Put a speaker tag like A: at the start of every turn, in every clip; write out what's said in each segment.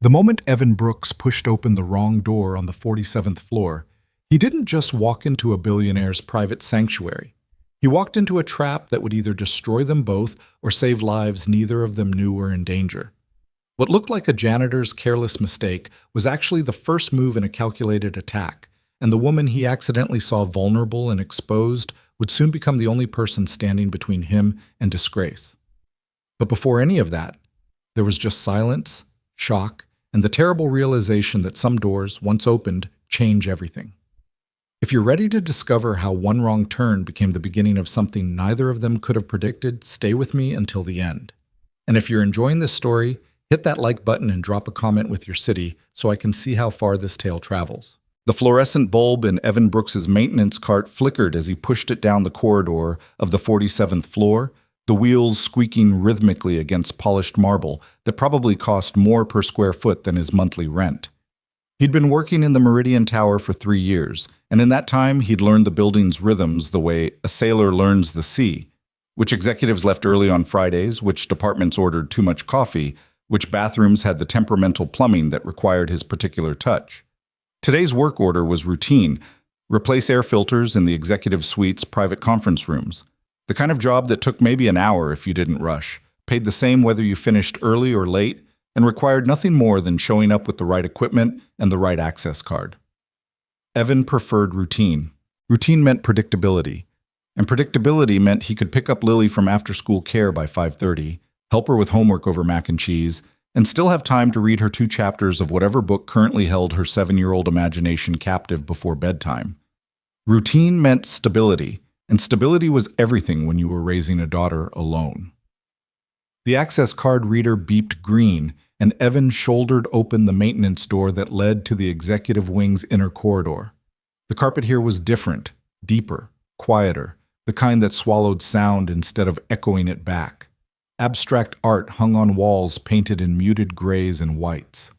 A: The moment Evan Brooks pushed open the wrong door on the 47th floor, he didn't just walk into a billionaire's private sanctuary. He walked into a trap that would either destroy them both or save lives neither of them knew were in danger. What looked like a janitor's careless mistake was actually the first move in a calculated attack, and the woman he accidentally saw vulnerable and exposed would soon become the only person standing between him and disgrace. But before any of that, there was just silence, shock, and the terrible realization that some doors, once opened, change everything. If you're ready to discover how one wrong turn became the beginning of something neither of them could have predicted, stay with me until the end. And if you're enjoying this story, hit that like button and drop a comment with your city so I can see how far this tale travels. The fluorescent bulb in Evan Brooks's maintenance cart flickered as he pushed it down the corridor of the 47th floor, the wheels squeaking rhythmically against polished marble that probably cost more per square foot than his monthly rent. He'd been working in the Meridian Tower for 3 years, and in that time he'd learned the building's rhythms the way a sailor learns the sea, which executives left early on Fridays, which departments ordered too much coffee, which bathrooms had the temperamental plumbing that required his particular touch. Today's work order was routine: replace air filters in the executive suite's private conference rooms. The kind of job that took maybe an hour if you didn't rush, paid the same whether you finished early or late, and required nothing more than showing up with the right equipment and the right access card. Evan preferred routine. Routine meant predictability. And predictability meant he could pick up Lily from after-school care by 5:30, help her with homework over mac and cheese, and still have time to read her 2 chapters of whatever book currently held her 7-year-old imagination captive before bedtime. Routine meant stability, and stability was everything when you were raising a daughter alone. The access card reader beeped green, and Evan shouldered open the maintenance door that led to the executive wing's inner corridor. The carpet here was different, deeper, quieter, the kind that swallowed sound instead of echoing it back. Abstract art hung on walls painted in muted grays and whites.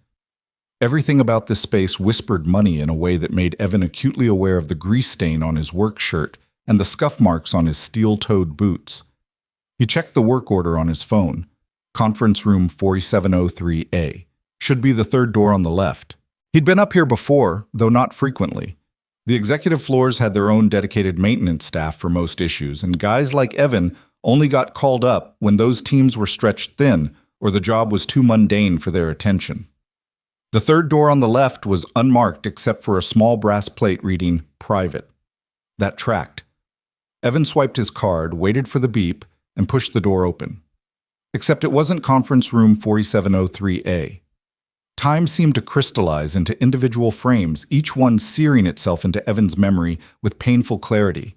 A: Everything about this space whispered money in a way that made Evan acutely aware of the grease stain on his work shirt and the scuff marks on his steel-toed boots. He checked the work order on his phone. Conference room 4703A. Should be the 3rd door on the left. He'd been up here before, though not frequently. The executive floors had their own dedicated maintenance staff for most issues, and guys like Evan only got called up when those teams were stretched thin or the job was too mundane for their attention. The 3rd door on the left was unmarked except for a small brass plate reading "Private." That tracked. Evan swiped his card, waited for the beep, and pushed the door open. Except it wasn't conference room 4703A. Time seemed to crystallize into individual frames, each one searing itself into Evan's memory with painful clarity.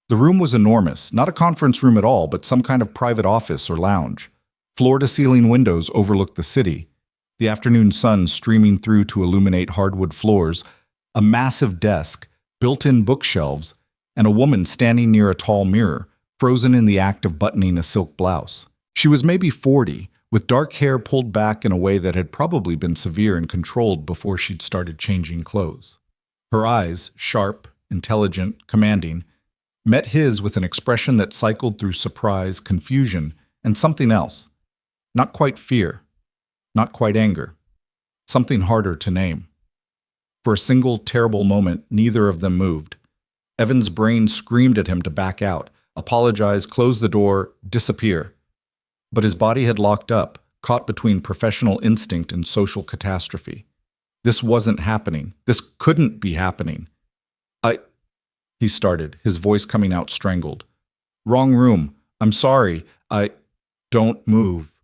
A: The room was enormous, not a conference room at all, but some kind of private office or lounge. Floor-to-ceiling windows overlooked the city, the afternoon sun streaming through to illuminate hardwood floors, a massive desk, built-in bookshelves, and a woman standing near a tall mirror, frozen in the act of buttoning a silk blouse. She was maybe 40, with dark hair pulled back in a way that had probably been severe and controlled before she'd started changing clothes. Her eyes, sharp, intelligent, commanding, met his with an expression that cycled through surprise, confusion, and something else. Not quite fear, not quite anger, something harder to name. For a single terrible moment, neither of them moved. Evan's brain screamed at him to back out, apologize, close the door, disappear. But his body had locked up, caught between professional instinct and social catastrophe. This wasn't happening. This couldn't be happening. He started, his voice coming out strangled. Wrong room. I'm sorry. Don't move.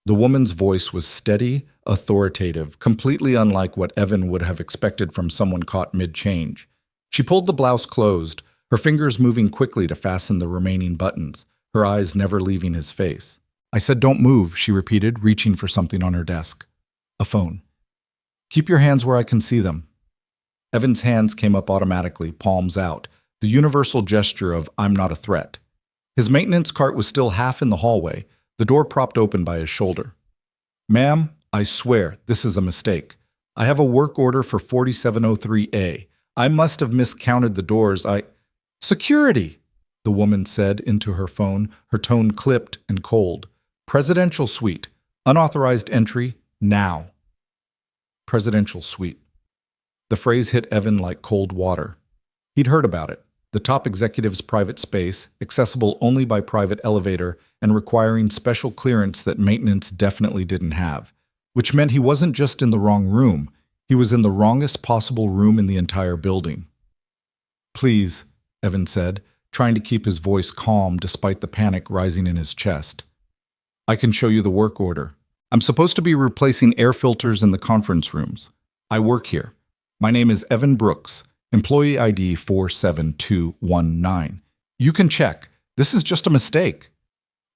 A: The woman's voice was steady, authoritative, completely unlike what Evan would have expected from someone caught mid-change. She pulled the blouse closed, her fingers moving quickly to fasten the remaining buttons, her eyes never leaving his face. I said don't move, she repeated, reaching for something on her desk. A phone. Keep your hands where I can see them. Evan's hands came up automatically, palms out, the universal gesture of I'm not a threat. His maintenance cart was still half in the hallway, the door propped open by his shoulder. Ma'am, I swear, this is a mistake. I have a work order for 4703A. I must have miscounted the doors. Security, the woman said into her phone, her tone clipped and cold. Presidential suite. Unauthorized entry, now. presidential suite. The phrase hit Evan like cold water. He'd heard about it. The top executive's private space, accessible only by private elevator and requiring special clearance that maintenance definitely didn't have, which meant he wasn't just in the wrong room, he was in the wrongest possible room in the entire building. "Please," Evan said, trying to keep his voice calm despite the panic rising in his chest. "I can show you the work order. I'm supposed to be replacing air filters in the conference rooms. I work here. My name is Evan Brooks, employee ID 47219. You can check. This is just a mistake."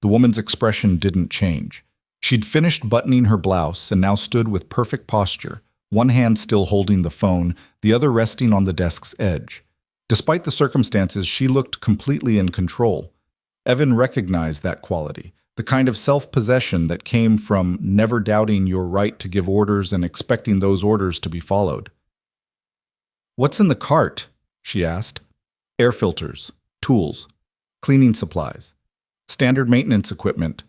A: The woman's expression didn't change. She'd finished buttoning her blouse and now stood with perfect posture, one hand still holding the phone, the other resting on the desk's edge. Despite the circumstances, she looked completely in control. Evan recognized that quality, the kind of self-possession that came from never doubting your right to give orders and expecting those orders to be followed. "What's in the cart?" she asked. "Air filters, tools, cleaning supplies, standard maintenance equipment."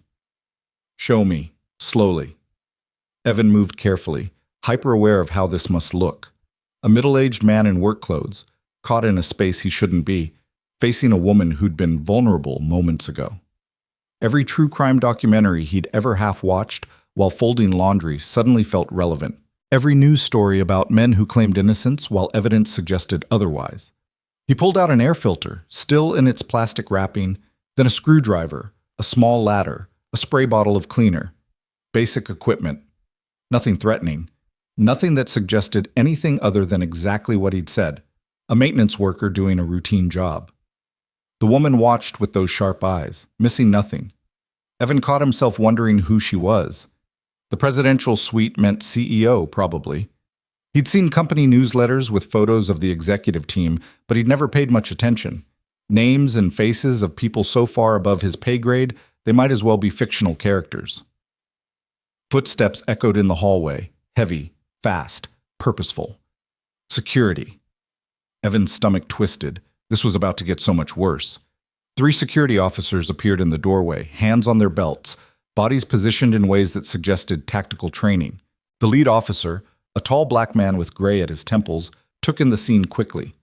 A: "Show me," slowly. Evan moved carefully, hyper-aware of how this must look. A middle-aged man in work clothes, caught in a space he shouldn't be, facing a woman who'd been vulnerable moments ago. Every true crime documentary he'd ever half-watched while folding laundry suddenly felt relevant. Every news story about men who claimed innocence while evidence suggested otherwise. He pulled out an air filter, still in its plastic wrapping, then a screwdriver, a small ladder, a spray bottle of cleaner. Basic equipment. Nothing threatening. Nothing that suggested anything other than exactly what he'd said. A maintenance worker doing a routine job. The woman watched with those sharp eyes, missing nothing. Evan caught himself wondering who she was. The presidential suite meant CEO, probably. He'd seen company newsletters with photos of the executive team, but he'd never paid much attention. Names and faces of people so far above his pay grade, they might as well be fictional characters. Footsteps echoed in the hallway, heavy, fast, purposeful. Security. Evan's stomach twisted. This was about to get so much worse. 3 security officers appeared in the doorway, hands on their belts, bodies positioned in ways that suggested tactical training. The lead officer, a tall black man with gray at his temples, took in the scene quickly.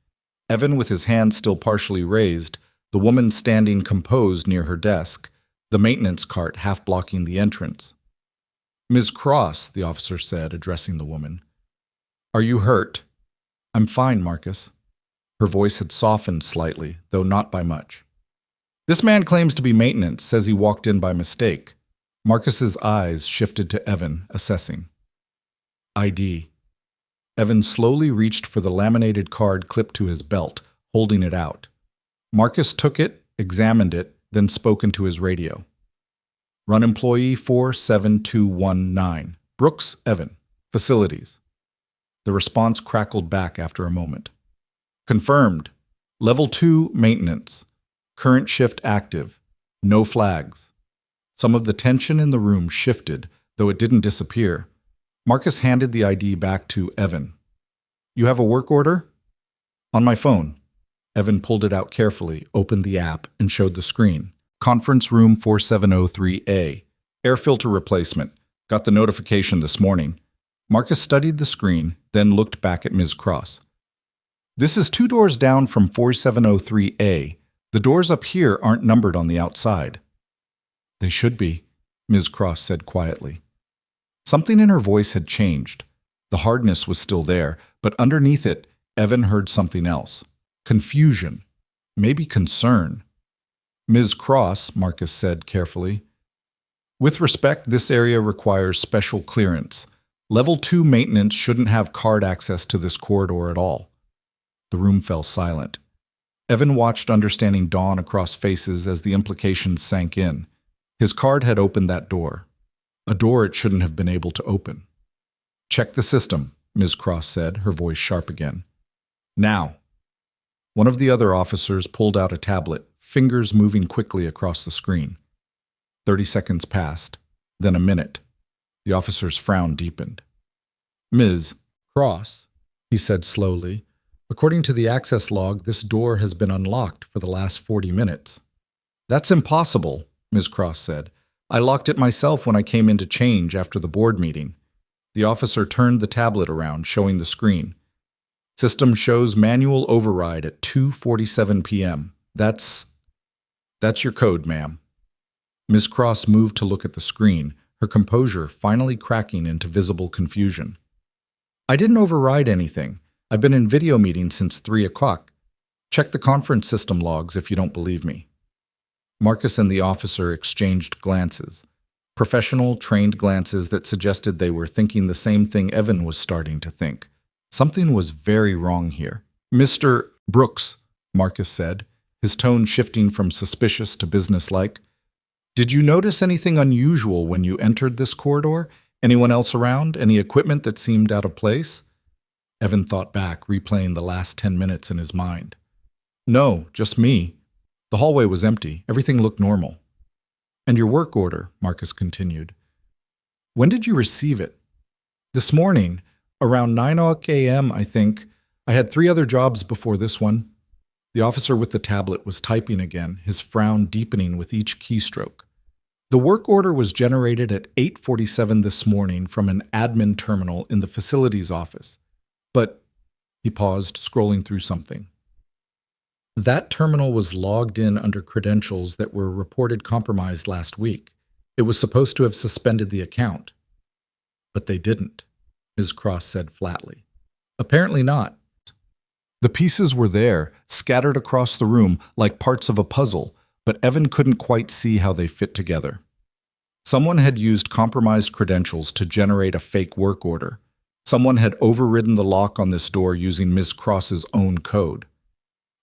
A: Evan with his hand still partially raised, the woman standing composed near her desk, the maintenance cart half blocking the entrance. "Ms. Cross," the officer said, addressing the woman. "Are you hurt?" "I'm fine, Marcus." Her voice had softened slightly, though not by much. "This man claims to be maintenance, says he walked in by mistake." Marcus's eyes shifted to Evan, assessing. "ID." Evan slowly reached for the laminated card clipped to his belt, holding it out. Marcus took it, examined it, then spoke into his radio. "Run employee 47219. Brooks, Evan. Facilities." The response crackled back after a moment. "Confirmed. Level 2 maintenance. Current shift active. No flags." Some of the tension in the room shifted, though it didn't disappear. Marcus handed the ID back to Evan. "You have a work order?" "On my phone." Evan pulled it out carefully, opened the app, and showed the screen. "Conference room 4703A. Air filter replacement. Got the notification this morning." Marcus studied the screen, then looked back at Ms. Cross. "This is 2 doors down from 4703A. The doors up here aren't numbered on the outside." "They should be," Ms. Cross said quietly. Something in her voice had changed. The hardness was still there, but underneath it, Evan heard something else. Confusion. Maybe concern. "Ms. Cross," Marcus said carefully. "With respect, this area requires special clearance. Level 2 maintenance shouldn't have card access to this corridor at all." The room fell silent. Evan watched understanding dawn across faces as the implications sank in. His card had opened that door. A door it shouldn't have been able to open. "Check the system," Ms. Cross said, her voice sharp again. "Now." One of the other officers pulled out a tablet, fingers moving quickly across the screen. 30 seconds passed, then a minute. The officer's frown deepened. "Ms. Cross," he said slowly, "according to the access log, this door has been unlocked for the last 40 minutes. "That's impossible," Ms. Cross said. "I locked it myself when I came in to change after the board meeting." The officer turned the tablet around, showing the screen. System shows manual override at 2:47 p.m. That's your code, ma'am. Ms. Cross moved to look at the screen, her composure finally cracking into visible confusion. I didn't override anything. I've been in video meetings since 3 o'clock. Check the conference system logs if you don't believe me. Marcus and the officer exchanged glances. Professional, trained glances that suggested they were thinking the same thing Evan was starting to think. Something was very wrong here. Mr. Brooks, Marcus said, his tone shifting from suspicious to businesslike. Did you notice anything unusual when you entered this corridor? Anyone else around? Any equipment that seemed out of place? Evan thought back, replaying the last 10 minutes in his mind. No, just me. The hallway was empty. Everything looked normal. And your work order, Marcus continued. When did you receive it? This morning, around 9 a.m., I think. I had 3 other jobs before this one. The officer with the tablet was typing again, his frown deepening with each keystroke. The work order was generated at 8:47 this morning from an admin terminal in the facilities office. But, he paused, scrolling through something. That terminal was logged in under credentials that were reported compromised last week. It was supposed to have suspended the account. But they didn't, Ms. Cross said flatly. Apparently not. The pieces were there, scattered across the room like parts of a puzzle, but Evan couldn't quite see how they fit together. Someone had used compromised credentials to generate a fake work order. Someone had overridden the lock on this door using Ms. Cross's own code.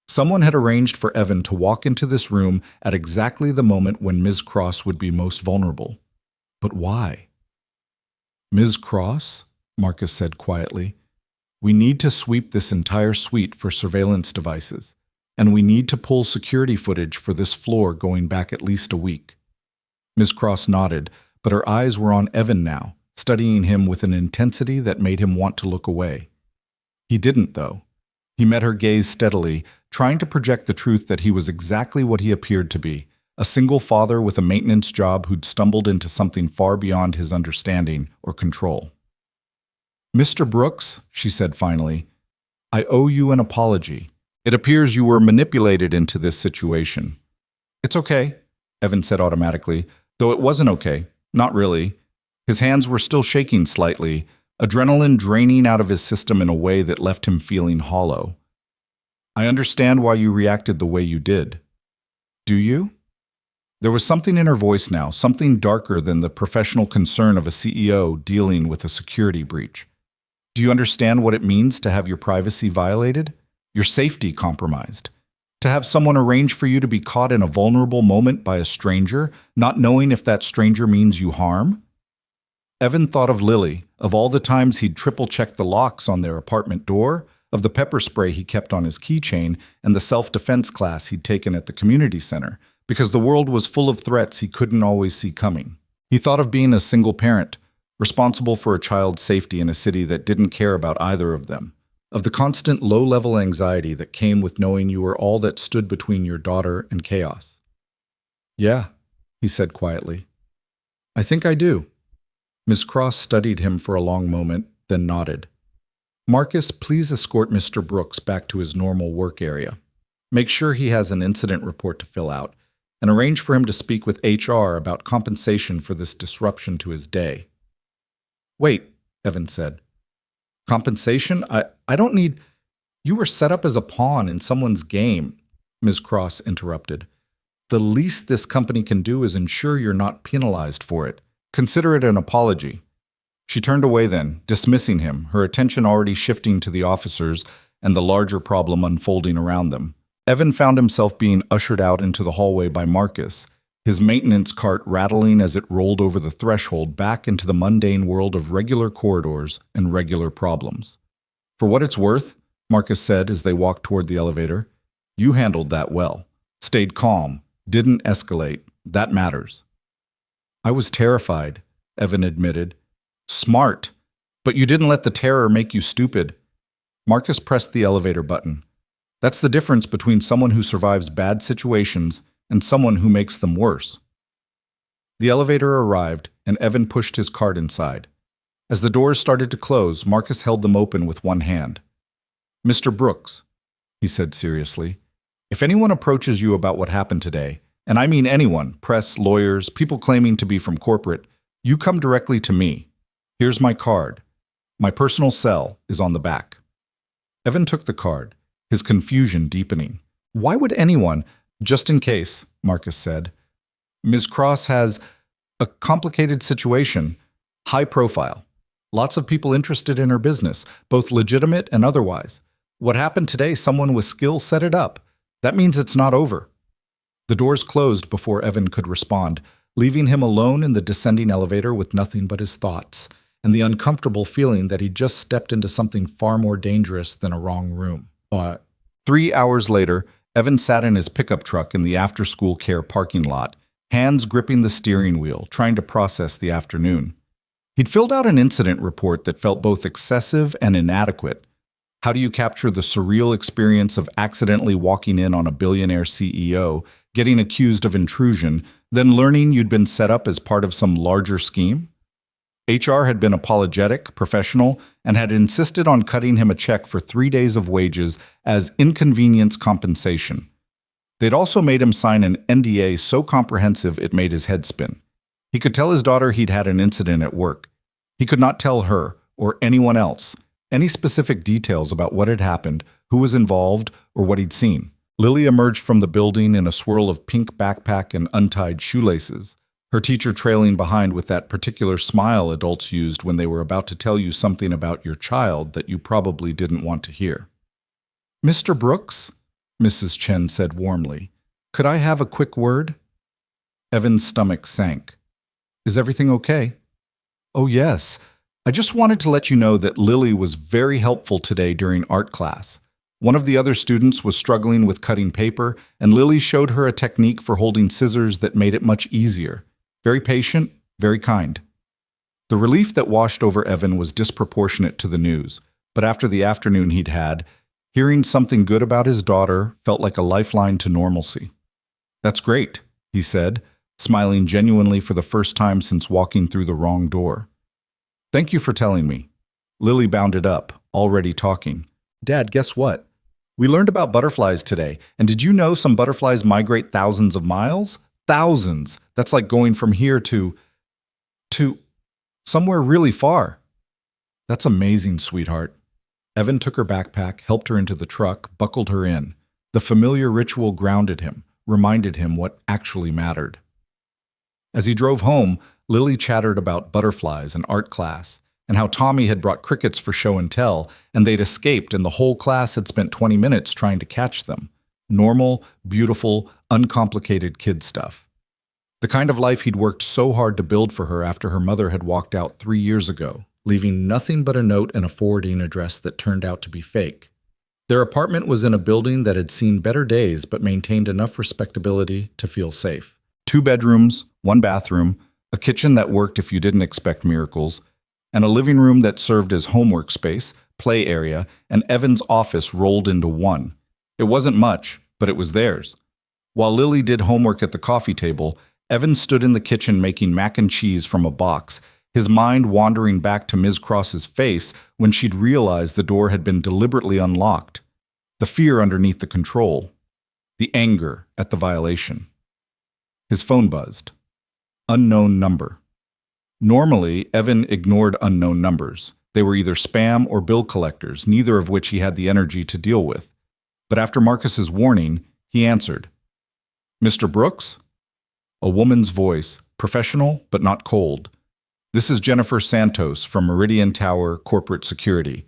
A: Someone had arranged for Evan to walk into this room at exactly the moment when Ms. Cross would be most vulnerable. But why? Ms. Cross, Marcus said quietly, we need to sweep this entire suite for surveillance devices, and we need to pull security footage for this floor going back at least a week. Ms. Cross nodded, but her eyes were on Evan now, studying him with an intensity that made him want to look away. He didn't, though. He met her gaze steadily, trying to project the truth that he was exactly what he appeared to be, a single father with a maintenance job who'd stumbled into something far beyond his understanding or control. Mr. Brooks, she said finally, I owe you an apology. It appears you were manipulated into this situation. It's okay, Evan said automatically, though it wasn't okay. Not really. His hands were still shaking slightly, adrenaline draining out of his system in a way that left him feeling hollow. I understand why you reacted the way you did. Do you? There was something in her voice now, something darker than the professional concern of a CEO dealing with a security breach. Do you understand what it means to have your privacy violated? Your safety compromised? To have someone arrange for you to be caught in a vulnerable moment by a stranger, not knowing if that stranger means you harm? Evan thought of Lily, of all the times he'd triple-checked the locks on their apartment door, of the pepper spray he kept on his keychain, and the self-defense class he'd taken at the community center, because the world was full of threats he couldn't always see coming. He thought of being a single parent, responsible for a child's safety in a city that didn't care about either of them, of the constant low-level anxiety that came with knowing you were all that stood between your daughter and chaos. Yeah, he said quietly. I think I do. Ms. Cross studied him for a long moment, then nodded. Marcus, please escort Mr. Brooks back to his normal work area. Make sure he has an incident report to fill out, and arrange for him to speak with HR about compensation for this disruption to his day. Wait, Evan said. Compensation? I don't need... You were set up as a pawn in someone's game, Ms. Cross interrupted. The least this company can do is ensure you're not penalized for it. Consider it an apology. She turned away then, dismissing him, her attention already shifting to the officers and the larger problem unfolding around them. Evan found himself being ushered out into the hallway by Marcus, his maintenance cart rattling as it rolled over the threshold back into the mundane world of regular corridors and regular problems. For what it's worth, Marcus said as they walked toward the elevator, you handled that well. Stayed calm, didn't escalate. That matters. I was terrified, Evan admitted. Smart, but you didn't let the terror make you stupid. Marcus pressed the elevator button. That's the difference between someone who survives bad situations and someone who makes them worse. The elevator arrived, and Evan pushed his cart inside. As the doors started to close, Marcus held them open with one hand. "Mr. Brooks," he said seriously, "if anyone approaches you about what happened today, and I mean anyone, press, lawyers, people claiming to be from corporate, you come directly to me. Here's my card. My personal cell is on the back." Evan took the card, his confusion deepening. "Why would anyone—" "Just in case," Marcus said. "Ms. Cross has a complicated situation, high profile. Lots of people interested in her business, both legitimate and otherwise. What happened today, someone with skill set it up. That means it's not over." The doors closed before Evan could respond, leaving him alone in the descending elevator with nothing but his thoughts, and the uncomfortable feeling that he'd just stepped into something far more dangerous than a wrong room. 3 hours later, Evan sat in his pickup truck in the after-school care parking lot, hands gripping the steering wheel, trying to process the afternoon. He'd filled out an incident report that felt both excessive and inadequate. How do you capture the surreal experience of accidentally walking in on a billionaire CEO, getting accused of intrusion, then learning you'd been set up as part of some larger scheme? HR had been apologetic, professional, and had insisted on cutting him a check for 3 days of wages as inconvenience compensation. They'd also made him sign an NDA so comprehensive it made his head spin. He could tell his daughter he'd had an incident at work. He could not tell her, or anyone else, any specific details about what had happened, who was involved, or what he'd seen. Lily emerged from the building in a swirl of pink backpack and untied shoelaces, her teacher trailing behind with that particular smile adults used when they were about to tell you something about your child that you probably didn't want to hear. "Mr. Brooks," Mrs. Chen said warmly, "could I have a quick word?" Evan's stomach sank. "Is everything okay?" "Oh, yes. I just wanted to let you know that Lily was very helpful today during art class. One of the other students was struggling with cutting paper, and Lily showed her a technique for holding scissors that made it much easier. Very patient, very kind." The relief that washed over Evan was disproportionate to the news, but after the afternoon he'd had, hearing something good about his daughter felt like a lifeline to normalcy. "That's great," he said, smiling genuinely for the first time since walking through the wrong door. "Thank you for telling me." Lily bounded up, already talking. "Dad, guess what? We learned about butterflies today, and did you know some butterflies migrate thousands of miles? Thousands! That's like going from here to somewhere really far." "That's amazing, sweetheart." Evan took her backpack, helped her into the truck, buckled her in. The familiar ritual grounded him, reminded him what actually mattered. As he drove home, Lily chattered about butterflies and art class, and how Tommy had brought crickets for show and tell, and they'd escaped and the whole class had spent 20 minutes trying to catch them. Normal, beautiful, uncomplicated kid stuff. The kind of life he'd worked so hard to build for her after her mother had walked out 3 years ago, leaving nothing but a note and a forwarding address that turned out to be fake. Their apartment was in a building that had seen better days but maintained enough respectability to feel safe. 2 bedrooms, 1 bathroom, a kitchen that worked if you didn't expect miracles, and a living room that served as homework space, play area, and Evan's office rolled into one. It wasn't much, but it was theirs. While Lily did homework at the coffee table, Evan stood in the kitchen making mac and cheese from a box, his mind wandering back to Ms. Cross's face when she'd realized the door had been deliberately unlocked. The fear underneath the control. The anger at the violation. His phone buzzed. Unknown number. Normally, Evan ignored unknown numbers. They were either spam or bill collectors, neither of which he had the energy to deal with. But after Marcus's warning, he answered. "Mr. Brooks?" A woman's voice, professional but not cold. "This is Jennifer Santos from Meridian Tower Corporate Security.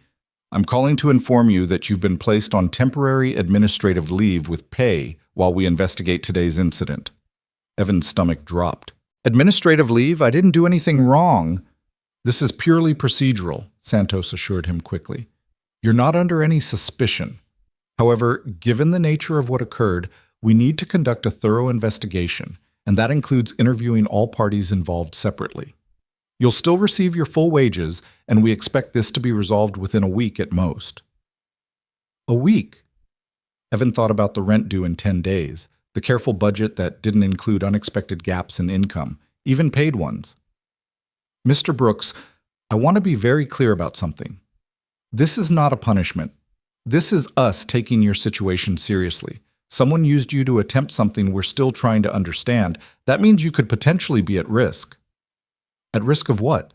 A: I'm calling to inform you that you've been placed on temporary administrative leave with pay while we investigate today's incident." Evan's stomach dropped. "Administrative leave? I didn't do anything wrong." "This is purely procedural," Santos assured him quickly. "You're not under any suspicion. However, given the nature of what occurred, we need to conduct a thorough investigation, and that includes interviewing all parties involved separately. You'll still receive your full wages, and we expect this to be resolved within a week at most." A week? Evan thought about the rent due in 10 days, the careful budget that didn't include unexpected gaps in income, even paid ones. "Mr. Brooks, I want to be very clear about something. This is not a punishment. This is us taking your situation seriously. Someone used you to attempt something we're still trying to understand. That means you could potentially be at risk. At risk of what?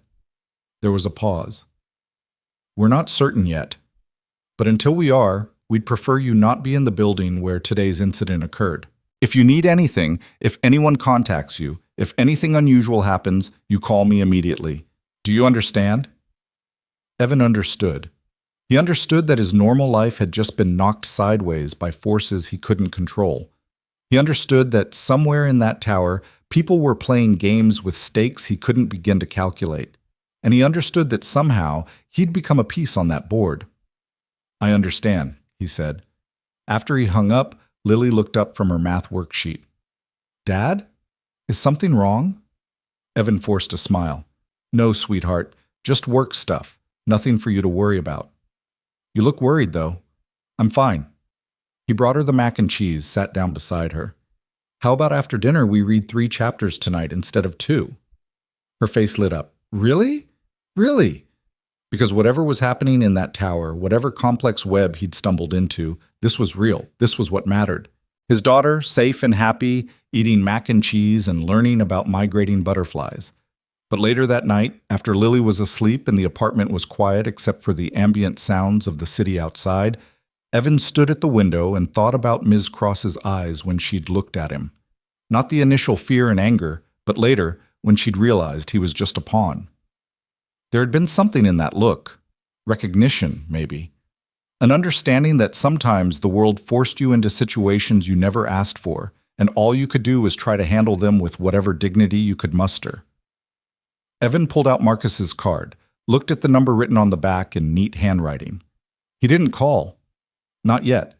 A: There was a pause. We're not certain yet. But until we are, we'd prefer you not be in the building where today's incident occurred. If you need anything, if anyone contacts you, if anything unusual happens, you call me immediately. Do you understand? Evan understood. He understood that his normal life had just been knocked sideways by forces he couldn't control. He understood that somewhere in that tower, people were playing games with stakes he couldn't begin to calculate. And he understood that somehow he'd become a piece on that board. I understand, he said. After he hung up, Lily looked up from her math worksheet. Dad? Is something wrong? Evan forced a smile. No, sweetheart, just work stuff. Nothing for you to worry about. You look worried, though. I'm fine. He brought her the mac and cheese, sat down beside her. How about after dinner we read 3 chapters tonight instead of 2? Her face lit up. Really? Really? Because whatever was happening in that tower, whatever complex web he'd stumbled into, this was real. This was what mattered. His daughter, safe and happy, eating mac and cheese and learning about migrating butterflies. But later that night, after Lily was asleep and the apartment was quiet except for the ambient sounds of the city outside, Evan stood at the window and thought about Ms. Cross's eyes when she'd looked at him. Not the initial fear and anger, but later, when she'd realized he was just a pawn. There had been something in that look. Recognition, maybe. An understanding that sometimes the world forced you into situations you never asked for, and all you could do was try to handle them with whatever dignity you could muster. Evan pulled out Marcus's card, looked at the number written on the back in neat handwriting. He didn't call. Not yet.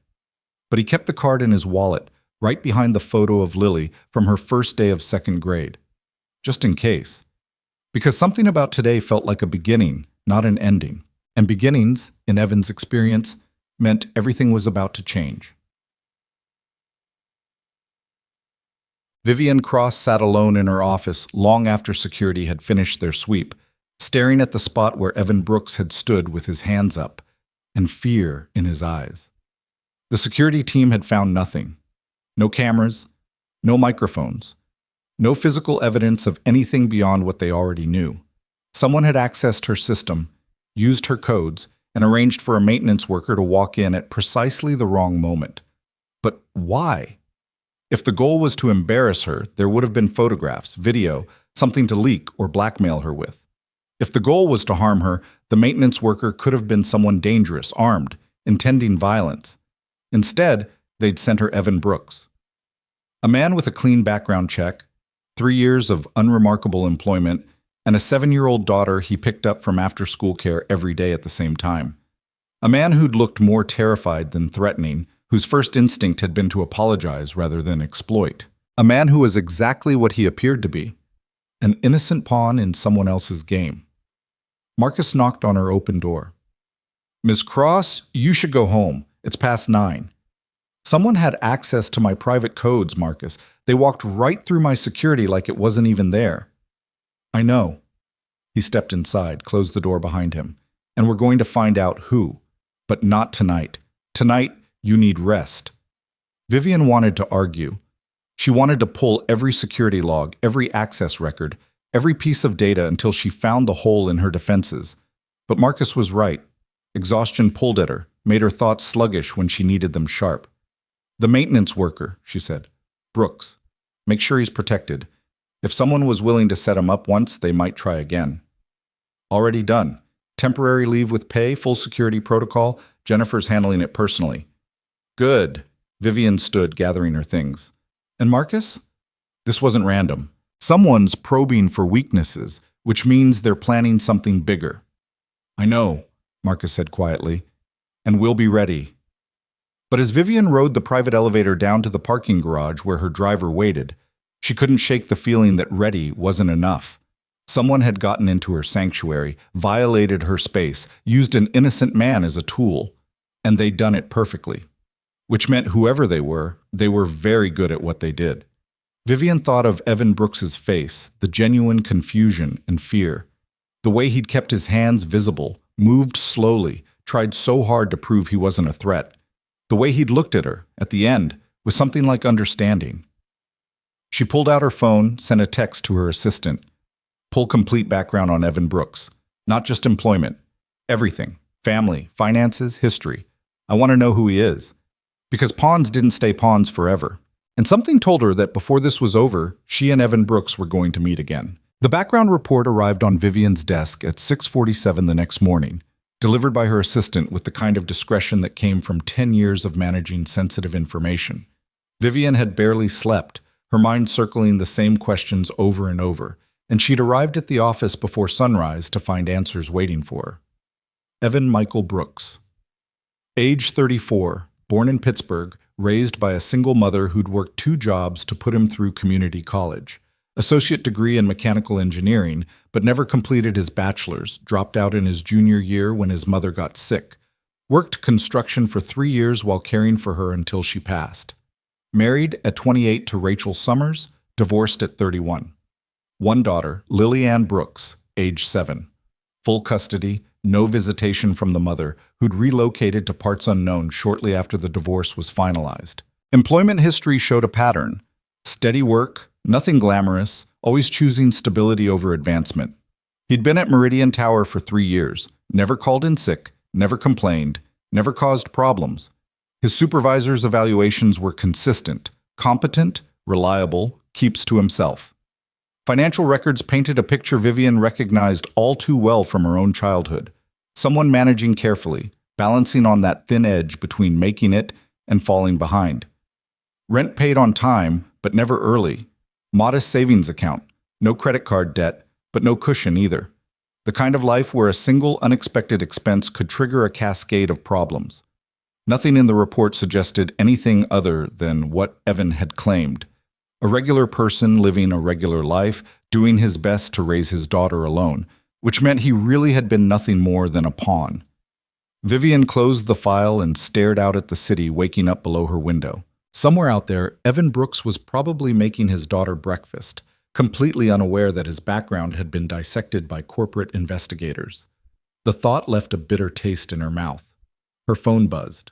A: But he kept the card in his wallet, right behind the photo of Lily from her first day of 2nd grade. Just in case. Because something about today felt like a beginning, not an ending. And beginnings, in Evan's experience, meant everything was about to change. Vivian Cross sat alone in her office long after security had finished their sweep, staring at the spot where Evan Brooks had stood with his hands up, and fear in his eyes. The security team had found nothing. No cameras, no microphones, no physical evidence of anything beyond what they already knew. Someone had accessed her system, used her codes, and arranged for a maintenance worker to walk in at precisely the wrong moment. But why? If the goal was to embarrass her, there would have been photographs, video, something to leak or blackmail her with. If the goal was to harm her, the maintenance worker could have been someone dangerous, armed, intending violence. Instead, they'd sent her Evan Brooks. A man with a clean background check, 3 years of unremarkable employment, and a 7-year-old daughter he picked up from after-school care every day at the same time. A man who'd looked more terrified than threatening, whose first instinct had been to apologize rather than exploit. A man who was exactly what he appeared to be, an innocent pawn in someone else's game. Marcus knocked on her open door. Ms. Cross, you should go home. It's past 9. Someone had access to my private codes, Marcus. They walked right through my security like it wasn't even there. I know. He stepped inside, closed the door behind him. And we're going to find out who. But not tonight. Tonight, you need rest. Vivian wanted to argue. She wanted to pull every security log, every access record, every piece of data until she found the hole in her defenses. But Marcus was right. Exhaustion pulled at her, made her thoughts sluggish when she needed them sharp. The maintenance worker, she said. Brooks. Make sure he's protected. If someone was willing to set him up once, they might try again. Already done. Temporary leave with pay, full security protocol. Jennifer's handling it personally. Good. Vivian stood, gathering her things. And Marcus? This wasn't random. Someone's probing for weaknesses, which means they're planning something bigger. I know, Marcus said quietly, and we'll be ready. But as Vivian rode the private elevator down to the parking garage where her driver waited, she couldn't shake the feeling that ready wasn't enough. Someone had gotten into her sanctuary, violated her space, used an innocent man as a tool, and they'd done it perfectly. Which meant whoever they were very good at what they did. Vivian thought of Evan Brooks's face, the genuine confusion and fear. The way he'd kept his hands visible, moved slowly, tried so hard to prove he wasn't a threat. The way he'd looked at her, at the end, was something like understanding. She pulled out her phone, sent a text to her assistant. Pull complete background on Evan Brooks. Not just employment. Everything. Family, finances, history. I want to know who he is. Because pawns didn't stay pawns forever. And something told her that before this was over, she and Evan Brooks were going to meet again. The background report arrived on Vivian's desk at 6:47 the next morning, delivered by her assistant with the kind of discretion that came from 10 years of managing sensitive information. Vivian had barely slept, her mind circling the same questions over and over, and she'd arrived at the office before sunrise to find answers waiting for her. Evan Michael Brooks. Age 34, born in Pittsburgh, raised by a single mother who'd worked 2 jobs to put him through community college. Associate degree in mechanical engineering, but never completed his bachelor's, dropped out in his junior year when his mother got sick. Worked construction for 3 years while caring for her until she passed. Married at 28 to Rachel Summers, divorced at 31. 1 daughter, Lily Ann Brooks, age 7. Full custody, no visitation from the mother, who'd relocated to parts unknown shortly after the divorce was finalized. Employment history showed a pattern. Steady work, nothing glamorous, always choosing stability over advancement. He'd been at Meridian Tower for 3 years, never called in sick, never complained, never caused problems. His supervisor's evaluations were consistent, competent, reliable, keeps to himself. Financial records painted a picture Vivian recognized all too well from her own childhood. Someone managing carefully, balancing on that thin edge between making it and falling behind. Rent paid on time, but never early. Modest savings account, no credit card debt, but no cushion either. The kind of life where a single unexpected expense could trigger a cascade of problems. Nothing in the report suggested anything other than what Evan had claimed. A regular person living a regular life, doing his best to raise his daughter alone, which meant he really had been nothing more than a pawn. Vivian closed the file and stared out at the city waking up below her window. Somewhere out there, Evan Brooks was probably making his daughter breakfast, completely unaware that his background had been dissected by corporate investigators. The thought left a bitter taste in her mouth. Her phone buzzed.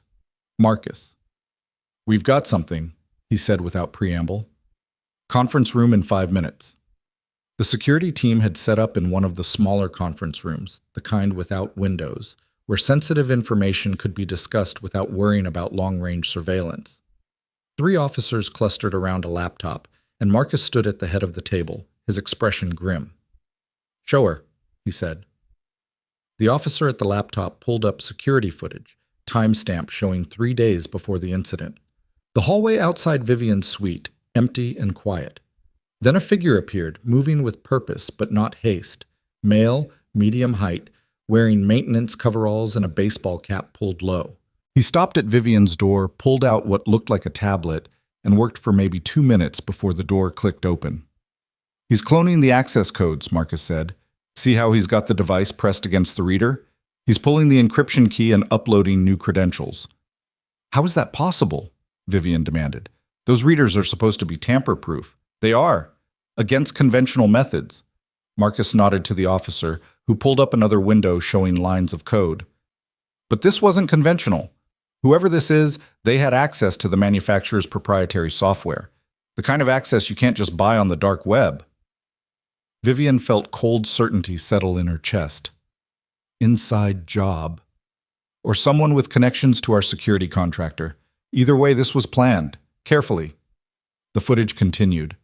A: Marcus. "We've got something," he said without preamble. "Conference room in 5 minutes." The security team had set up in one of the smaller conference rooms, the kind without windows, where sensitive information could be discussed without worrying about long-range surveillance. 3 officers clustered around a laptop, and Marcus stood at the head of the table, his expression grim. "Show her," he said. The officer at the laptop pulled up security footage, timestamp showing 3 days before the incident. The hallway outside Vivian's suite, empty and quiet. Then a figure appeared, moving with purpose but not haste. Male, medium height, wearing maintenance coveralls and a baseball cap pulled low. He stopped at Vivian's door, pulled out what looked like a tablet, and worked for maybe 2 minutes before the door clicked open. "He's cloning the access codes," Marcus said. "See how he's got the device pressed against the reader? He's pulling the encryption key and uploading new credentials." "How is that possible?" Vivian demanded. "Those readers are supposed to be tamper-proof." "They are, against conventional methods." Marcus nodded to the officer, who pulled up another window showing lines of code. "But this wasn't conventional. Whoever this is, they had access to the manufacturer's proprietary software. The kind of access you can't just buy on the dark web." Vivian felt cold certainty settle in her chest. Inside job. Or someone with connections to our security contractor. Either way, this was planned. Carefully. The footage continued.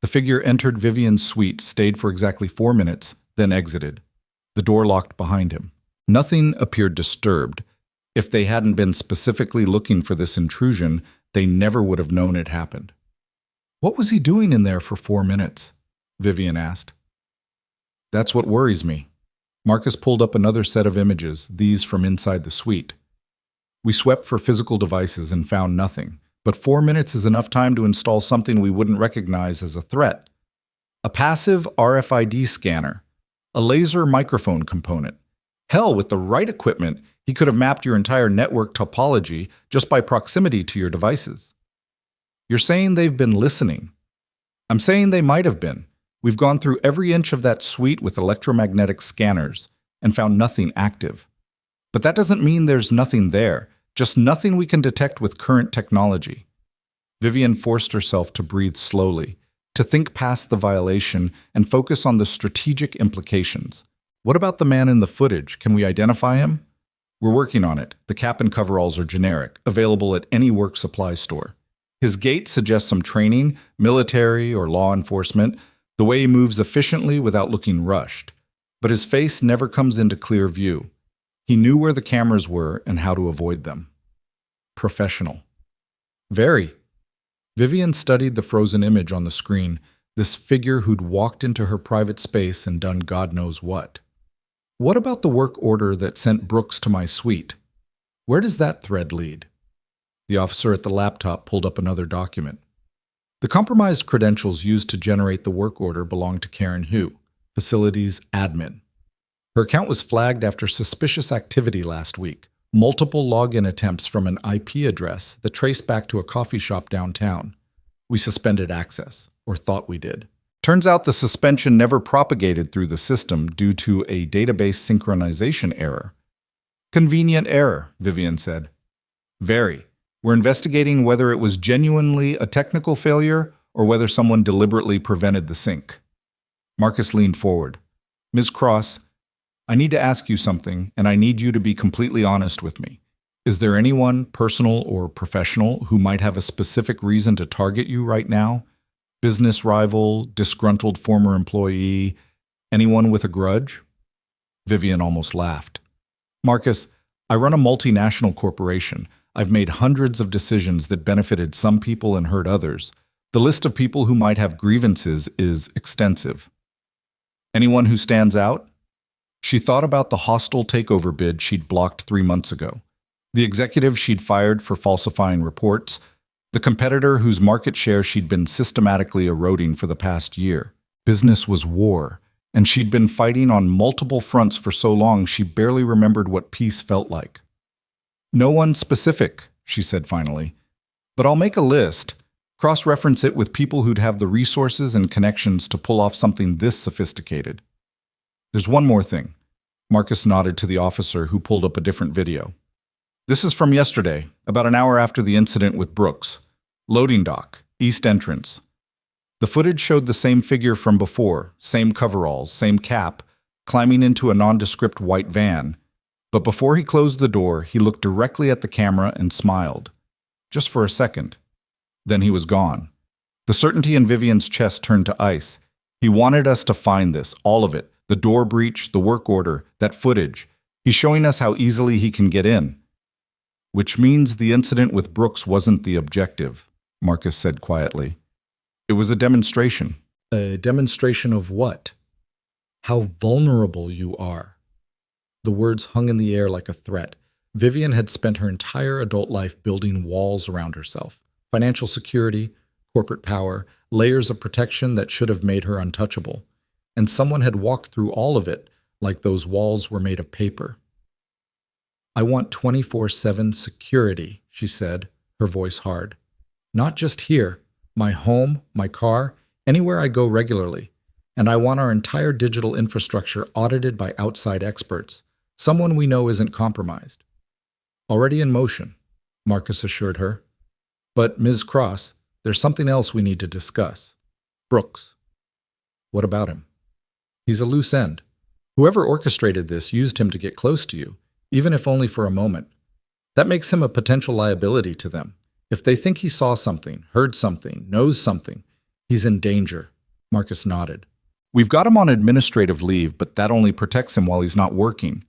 A: The figure entered Vivian's suite, stayed for exactly 4 minutes, then exited. The door locked behind him. Nothing appeared disturbed. If they hadn't been specifically looking for this intrusion, they never would have known it happened. "What was he doing in there for 4 minutes?" Vivian asked. "That's what worries me." Marcus pulled up another set of images, these from inside the suite. "We swept for physical devices and found nothing, but 4 minutes is enough time to install something we wouldn't recognize as a threat. A passive RFID scanner, a laser microphone component. Hell, with the right equipment, he could have mapped your entire network topology just by proximity to your devices." "You're saying they've been listening?" "I'm saying they might have been. We've gone through every inch of that suite with electromagnetic scanners and found nothing active. But that doesn't mean there's nothing there, just nothing we can detect with current technology. Vivian forced herself to breathe slowly, to think past the violation and focus on the strategic implications. What about the man in the footage? Can we identify him? We're working on it. The cap and coveralls are generic, available at any work supply store. His gait suggests some training, military or law enforcement, the way he moves efficiently without looking rushed. But his face never comes into clear view. He knew where the cameras were and how to avoid them. Professional. Very. Vivian studied the frozen image on the screen, this figure who'd walked into her private space and done God knows what. What about the work order that sent Brooks to my suite? Where does that thread lead? The officer at the laptop pulled up another document. The compromised credentials used to generate the work order belonged to Karen Hu, facilities admin. Her account was flagged after suspicious activity last week, multiple login attempts from an IP address that traced back to a coffee shop downtown. We suspended access, or thought we did. Turns out the suspension never propagated through the system due to a database synchronization error. Convenient error, Vivian said. Very. We're investigating whether it was genuinely a technical failure or whether someone deliberately prevented the sync. Marcus leaned forward. Ms. Cross, I need to ask you something, and I need you to be completely honest with me. Is there anyone, personal or professional, who might have a specific reason to target you right now? Business rival, disgruntled former employee, anyone with a grudge? Vivian almost laughed. Marcus, I run a multinational corporation. I've made hundreds of decisions that benefited some people and hurt others. The list of people who might have grievances is extensive. Anyone who stands out? She thought about the hostile takeover bid she'd blocked 3 months ago, the executive she'd fired for falsifying reports, the competitor whose market share she'd been systematically eroding for the past year. Business was war, and she'd been fighting on multiple fronts for so long she barely remembered what peace felt like. No one specific, she said finally, but I'll make a list, cross-reference it with people who'd have the resources and connections to pull off something this sophisticated. There's one more thing. Marcus nodded to the officer who pulled up a different video. This is from yesterday, about an hour after the incident with Brooks. Loading dock, east entrance. The footage showed the same figure from before, same coveralls, same cap, climbing into a nondescript white van. But before he closed the door, he looked directly at the camera and smiled. Just for a second. Then he was gone. The certainty in Vivian's chest turned to ice. He wanted us to find this, all of it. The door breach, the work order, that footage. He's showing us how easily he can get in. Which means the incident with Brooks wasn't the objective, Marcus said quietly. It was a demonstration. A demonstration of what? How vulnerable you are. The words hung in the air like a threat. Vivian had spent her entire adult life building walls around herself. Financial security, corporate power, layers of protection that should have made her untouchable. And someone had walked through all of it like those walls were made of paper. I want 24/7 security, she said, her voice hard. Not just here, my home, my car, anywhere I go regularly. And I want our entire digital infrastructure audited by outside experts, someone we know isn't compromised. Already in motion, Marcus assured her. But, Ms. Cross, there's something else we need to discuss. Brooks. What about him? He's a loose end. Whoever orchestrated this used him to get close to you, even if only for a moment. That makes him a potential liability to them. If they think he saw something, heard something, knows something, he's in danger. Marcus nodded. We've got him on administrative leave, but that only protects him while he's not working.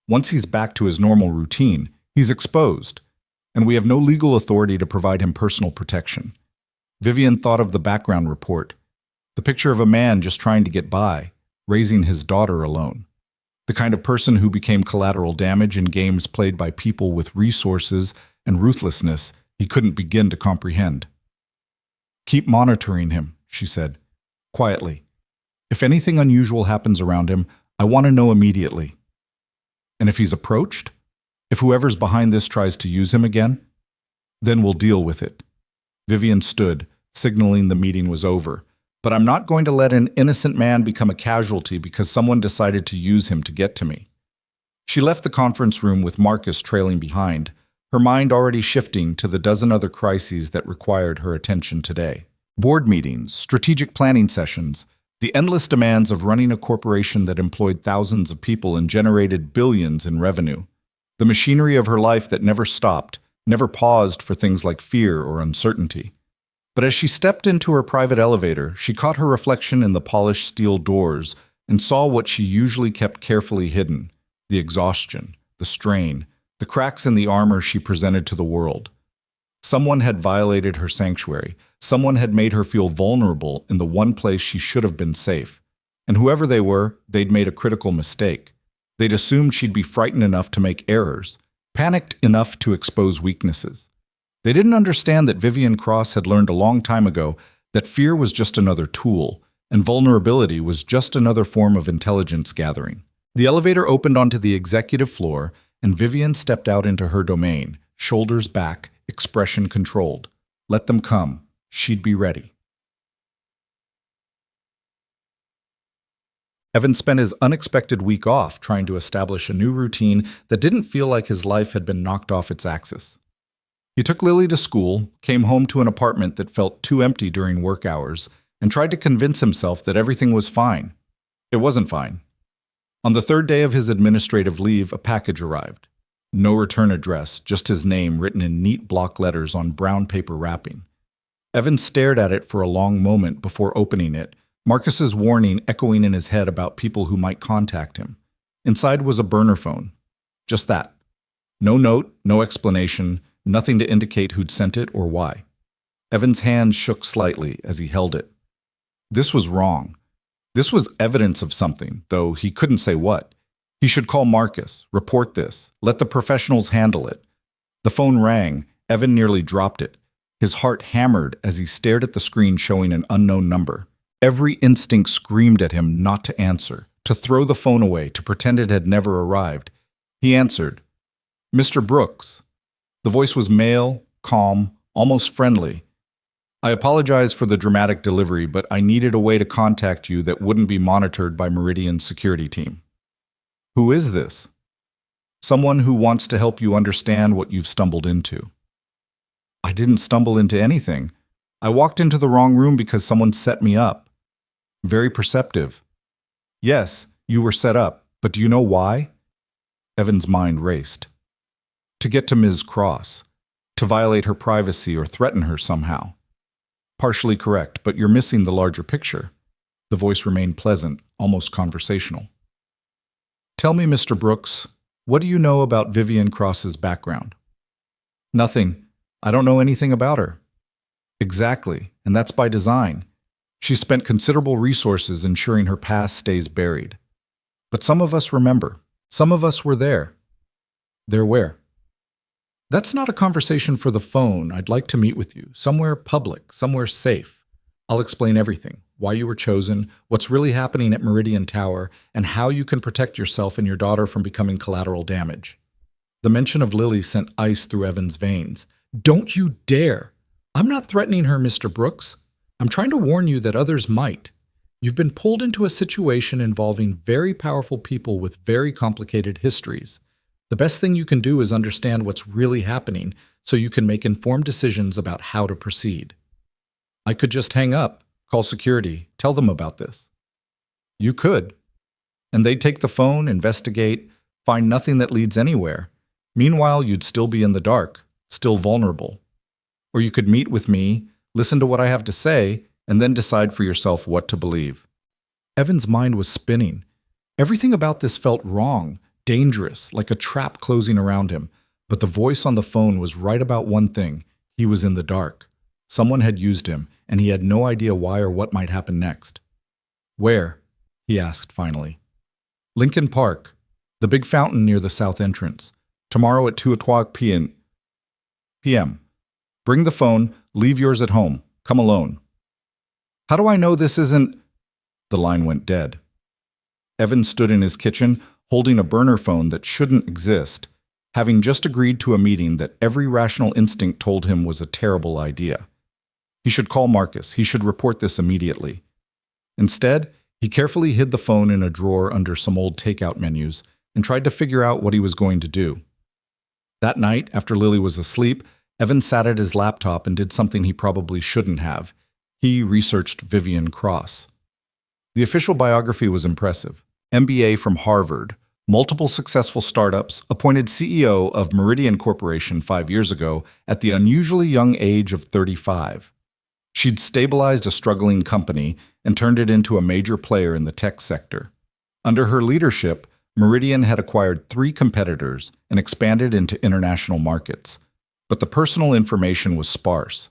A: Once he's back to his normal routine, he's exposed, and we have no legal authority to provide him personal protection. Vivian thought of the background report, the picture of a man just trying to get by, raising his daughter alone. The kind of person who became collateral damage in games played by people with resources and ruthlessness he couldn't begin to comprehend. Keep monitoring him, she said, quietly. If anything unusual happens around him, I want to know immediately. And if he's approached, if whoever's behind this tries to use him again, then we'll deal with it. Vivian stood, signaling the meeting was over, But I'm not going to let an innocent man become a casualty because someone decided to use him to get to me. She left the conference room with Marcus trailing behind, her mind already shifting to the dozen other crises that required her attention today. Board meetings, strategic planning sessions, the endless demands of running a corporation that employed thousands of people and generated billions in revenue. The machinery of her life that never stopped, never paused for things like fear or uncertainty. But as she stepped into her private elevator, she caught her reflection in the polished steel doors and saw what she usually kept carefully hidden: the exhaustion, the strain, the cracks in the armor she presented to the world. Someone had violated her sanctuary. Someone had made her feel vulnerable in the one place she should have been safe. And whoever they were, they'd made a critical mistake. They'd assumed she'd be frightened enough to make errors, panicked enough to expose weaknesses. They didn't understand that Vivian Cross had learned a long time ago that fear was just another tool, and vulnerability was just another form of intelligence gathering. The elevator opened onto the executive floor, and Vivian stepped out into her domain, shoulders back, expression controlled. Let them come. She'd be ready. Evan spent his unexpected week off trying to establish a new routine that didn't feel like his life had been knocked off its axis. He took Lily to school, came home to an apartment that felt too empty during work hours, and tried to convince himself that everything was fine. It wasn't fine. On the third day of his administrative leave, a package arrived. No return address, just his name written in neat block letters on brown paper wrapping. Evan stared at it for a long moment before opening it, Marcus's warning echoing in his head about people who might contact him. Inside was a burner phone. Just that. No note, no explanation, nothing to indicate who'd sent it or why. Evan's hand shook slightly as he held it. This was wrong. This was evidence of something, though he couldn't say what. He should call Marcus, report this, let the professionals handle it. The phone rang. Evan nearly dropped it. His heart hammered as he stared at the screen showing an unknown number. Every instinct screamed at him not to answer, to throw the phone away, to pretend it had never arrived. He answered. "Mr. Brooks." The voice was male, calm, almost friendly. "I apologize for the dramatic delivery, but I needed a way to contact you that wouldn't be monitored by Meridian's security team." "Who is this?" "Someone who wants to help you understand what you've stumbled into." "I didn't stumble into anything. I walked into the wrong room because someone set me up." "Very perceptive." "Yes, you were set up, but do you know why?" Evan's mind raced. "To get to Ms. Cross. To violate her privacy or threaten her somehow." "Partially correct, but you're missing the larger picture." The voice remained pleasant, almost conversational. "Tell me, Mr. Brooks, what do you know about Vivian Cross's background?" "Nothing. I don't know anything about her." "Exactly, and that's by design. She spent considerable resources ensuring her past stays buried. But some of us remember. Some of us were there." "There where?" "That's not a conversation for the phone. I'd like to meet with you, somewhere public, somewhere safe. I'll explain everything, why you were chosen, what's really happening at Meridian Tower, and how you can protect yourself and your daughter from becoming collateral damage." The mention of Lily sent ice through Evan's veins. "Don't you dare! I'm not threatening her, Mr. Brooks. I'm trying to warn you that others might. You've been pulled into a situation involving very powerful people with very complicated histories. The best thing you can do is understand what's really happening so you can make informed decisions about how to proceed." "I could just hang up, call security, tell them about this." "You could. And they'd take the phone, investigate, find nothing that leads anywhere. Meanwhile, you'd still be in the dark, still vulnerable. Or you could meet with me, listen to what I have to say, and then decide for yourself what to believe." Evan's mind was spinning. Everything about this felt wrong, dangerous, like a trap closing around him. But the voice on the phone was right about one thing. He was in the dark. Someone had used him, and he had no idea why or what might happen next. "Where?" he asked finally. "Lincoln Park, the big fountain near the south entrance. Tomorrow at 2:00 p.m. Bring the phone, leave yours at home. Come alone." "How do I know this isn't—" The line went dead. Evan stood in his kitchen, holding a burner phone that shouldn't exist, having just agreed to a meeting that every rational instinct told him was a terrible idea. He should call Marcus. He should report this immediately. Instead, he carefully hid the phone in a drawer under some old takeout menus and tried to figure out what he was going to do. That night, after Lily was asleep, Evan sat at his laptop and did something he probably shouldn't have. He researched Vivian Cross. The official biography was impressive. MBA from Harvard, multiple successful startups, appointed CEO of Meridian Corporation 5 years ago at the unusually young age of 35. She'd stabilized a struggling company and turned it into a major player in the tech sector. Under her leadership, Meridian had acquired 3 competitors and expanded into international markets. But the personal information was sparse.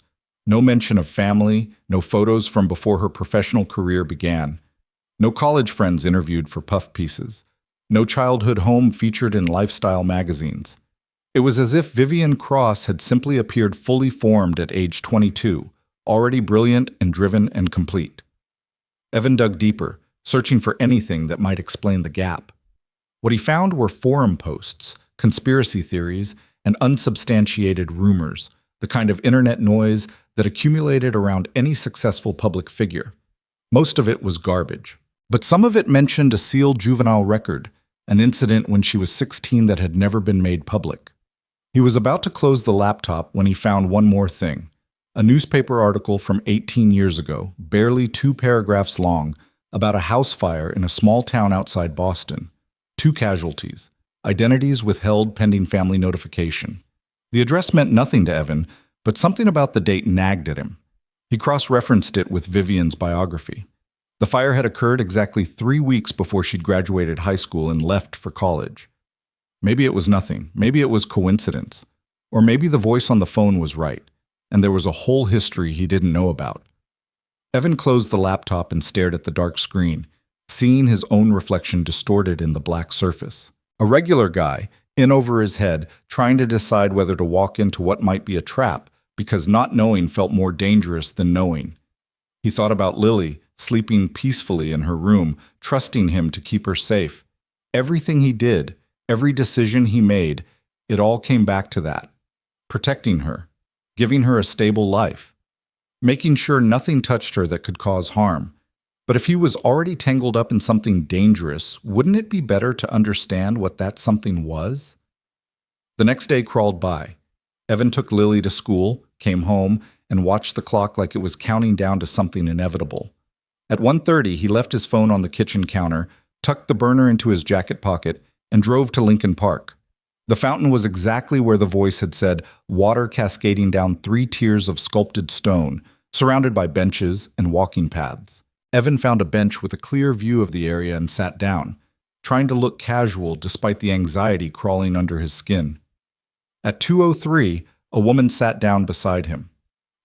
A: No mention of family, no photos from before her professional career began. No college friends interviewed for puff pieces. No childhood home featured in lifestyle magazines. It was as if Vivian Cross had simply appeared fully formed at age 22, already brilliant and driven and complete. Evan dug deeper, searching for anything that might explain the gap. What he found were forum posts, conspiracy theories, and unsubstantiated rumors, the kind of internet noise that accumulated around any successful public figure. Most of it was garbage, but some of it mentioned a sealed juvenile record, an incident when she was 16 that had never been made public. He was about to close the laptop when he found one more thing, a newspaper article from 18 years ago, barely 2 paragraphs long, about a house fire in a small town outside Boston. 2 casualties. Identities withheld pending family notification. The address meant nothing to Evan, but something about the date nagged at him. He cross-referenced it with Vivian's biography. The fire had occurred exactly 3 weeks before she'd graduated high school and left for college. Maybe it was nothing. Maybe it was coincidence. Or maybe the voice on the phone was right, and there was a whole history he didn't know about. Evan closed the laptop and stared at the dark screen, seeing his own reflection distorted in the black surface. A regular guy, in over his head, trying to decide whether to walk into what might be a trap because not knowing felt more dangerous than knowing. He thought about Lily, sleeping peacefully in her room, trusting him to keep her safe. Everything he did, every decision he made, it all came back to that. Protecting her, giving her a stable life, making sure nothing touched her that could cause harm. But if he was already tangled up in something dangerous, wouldn't it be better to understand what that something was? The next day crawled by. Evan took Lily to school, came home, and watched the clock like it was counting down to something inevitable. At 1:30, he left his phone on the kitchen counter, tucked the burner into his jacket pocket, and drove to Lincoln Park. The fountain was exactly where the voice had said, water cascading down 3 tiers of sculpted stone, surrounded by benches and walking paths. Evan found a bench with a clear view of the area and sat down, trying to look casual despite the anxiety crawling under his skin. At 2:03, a woman sat down beside him.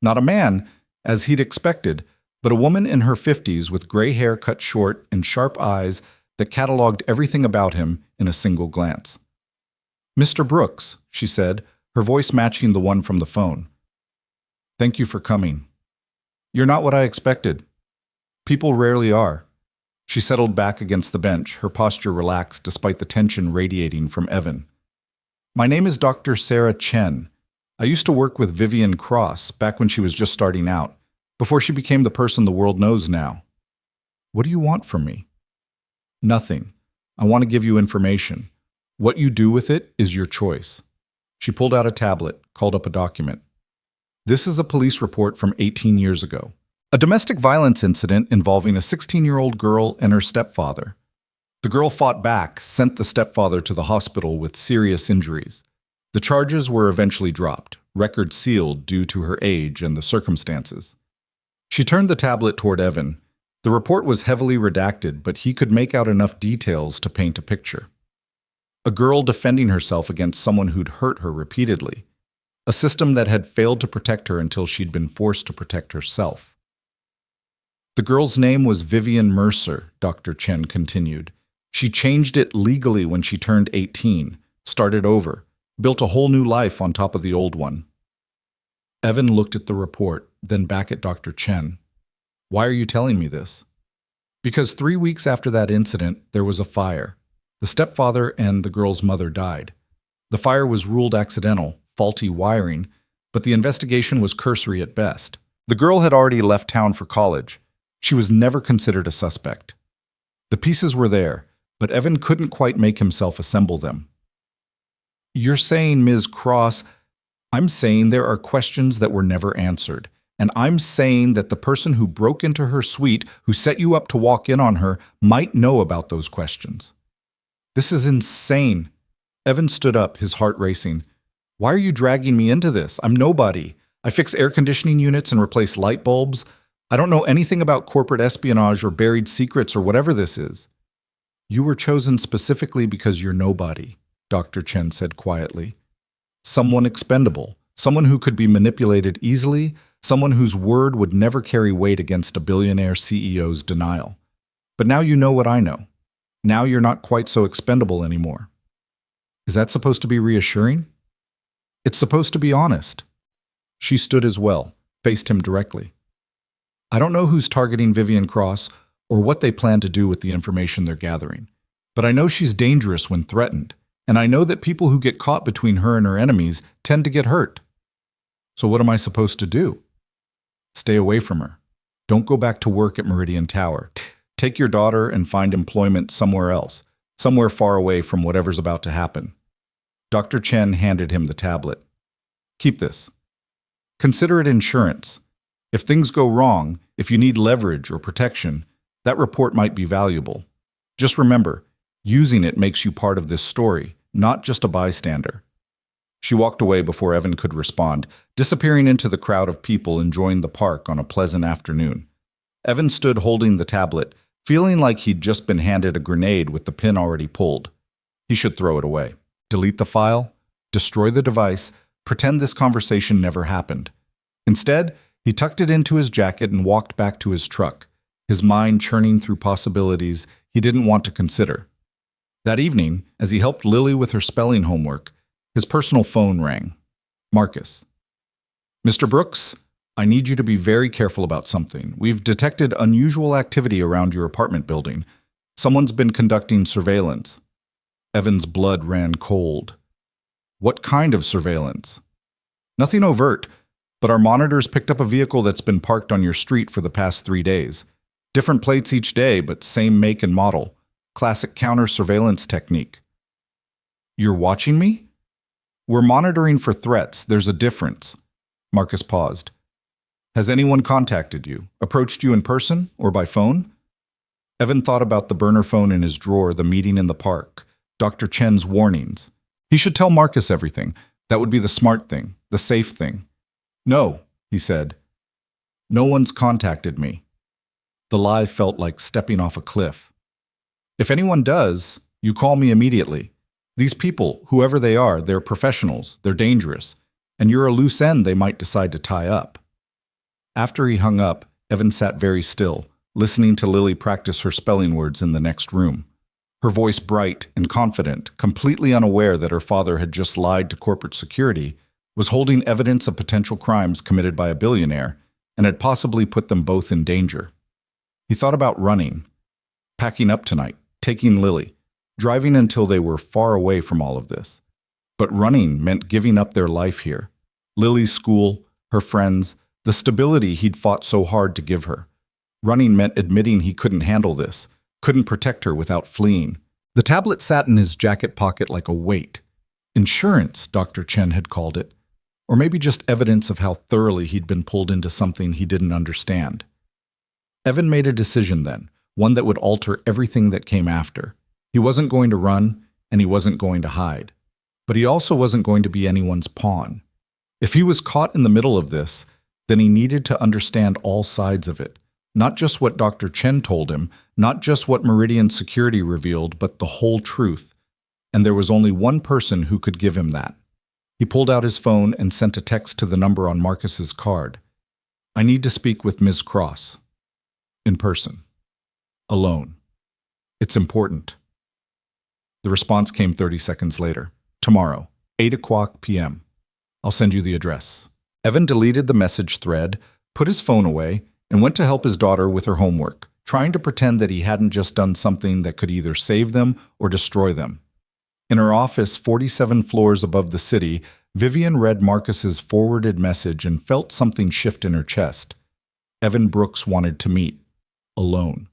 A: Not a man, as he'd expected, but a woman in her 50s with gray hair cut short and sharp eyes that cataloged everything about him in a single glance. "Mr. Brooks," she said, her voice matching the one from the phone. "Thank you for coming. You're not what I expected. People rarely are." She settled back against the bench, her posture relaxed despite the tension radiating from Evan. "My name is Dr. Sarah Chen. I used to work with Vivian Cross back when she was just starting out, before she became the person the world knows now." "What do you want from me?" "Nothing. I want to give you information. What you do with it is your choice." She pulled out a tablet, called up a document. "This is a police report from 18 years ago. A domestic violence incident involving a 16-year-old girl and her stepfather. The girl fought back, sent the stepfather to the hospital with serious injuries. The charges were eventually dropped, record sealed due to her age and the circumstances." She turned the tablet toward Evan. The report was heavily redacted, but he could make out enough details to paint a picture. A girl defending herself against someone who'd hurt her repeatedly. A system that had failed to protect her until she'd been forced to protect herself. "The girl's name was Vivian Mercer," Dr. Chen continued. "She changed it legally when she turned 18, started over, built a whole new life on top of the old one." Evan looked at the report, then back at Dr. Chen. "Why are you telling me this?" "Because 3 weeks after that incident, there was a fire. The stepfather and the girl's mother died. The fire was ruled accidental, faulty wiring, but the investigation was cursory at best. The girl had already left town for college. She was never considered a suspect. The pieces were there, but Evan couldn't quite make himself assemble them. "You're saying, Ms. Cross," "I'm saying there are questions that were never answered. And I'm saying that the person who broke into her suite, who set you up to walk in on her, might know about those questions." "This is insane." Evan stood up, his heart racing. "Why are you dragging me into this? I'm nobody. I fix air conditioning units and replace light bulbs. I don't know anything about corporate espionage or buried secrets or whatever this is." "You were chosen specifically because you're nobody," Dr. Chen said quietly. "Someone expendable, someone who could be manipulated easily, someone whose word would never carry weight against a billionaire CEO's denial. But now you know what I know. Now you're not quite so expendable anymore." "Is that supposed to be reassuring?" "It's supposed to be honest." She stood as well, faced him directly. "I don't know who's targeting Vivian Cross or what they plan to do with the information they're gathering, but I know she's dangerous when threatened, and I know that people who get caught between her and her enemies tend to get hurt. So what am I supposed to do?" "Stay away from her. Don't go back to work at Meridian Tower. Take your daughter and find employment somewhere else, somewhere far away from whatever's about to happen." Dr. Chen handed him the tablet. "Keep this. Consider it insurance. If things go wrong, if you need leverage or protection, that report might be valuable. Just remember, using it makes you part of this story, not just a bystander." She walked away before Evan could respond, disappearing into the crowd of people enjoying the park on a pleasant afternoon. Evan stood holding the tablet, feeling like he'd just been handed a grenade with the pin already pulled. He should throw it away. Delete the file, destroy the device, pretend this conversation never happened. Instead, he tucked it into his jacket and walked back to his truck, his mind churning through possibilities he didn't want to consider. That evening, as he helped Lily with her spelling homework, his personal phone rang. Marcus. "Mr. Brooks, I need you to be very careful about something. We've detected unusual activity around your apartment building. Someone's been conducting surveillance." Evan's blood ran cold. "What kind of surveillance?" "Nothing overt, but our monitors picked up a vehicle that's been parked on your street for the past 3 days. Different plates each day, but same make and model. Classic counter-surveillance technique." "You're watching me?" "We're monitoring for threats. There's a difference." Marcus paused. "Has anyone contacted you, approached you in person or by phone?" Evan thought about the burner phone in his drawer, the meeting in the park, Dr. Chen's warnings. He should tell Marcus everything. That would be the smart thing, the safe thing. "No," he said. "No one's contacted me." The lie felt like stepping off a cliff. "If anyone does, you call me immediately. These people, whoever they are, they're professionals, they're dangerous, and you're a loose end they might decide to tie up." After he hung up, Evan sat very still, listening to Lily practice her spelling words in the next room. Her voice bright and confident, completely unaware that her father had just lied to corporate security, was holding evidence of potential crimes committed by a billionaire, and had possibly put them both in danger. He thought about running, packing up tonight, taking Lily, driving until they were far away from all of this. But running meant giving up their life here. Lily's school, her friends, the stability he'd fought so hard to give her. Running meant admitting he couldn't handle this, couldn't protect her without fleeing. The tablet sat in his jacket pocket like a weight. Insurance, Dr. Chen had called it. Or maybe just evidence of how thoroughly he'd been pulled into something he didn't understand. Evan made a decision then, one that would alter everything that came after. He wasn't going to run, and he wasn't going to hide. But he also wasn't going to be anyone's pawn. If he was caught in the middle of this, then he needed to understand all sides of it. Not just what Dr. Chen told him, not just what Meridian Security revealed, but the whole truth. And there was only one person who could give him that. He pulled out his phone and sent a text to the number on Marcus's card. "I need to speak with Ms. Cross. In person. Alone. It's important." The response came 30 seconds later. "Tomorrow, 8 p.m. I'll send you the address." Evan deleted the message thread, put his phone away, and went to help his daughter with her homework, trying to pretend that he hadn't just done something that could either save them or destroy them. In her office 47 floors above the city, Vivian read Marcus's forwarded message and felt something shift in her chest. Evan Brooks wanted to meet. alone.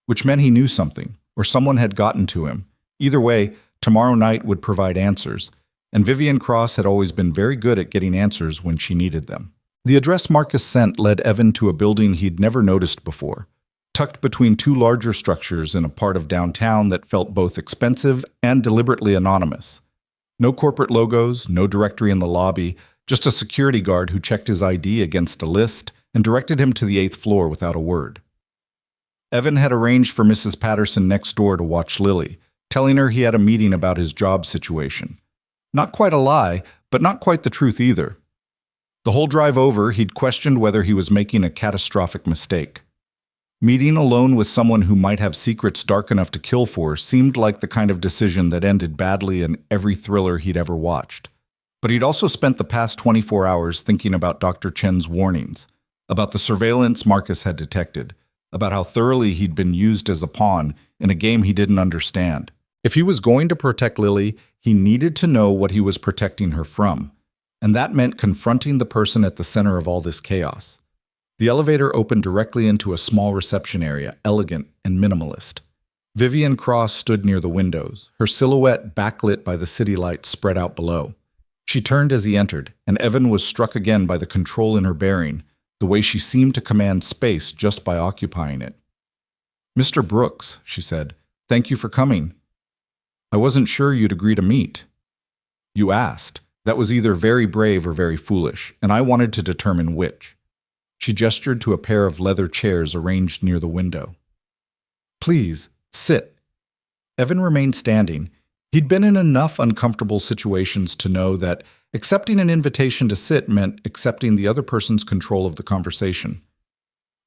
A: Which meant he knew something, or someone had gotten to him. Either way, tomorrow night would provide answers, and Vivian Cross had always been very good at getting answers when she needed them. The address Marcus sent led Evan to a building he'd never noticed before, tucked between two larger structures in a part of downtown that felt both expensive and deliberately anonymous. No corporate logos, no directory in the lobby, just a security guard who checked his ID against a list and directed him to the 8th floor without a word. Evan had arranged for Mrs. Patterson next door to watch Lily, telling her he had a meeting about his job situation. Not quite a lie, but not quite the truth either. The whole drive over, he'd questioned whether he was making a catastrophic mistake. Meeting alone with someone who might have secrets dark enough to kill for seemed like the kind of decision that ended badly in every thriller he'd ever watched. But he'd also spent the past 24 hours thinking about Dr. Chen's warnings, about the surveillance Marcus had detected, about how thoroughly he'd been used as a pawn in a game he didn't understand. If he was going to protect Lily, he needed to know what he was protecting her from, and that meant confronting the person at the center of all this chaos. The elevator opened directly into a small reception area, elegant and minimalist. Vivian Cross stood near the windows, her silhouette backlit by the city lights spread out below. She turned as he entered, and Evan was struck again by the control in her bearing, the way she seemed to command space just by occupying it. "Mr. Brooks," she said, "thank you for coming. I wasn't sure you'd agree to meet." "You asked. That was either very brave or very foolish, and I wanted to determine which." She gestured to a pair of leather chairs arranged near the window. "Please, sit." Evan remained standing. He'd been in enough uncomfortable situations to know that accepting an invitation to sit meant accepting the other person's control of the conversation.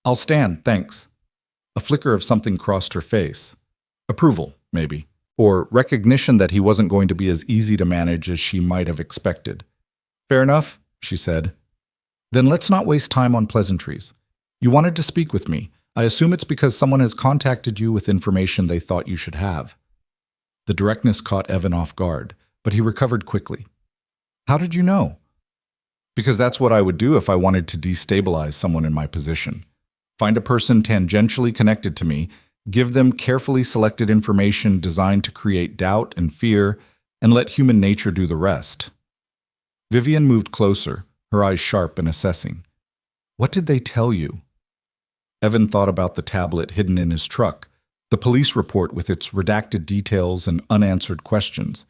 A: "I'll stand, thanks." A flicker of something crossed her face. Approval, maybe. Or recognition that he wasn't going to be as easy to manage as she might have expected. "Fair enough," she said. "Then let's not waste time on pleasantries. You wanted to speak with me. I assume it's because someone has contacted you with information they thought you should have." The directness caught Evan off guard, but he recovered quickly. "How did you know?" "Because that's what I would do if I wanted to destabilize someone in my position. Find a person tangentially connected to me, give them carefully selected information designed to create doubt and fear, and let human nature do the rest." Vivian moved closer, her eyes sharp and assessing. "What did they tell you?" Evan thought about the tablet hidden in his truck, the police report with its redacted details and unanswered questions.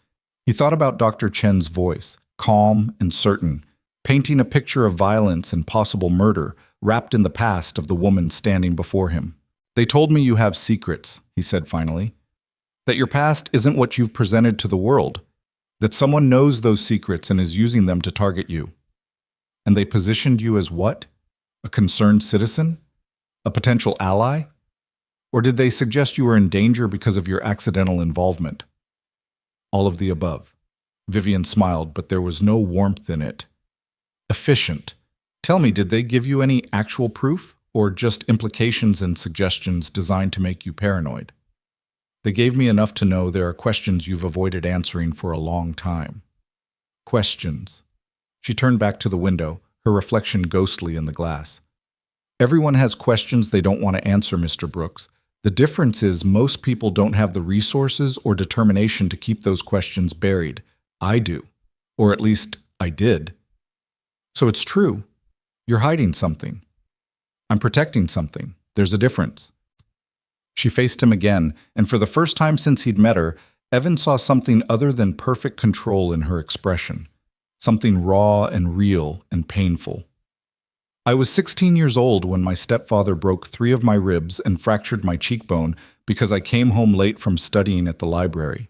A: He thought about Dr. Chen's voice, calm and certain, painting a picture of violence and possible murder wrapped in the past of the woman standing before him. "They told me you have secrets," he said finally. "That your past isn't what you've presented to the world. That someone knows those secrets and is using them to target you. And they positioned you as what? A concerned citizen? A potential ally? Or did they suggest you were in danger because of your accidental involvement?" "All of the above." Vivian smiled, but there was no warmth in it. "Efficient. Tell me, did they give you any actual proof, or just implications and suggestions designed to make you paranoid?" "They gave me enough to know there are questions you've avoided answering for a long time." "Questions." She turned back to the window, her reflection ghostly in the glass. "Everyone has questions they don't want to answer, Mr. Brooks. The difference is most people don't have the resources or determination to keep those questions buried. I do. Or at least, I did." "So it's true. You're hiding something." "I'm protecting something. There's a difference." She faced him again, and for the first time since he'd met her, Evan saw something other than perfect control in her expression. Something raw and real and painful. "I was 16 years old when my stepfather broke 3 of my ribs and fractured my cheekbone because I came home late from studying at the library.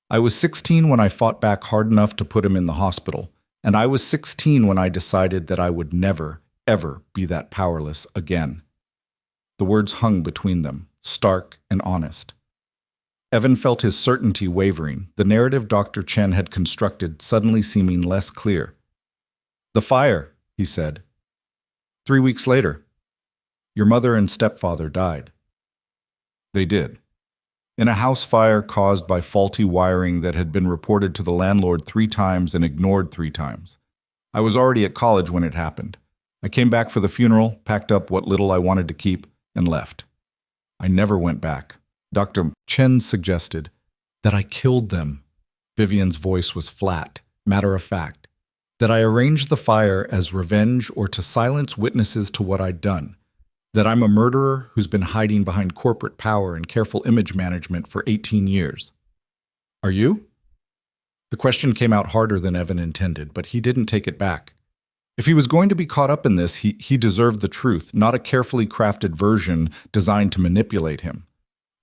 A: I was 16 when I fought back hard enough to put him in the hospital, and I was 16 when I decided that I would never, ever be that powerless again." The words hung between them, stark and honest. Evan felt his certainty wavering, the narrative Dr. Chen had constructed suddenly seeming less clear. "The fire," he said. 3 weeks later, your mother and stepfather died." "They did. In a house fire caused by faulty wiring that had been reported to the landlord 3 times and ignored 3 times. I was already at college when it happened. I came back for the funeral, packed up what little I wanted to keep, and left. I never went back. Dr. Chen suggested that I killed them. Vivian's voice was flat, matter-of-fact. That I arranged the fire as revenge or to silence witnesses to what I'd done. That I'm a murderer who's been hiding behind corporate power and careful image management for 18 years. Are you? The question came out harder than Evan intended, but he didn't take it back. If he was going to be caught up in this, he deserved the truth, not a carefully crafted version designed to manipulate him.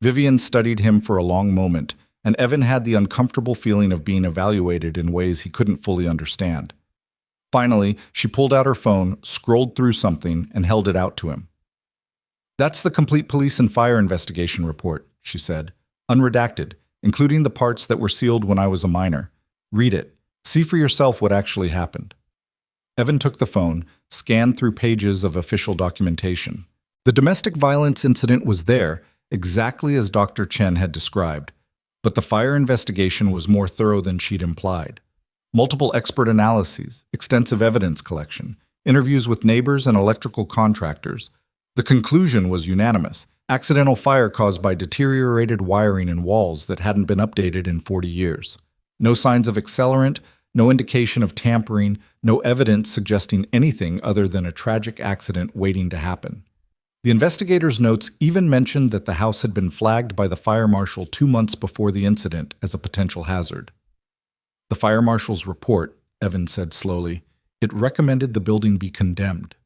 A: Vivian studied him for a long moment, and Evan had the uncomfortable feeling of being evaluated in ways he couldn't fully understand. Finally, she pulled out her phone, scrolled through something, and held it out to him. "That's the complete police and fire investigation report," she said, "unredacted, including the parts that were sealed when I was a minor. Read it. See for yourself what actually happened." Evan took the phone, scanned through pages of official documentation. The domestic violence incident was there, exactly as Dr. Chen had described, but the fire investigation was more thorough than she'd implied. Multiple expert analyses, extensive evidence collection, interviews with neighbors and electrical contractors. The conclusion was unanimous: accidental fire caused by deteriorated wiring in walls that hadn't been updated in 40 years. No signs of accelerant, no indication of tampering, no evidence suggesting anything other than a tragic accident waiting to happen. The investigators' notes even mentioned that the house had been flagged by the fire marshal 2 months before the incident as a potential hazard. "The fire marshal's report," Evan said slowly, "it recommended the building be condemned."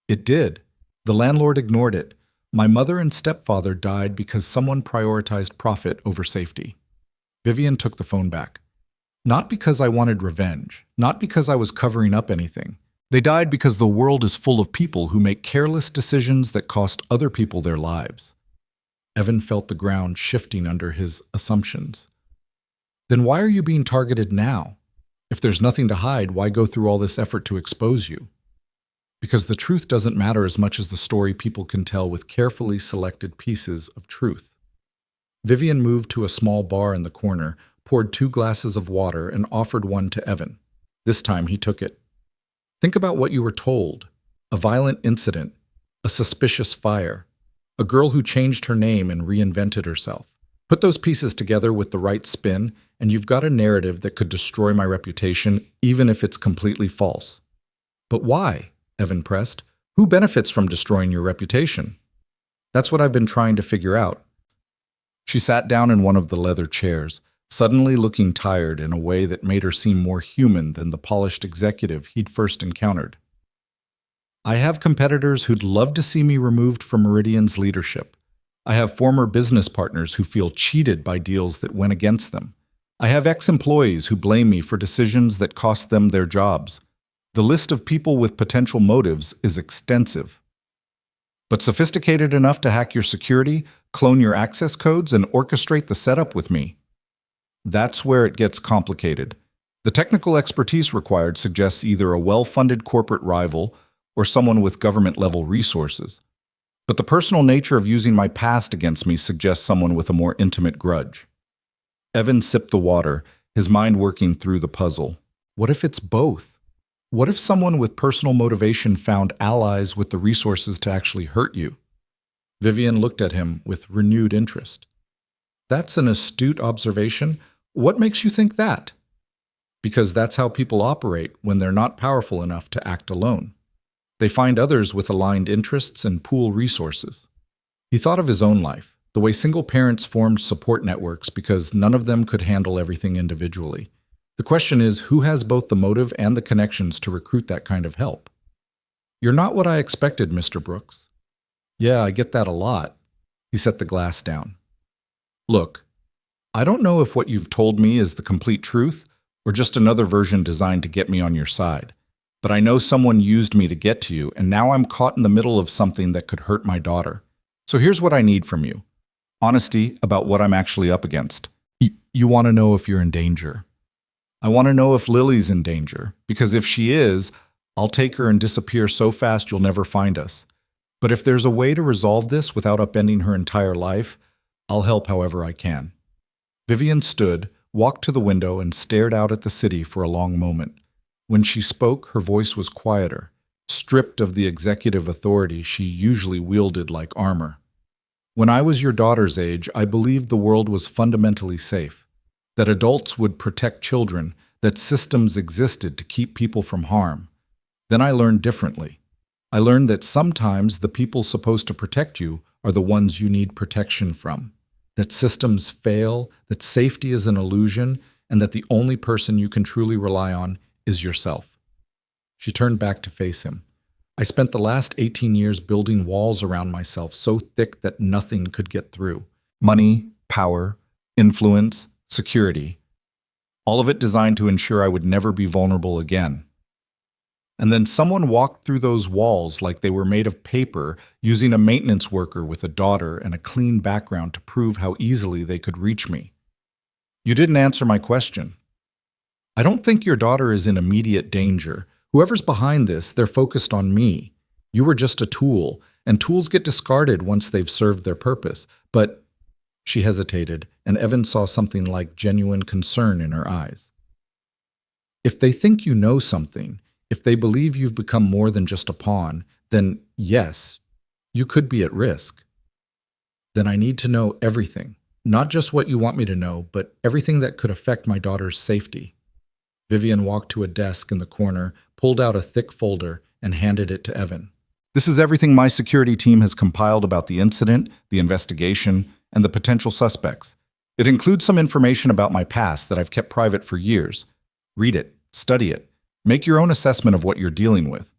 A: "It did. The landlord ignored it. My mother and stepfather died because someone prioritized profit over safety." Vivian took the phone back. "Not because I wanted revenge, not because I was covering up anything. They died because the world is full of people who make careless decisions that cost other people their lives." Evan felt the ground shifting under his assumptions. "Then why are you being targeted now? If there's nothing to hide, why go through all this effort to expose you?" "Because the truth doesn't matter as much as the story people can tell with carefully selected pieces of truth." Vivian moved to a small bar in the corner, poured 2 glasses of water, and offered one to Evan. This time he took it. "Think about what you were told. A violent incident, a suspicious fire, a girl who changed her name and reinvented herself. Put those pieces together with the right spin, and you've got a narrative that could destroy my reputation, even if it's completely false." "But why?" Evan pressed. "Who benefits from destroying your reputation?" "That's what I've been trying to figure out." She sat down in one of the leather chairs, suddenly looking tired in a way that made her seem more human than the polished executive he'd first encountered. "I have competitors who'd love to see me removed from Meridian's leadership. I have former business partners who feel cheated by deals that went against them. I have ex-employees who blame me for decisions that cost them their jobs. The list of people with potential motives is extensive. But sophisticated enough to hack your security, clone your access codes, and orchestrate the setup with me. That's where it gets complicated. The technical expertise required suggests either a well-funded corporate rival or someone with government-level resources. But the personal nature of using my past against me suggests someone with a more intimate grudge." Evan sipped the water, his mind working through the puzzle. What if it's both? What if someone with personal motivation found allies with the resources to actually hurt you? Vivian looked at him with renewed interest. "That's an astute observation. What makes you think that?" "Because that's how people operate when they're not powerful enough to act alone. They find others with aligned interests and pool resources." He thought of his own life, the way single parents formed support networks because none of them could handle everything individually. The question is, who has both the motive and the connections to recruit that kind of help? "You're not what I expected, Mr. Brooks." "Yeah, I get that a lot." He set the glass down. "Look, I don't know if what you've told me is the complete truth or just another version designed to get me on your side. But I know someone used me to get to you, and now I'm caught in the middle of something that could hurt my daughter. So here's what I need from you. Honesty about what I'm actually up against. You want to know if you're in danger. I want to know if Lily's in danger, because if she is, I'll take her and disappear so fast you'll never find us. But if there's a way to resolve this without upending her entire life, I'll help however I can." Vivian stood, walked to the window, and stared out at the city for a long moment. When she spoke, her voice was quieter, stripped of the executive authority she usually wielded like armor. When I was your daughter's age, I believed the world was fundamentally safe, that adults would protect children, that systems existed to keep people from harm. Then I learned differently. I learned that sometimes the people supposed to protect you are the ones you need protection from, that systems fail, that safety is an illusion, and that the only person you can truly rely on is yourself. She turned back to face him. I spent the last 18 years building walls around myself so thick that nothing could get through. Money, power, influence, security. All of it designed to ensure I would never be vulnerable again. And then someone walked through those walls like they were made of paper, using a maintenance worker with a daughter and a clean background to prove how easily they could reach me. You didn't answer my question. I don't think your daughter is in immediate danger. Whoever's behind this, they're focused on me. You were just a tool, and tools get discarded once they've served their purpose. But she hesitated, and Evan saw something like genuine concern in her eyes. If they think you know something, if they believe you've become more than just a pawn, then yes, you could be at risk. Then I need to know everything, not just what you want me to know, but everything that could affect my daughter's safety. Vivian walked to a desk in the corner, pulled out a thick folder, and handed it to Evan. This is everything my security team has compiled about the incident, the investigation, and the potential suspects. It includes some information about my past that I've kept private for years. Read it, study it, make your own assessment of what you're dealing with.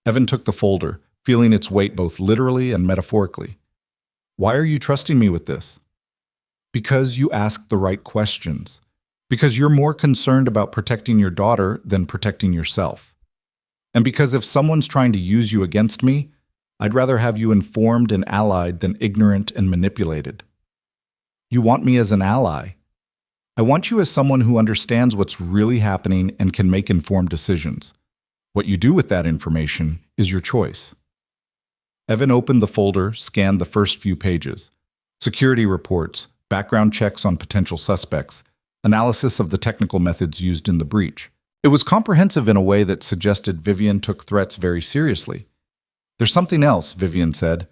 A: Evan took the folder, feeling its weight both literally and metaphorically. Why are you trusting me with this? Because you asked the right questions. Because you're more concerned about protecting your daughter than protecting yourself. And because if someone's trying to use you against me, I'd rather have you informed and allied than ignorant and manipulated. You want me as an ally. I want you as someone who understands what's really happening and can make informed decisions. What you do with that information is your choice. Evan opened the folder, scanned the first few pages. Security reports, background checks on potential suspects, analysis of the technical methods used in the breach. It was comprehensive in a way that suggested Vivian took threats very seriously. There's something else, Vivian said.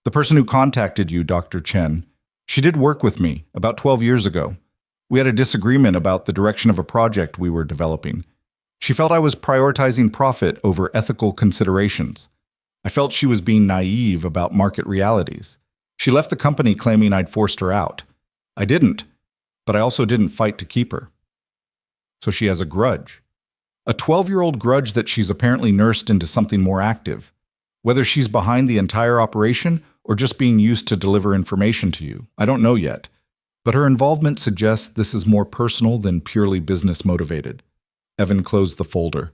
A: The person who contacted you, Dr. Chen, she did work with me about 12 years ago. We had a disagreement about the direction of a project we were developing. She felt I was prioritizing profit over ethical considerations. I felt she was being naive about market realities. She left the company claiming I'd forced her out. I didn't, but I also didn't fight to keep her. So she has a grudge. A 12-year-old grudge that she's apparently nursed into something more active. Whether she's behind the entire operation or just being used to deliver information to you, I don't know yet. But her involvement suggests this is more personal than purely business motivated. Evan closed the folder.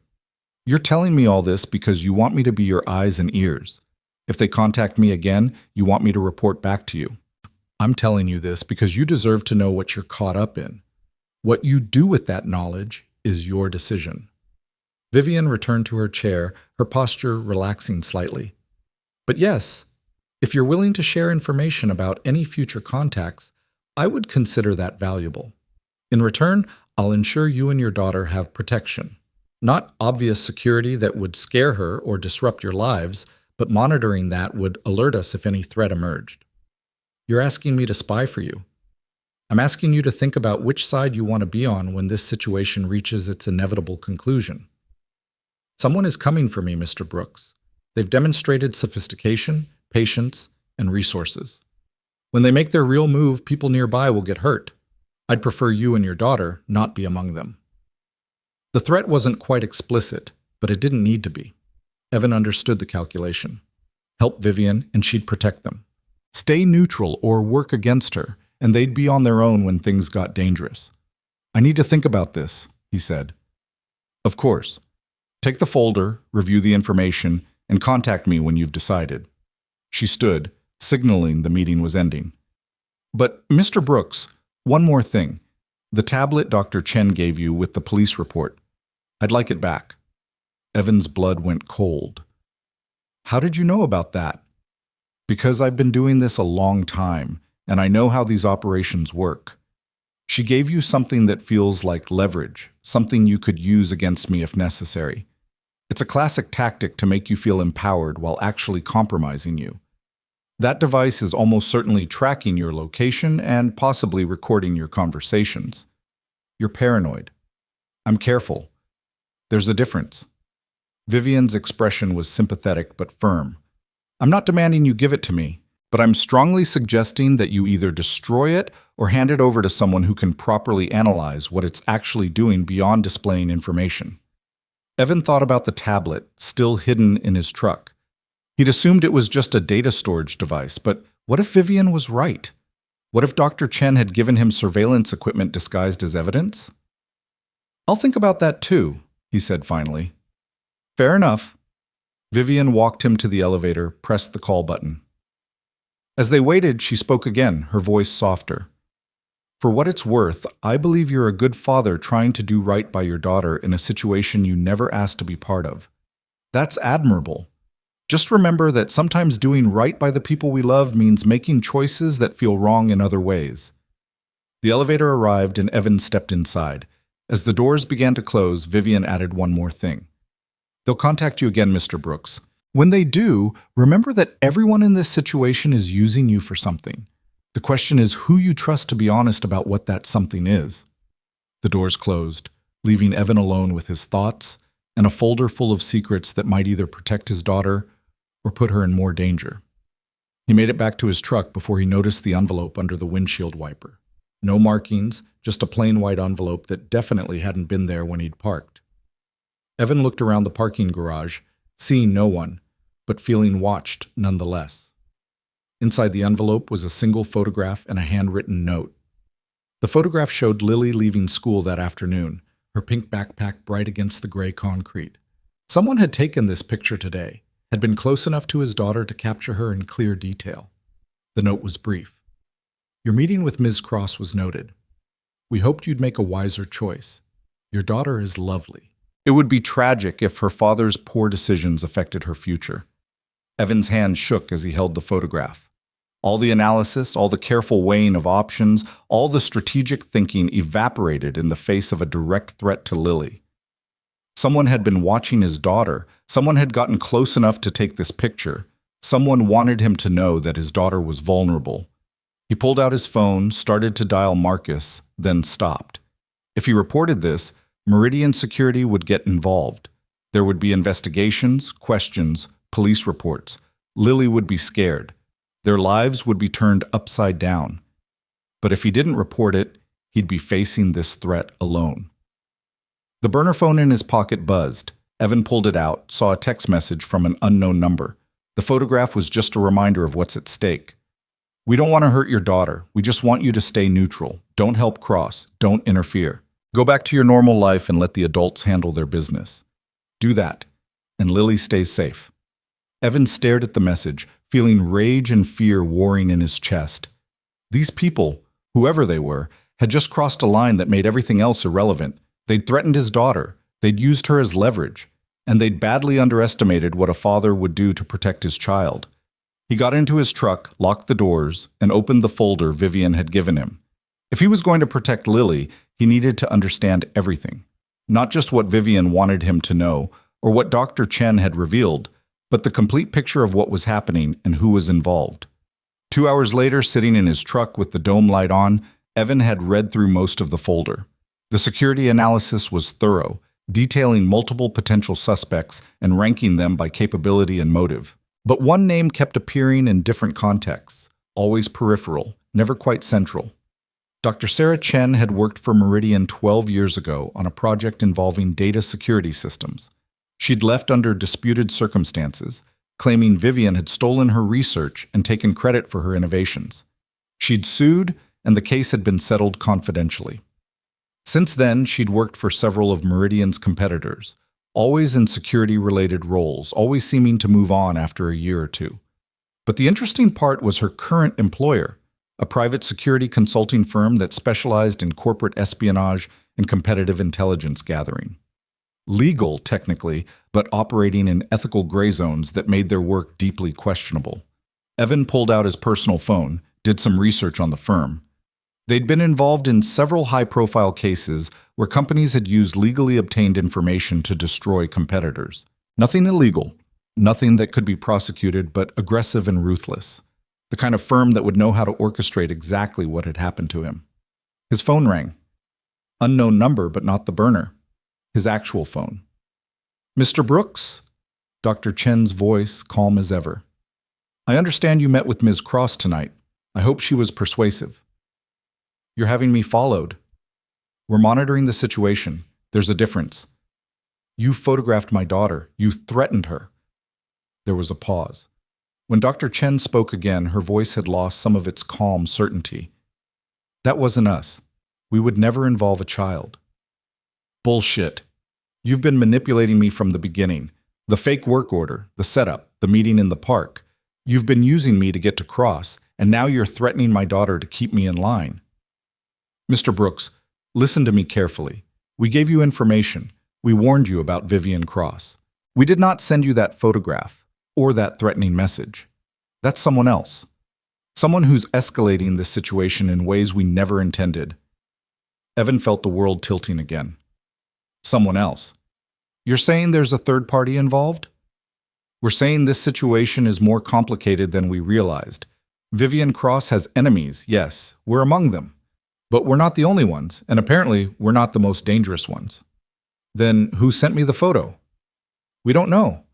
A: You're telling me all this because you want me to be your eyes and ears. If they contact me again, you want me to report back to you. I'm telling you this because you deserve to know what you're caught up in. What you do with that knowledge is your decision. Vivian returned to her chair, her posture relaxing slightly. But yes, if you're willing to share information about any future contacts, I would consider that valuable. In return, I'll ensure you and your daughter have protection. Not obvious security that would scare her or disrupt your lives, but monitoring that would alert us if any threat emerged. You're asking me to spy for you. I'm asking you to think about which side you want to be on when this situation reaches its inevitable conclusion. Someone is coming for me, Mr. Brooks. They've demonstrated sophistication, patience, and resources. When they make their real move, people nearby will get hurt. I'd prefer you and your daughter not be among them. The threat wasn't quite explicit, but it didn't need to be. Evan understood the calculation. Help Vivian, and she'd protect them. Stay neutral or work against her, and they'd be on their own when things got dangerous. I need to think about this, he said. Of course. Take the folder, review the information, and contact me when you've decided. She stood, signaling the meeting was ending. But, Mr. Brooks, one more thing. The tablet Dr. Chen gave you with the police report. I'd like it back. Evan's blood went cold. How did you know about that? Because I've been doing this a long time, and I know how these operations work. She gave you something that feels like leverage, something you could use against me if necessary. It's a classic tactic to make you feel empowered while actually compromising you. That device is almost certainly tracking your location and possibly recording your conversations. You're paranoid. I'm careful. There's a difference. Vivian's expression was sympathetic but firm. I'm not demanding you give it to me, but I'm strongly suggesting that you either destroy it or hand it over to someone who can properly analyze what it's actually doing beyond displaying information. Evan thought about the tablet, still hidden in his truck. He'd assumed it was just a data storage device, but what if Vivian was right? What if Dr. Chen had given him surveillance equipment disguised as evidence? I'll think about that too, he said finally. Fair enough. Vivian walked him to the elevator, pressed the call button. As they waited, she spoke again, her voice softer. For what it's worth, I believe you're a good father trying to do right by your daughter in a situation you never asked to be part of. That's admirable. Just remember that sometimes doing right by the people we love means making choices that feel wrong in other ways. The elevator arrived and Evan stepped inside. As the doors began to close, Vivian added one more thing. They'll contact you again, Mr. Brooks. When they do, remember that everyone in this situation is using you for something. The question is who you trust to be honest about what that something is. The doors closed, leaving Evan alone with his thoughts and a folder full of secrets that might either protect his daughter or put her in more danger. He made it back to his truck before he noticed the envelope under the windshield wiper. No markings, just a plain white envelope that definitely hadn't been there when he'd parked. Evan looked around the parking garage, seeing no one, but feeling watched nonetheless. Inside the envelope was a single photograph and a handwritten note. The photograph showed Lily leaving school that afternoon, her pink backpack bright against the gray concrete. Someone had taken this picture today, had been close enough to his daughter to capture her in clear detail. The note was brief. Your meeting with Ms. Cross was noted. We hoped you'd make a wiser choice. Your daughter is lovely. It would be tragic if her father's poor decisions affected her future. Evan's hand shook as he held the photograph. All the analysis, all the careful weighing of options, all the strategic thinking evaporated in the face of a direct threat to Lily. Someone had been watching his daughter. Someone had gotten close enough to take this picture. Someone wanted him to know that his daughter was vulnerable. He pulled out his phone, started to dial Marcus, then stopped. If he reported this, Meridian Security would get involved. There would be investigations, questions, police reports. Lily would be scared. Their lives would be turned upside down. But if he didn't report it, he'd be facing this threat alone. The burner phone in his pocket buzzed. Evan pulled it out, saw a text message from an unknown number. The photograph was just a reminder of what's at stake. We don't want to hurt your daughter. We just want you to stay neutral. Don't help Cross. Don't interfere. Go back to your normal life and let the adults handle their business. Do that, and Lily stays safe. Evan stared at the message, feeling rage and fear warring in his chest. These people, whoever they were, had just crossed a line that made everything else irrelevant. They'd threatened his daughter, they'd used her as leverage, and they'd badly underestimated what a father would do to protect his child. He got into his truck, locked the doors, and opened the folder Vivian had given him. If he was going to protect Lily, he needed to understand everything. Not just what Vivian wanted him to know, or what Dr. Chen had revealed, but the complete picture of what was happening and who was involved. 2 hours later, sitting in his truck with the dome light on, Evan had read through most of the folder. The security analysis was thorough, detailing multiple potential suspects and ranking them by capability and motive. But one name kept appearing in different contexts, always peripheral, never quite central. Dr. Sarah Chen had worked for Meridian 12 years ago on a project involving data security systems. She'd left under disputed circumstances, claiming Vivian had stolen her research and taken credit for her innovations. She'd sued, and the case had been settled confidentially. Since then, she'd worked for several of Meridian's competitors, always in security-related roles, always seeming to move on after a year or two. But the interesting part was her current employer, a private security consulting firm that specialized in corporate espionage and competitive intelligence gathering. Legal, technically, but operating in ethical gray zones that made their work deeply questionable. Evan pulled out his personal phone, did some research on the firm. They'd been involved in several high-profile cases where companies had used legally obtained information to destroy competitors. Nothing illegal, nothing that could be prosecuted, but aggressive and ruthless. The kind of firm that would know how to orchestrate exactly what had happened to him. His phone rang. Unknown number, but not the burner. His actual phone. "Mr. Brooks?" Dr. Chen's voice calm as ever. "I understand you met with Ms. Cross tonight. I hope she was persuasive." "You're having me followed." "We're monitoring the situation. There's a difference." "You photographed my daughter. You threatened her." There was a pause. When Dr. Chen spoke again, her voice had lost some of its calm certainty. "That wasn't us. We would never involve a child." "Bullshit. You've been manipulating me from the beginning. The fake work order, the setup, the meeting in the park. You've been using me to get to Cross, and now you're threatening my daughter to keep me in line." "Mr. Brooks, listen to me carefully. We gave you information. We warned you about Vivian Cross. We did not send you that photograph or that threatening message. That's someone else. Someone who's escalating this situation in ways we never intended." Evan felt the world tilting again. "Someone else? You're saying there's a third party involved?" "We're saying this situation is more complicated than we realized. Vivian Cross has enemies, yes, we're among them. But we're not the only ones, and apparently we're not the most dangerous ones." "Then who sent me the photo?" "We don't know.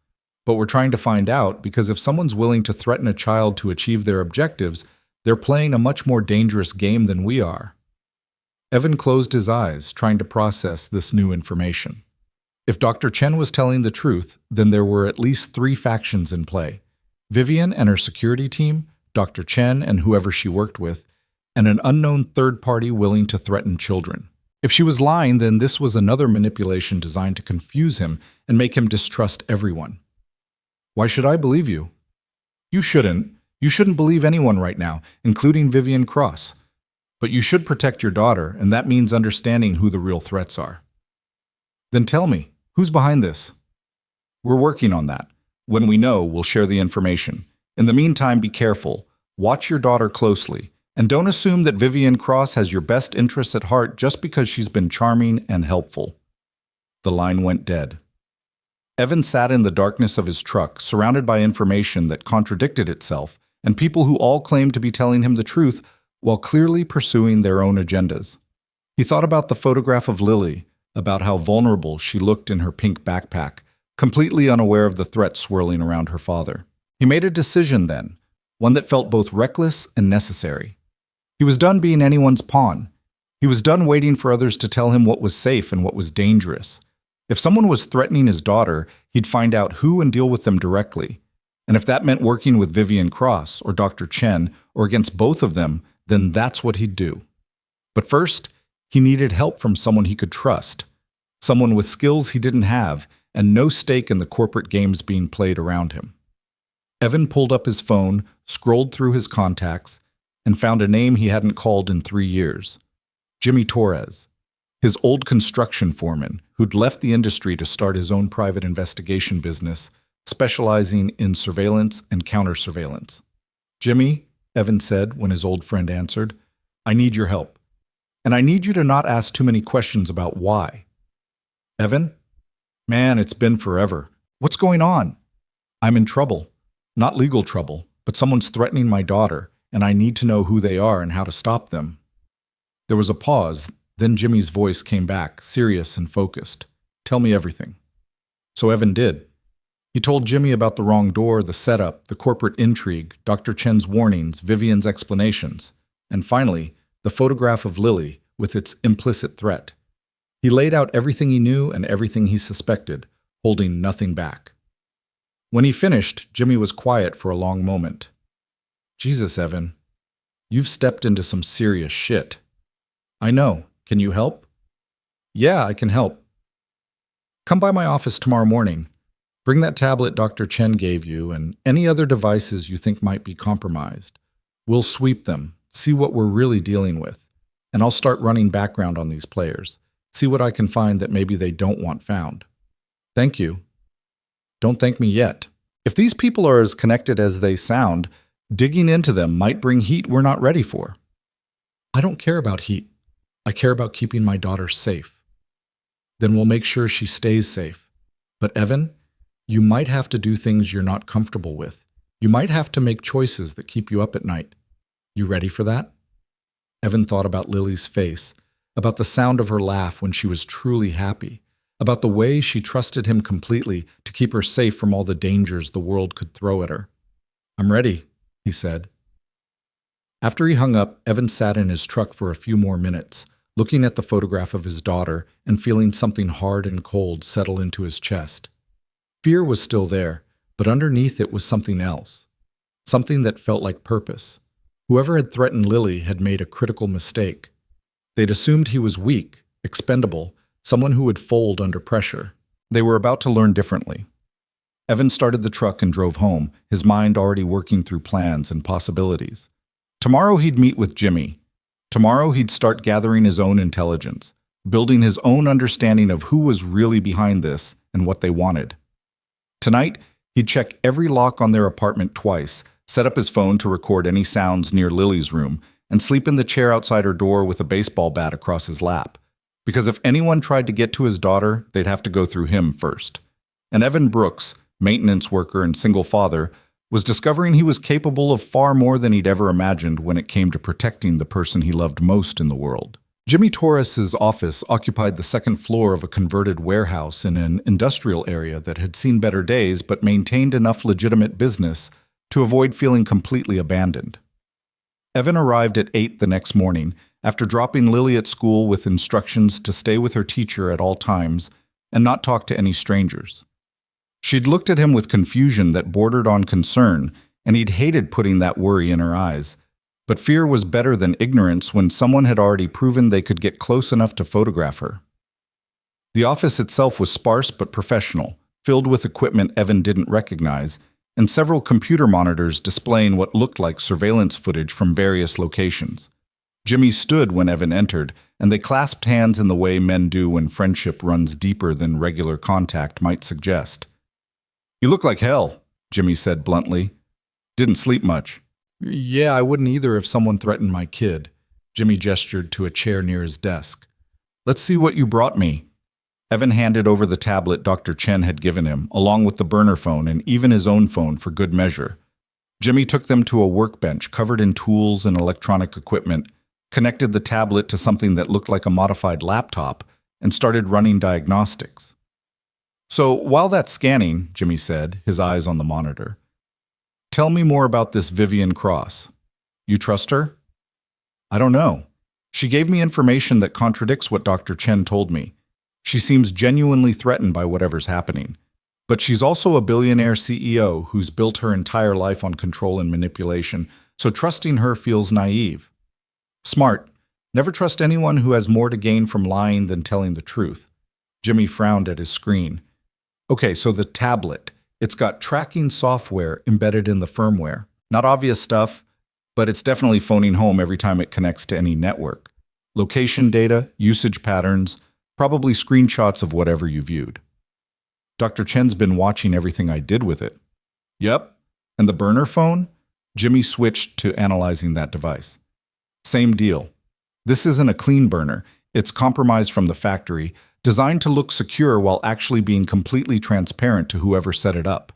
A: But we're trying to find out, because if someone's willing to threaten a child to achieve their objectives, they're playing a much more dangerous game than we are." Evan closed his eyes, trying to process this new information. If Dr. Chen was telling the truth, then there were at least 3 factions in play. Vivian and her security team, Dr. Chen and whoever she worked with, and an unknown third party willing to threaten children. If she was lying, then this was another manipulation designed to confuse him and make him distrust everyone. "Why should I believe you?" "You shouldn't. You shouldn't believe anyone right now, including Vivian Cross. But you should protect your daughter, and that means understanding who the real threats are." "Then tell me, who's behind this?" "We're working on that. When we know, we'll share the information. In the meantime, be careful. Watch your daughter closely. And don't assume that Vivian Cross has your best interests at heart just because she's been charming and helpful." The line went dead. Evan sat in the darkness of his truck, surrounded by information that contradicted itself, and people who all claimed to be telling him the truth while clearly pursuing their own agendas. He thought about the photograph of Lily, about how vulnerable she looked in her pink backpack, completely unaware of the threat swirling around her father. He made a decision then, one that felt both reckless and necessary. He was done being anyone's pawn. He was done waiting for others to tell him what was safe and what was dangerous. If someone was threatening his daughter, he'd find out who and deal with them directly. And if that meant working with Vivian Cross or Dr. Chen or against both of them, then that's what he'd do. But first, he needed help from someone he could trust, someone with skills he didn't have and no stake in the corporate games being played around him. Evan pulled up his phone, scrolled through his contacts, and found a name he hadn't called in 3 years. Jimmy Torres, his old construction foreman who'd left the industry to start his own private investigation business, specializing in surveillance and counter-surveillance. "Jimmy," Evan said when his old friend answered, "I need your help. And I need you to not ask too many questions about why." "Evan?" "Man, it's been forever. What's going on?" "I'm in trouble. Not legal trouble, but someone's threatening my daughter, and I need to know who they are and how to stop them." There was a pause, then Jimmy's voice came back, serious and focused. "Tell me everything." So Evan did. He told Jimmy about the wrong door, the setup, the corporate intrigue, Dr. Chen's warnings, Vivian's explanations, and finally, the photograph of Lily with its implicit threat. He laid out everything he knew and everything he suspected, holding nothing back. When he finished, Jimmy was quiet for a long moment. "Jesus, Evan, you've stepped into some serious shit." "I know. Can you help?" "Yeah, I can help. Come by my office tomorrow morning. Bring that tablet Dr. Chen gave you and any other devices you think might be compromised. We'll sweep them, see what we're really dealing with, and I'll start running background on these players, see what I can find that maybe they don't want found." "Thank you." "Don't thank me yet. If these people are as connected as they sound, digging into them might bring heat we're not ready for." "I don't care about heat. I care about keeping my daughter safe." "Then we'll make sure she stays safe. But Evan, You might have to do things you're not comfortable with. You might have to make choices that keep you up at night. You ready for that? Evan thought about Lily's face, about the sound of her laugh when she was truly happy, about the way she trusted him completely to keep her safe from all the dangers the world could throw at her. "I'm ready," he said. After he hung up, Evan sat in his truck for a few more minutes, looking at the photograph of his daughter and feeling something hard and cold settle into his chest. Fear was still there, but underneath it was something else, something that felt like purpose. Whoever had threatened Lily had made a critical mistake. They'd assumed he was weak, expendable, someone who would fold under pressure. They were about to learn differently. Evan started the truck and drove home, his mind already working through plans and possibilities. Tomorrow he'd meet with Jimmy. Tomorrow he'd start gathering his own intelligence, building his own understanding of who was really behind this and what they wanted. Tonight, he'd check every lock on their apartment twice, set up his phone to record any sounds near Lily's room, and sleep in the chair outside her door with a baseball bat across his lap. Because if anyone tried to get to his daughter, they'd have to go through him first. And Evan Brooks, maintenance worker and single father, was discovering he was capable of far more than he'd ever imagined when it came to protecting the person he loved most in the world. Jimmy Torres's office occupied the second floor of a converted warehouse in an industrial area that had seen better days but maintained enough legitimate business to avoid feeling completely abandoned. Evan arrived at 8 the next morning, after dropping Lily at school with instructions to stay with her teacher at all times and not talk to any strangers. She'd looked at him with confusion that bordered on concern, and he'd hated putting that worry in her eyes. But fear was better than ignorance when someone had already proven they could get close enough to photograph her. The office itself was sparse but professional, filled with equipment Evan didn't recognize, and several computer monitors displaying what looked like surveillance footage from various locations. Jimmy stood when Evan entered, and they clasped hands in the way men do when friendship runs deeper than regular contact might suggest. "You look like hell," Jimmy said bluntly. "Didn't sleep much." "Yeah, I wouldn't either if someone threatened my kid." Jimmy gestured to a chair near his desk. "Let's see what you brought me." Evan handed over the tablet Dr. Chen had given him, along with the burner phone and even his own phone for good measure. Jimmy took them to a workbench covered in tools and electronic equipment, connected the tablet to something that looked like a modified laptop, and started running diagnostics. "So, while that's scanning," Jimmy said, his eyes on the monitor, "tell me more about this Vivian Cross. You trust her?" "I don't know. She gave me information that contradicts what Dr. Chen told me. She seems genuinely threatened by whatever's happening. But she's also a billionaire CEO who's built her entire life on control and manipulation, so trusting her feels naive." "Smart. Never trust anyone who has more to gain from lying than telling the truth." Jimmy frowned at his screen. "Okay, so the tablet. It's got tracking software embedded in the firmware. Not obvious stuff, but it's definitely phoning home every time it connects to any network. Location data, usage patterns, probably screenshots of whatever you viewed." "Dr. Chen's been watching everything I did with it." "Yep. And the burner phone?" Jimmy switched to analyzing that device. "Same deal. This isn't a clean burner. It's compromised from the factory, designed to look secure while actually being completely transparent to whoever set it up."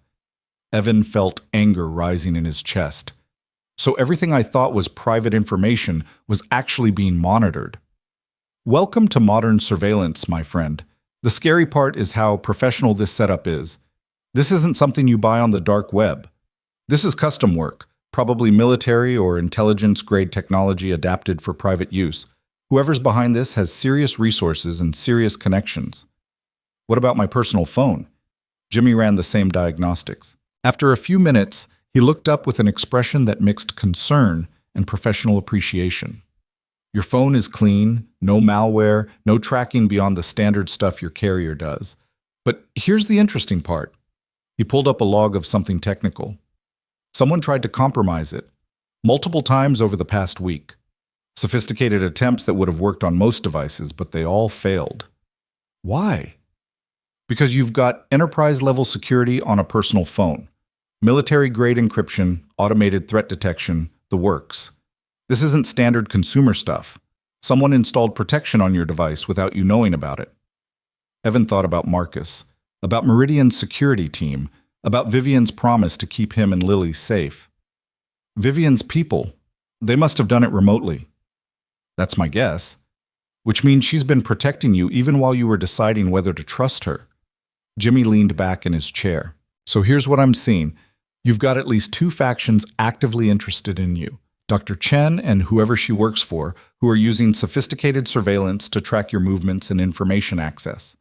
A: Evan felt anger rising in his chest. So everything I thought was private information was actually being monitored. Welcome to modern surveillance, my friend. The scary part is how professional this setup is. This isn't something you buy on the dark web. This is custom work, probably military or intelligence-grade technology adapted for private use. Whoever's behind this has serious resources and serious connections. What about my personal phone? Jimmy ran the same diagnostics. After a few minutes, he looked up with an expression that mixed concern and professional appreciation. "Your phone is clean, no malware, no tracking beyond the standard stuff your carrier does. But here's the interesting part." He pulled up a log of something technical. "Someone tried to compromise it, multiple times over the past week. Sophisticated attempts that would have worked on most devices, but they all failed." "Why?" "Because you've got enterprise-level security on a personal phone. Military-grade encryption, automated threat detection, the works. This isn't standard consumer stuff. Someone installed protection on your device without you knowing about it." Evan thought about Marcus, about Meridian's security team, about Vivian's promise to keep him and Lily safe. Vivian's people, they must have done it remotely. That's my guess. Which means she's been protecting you even while you were deciding whether to trust her. Jimmy leaned back in his chair. So here's what I'm seeing. You've got at least two factions actively interested in you. Dr. Chen and whoever she works for, who are using sophisticated surveillance to track your movements and information access.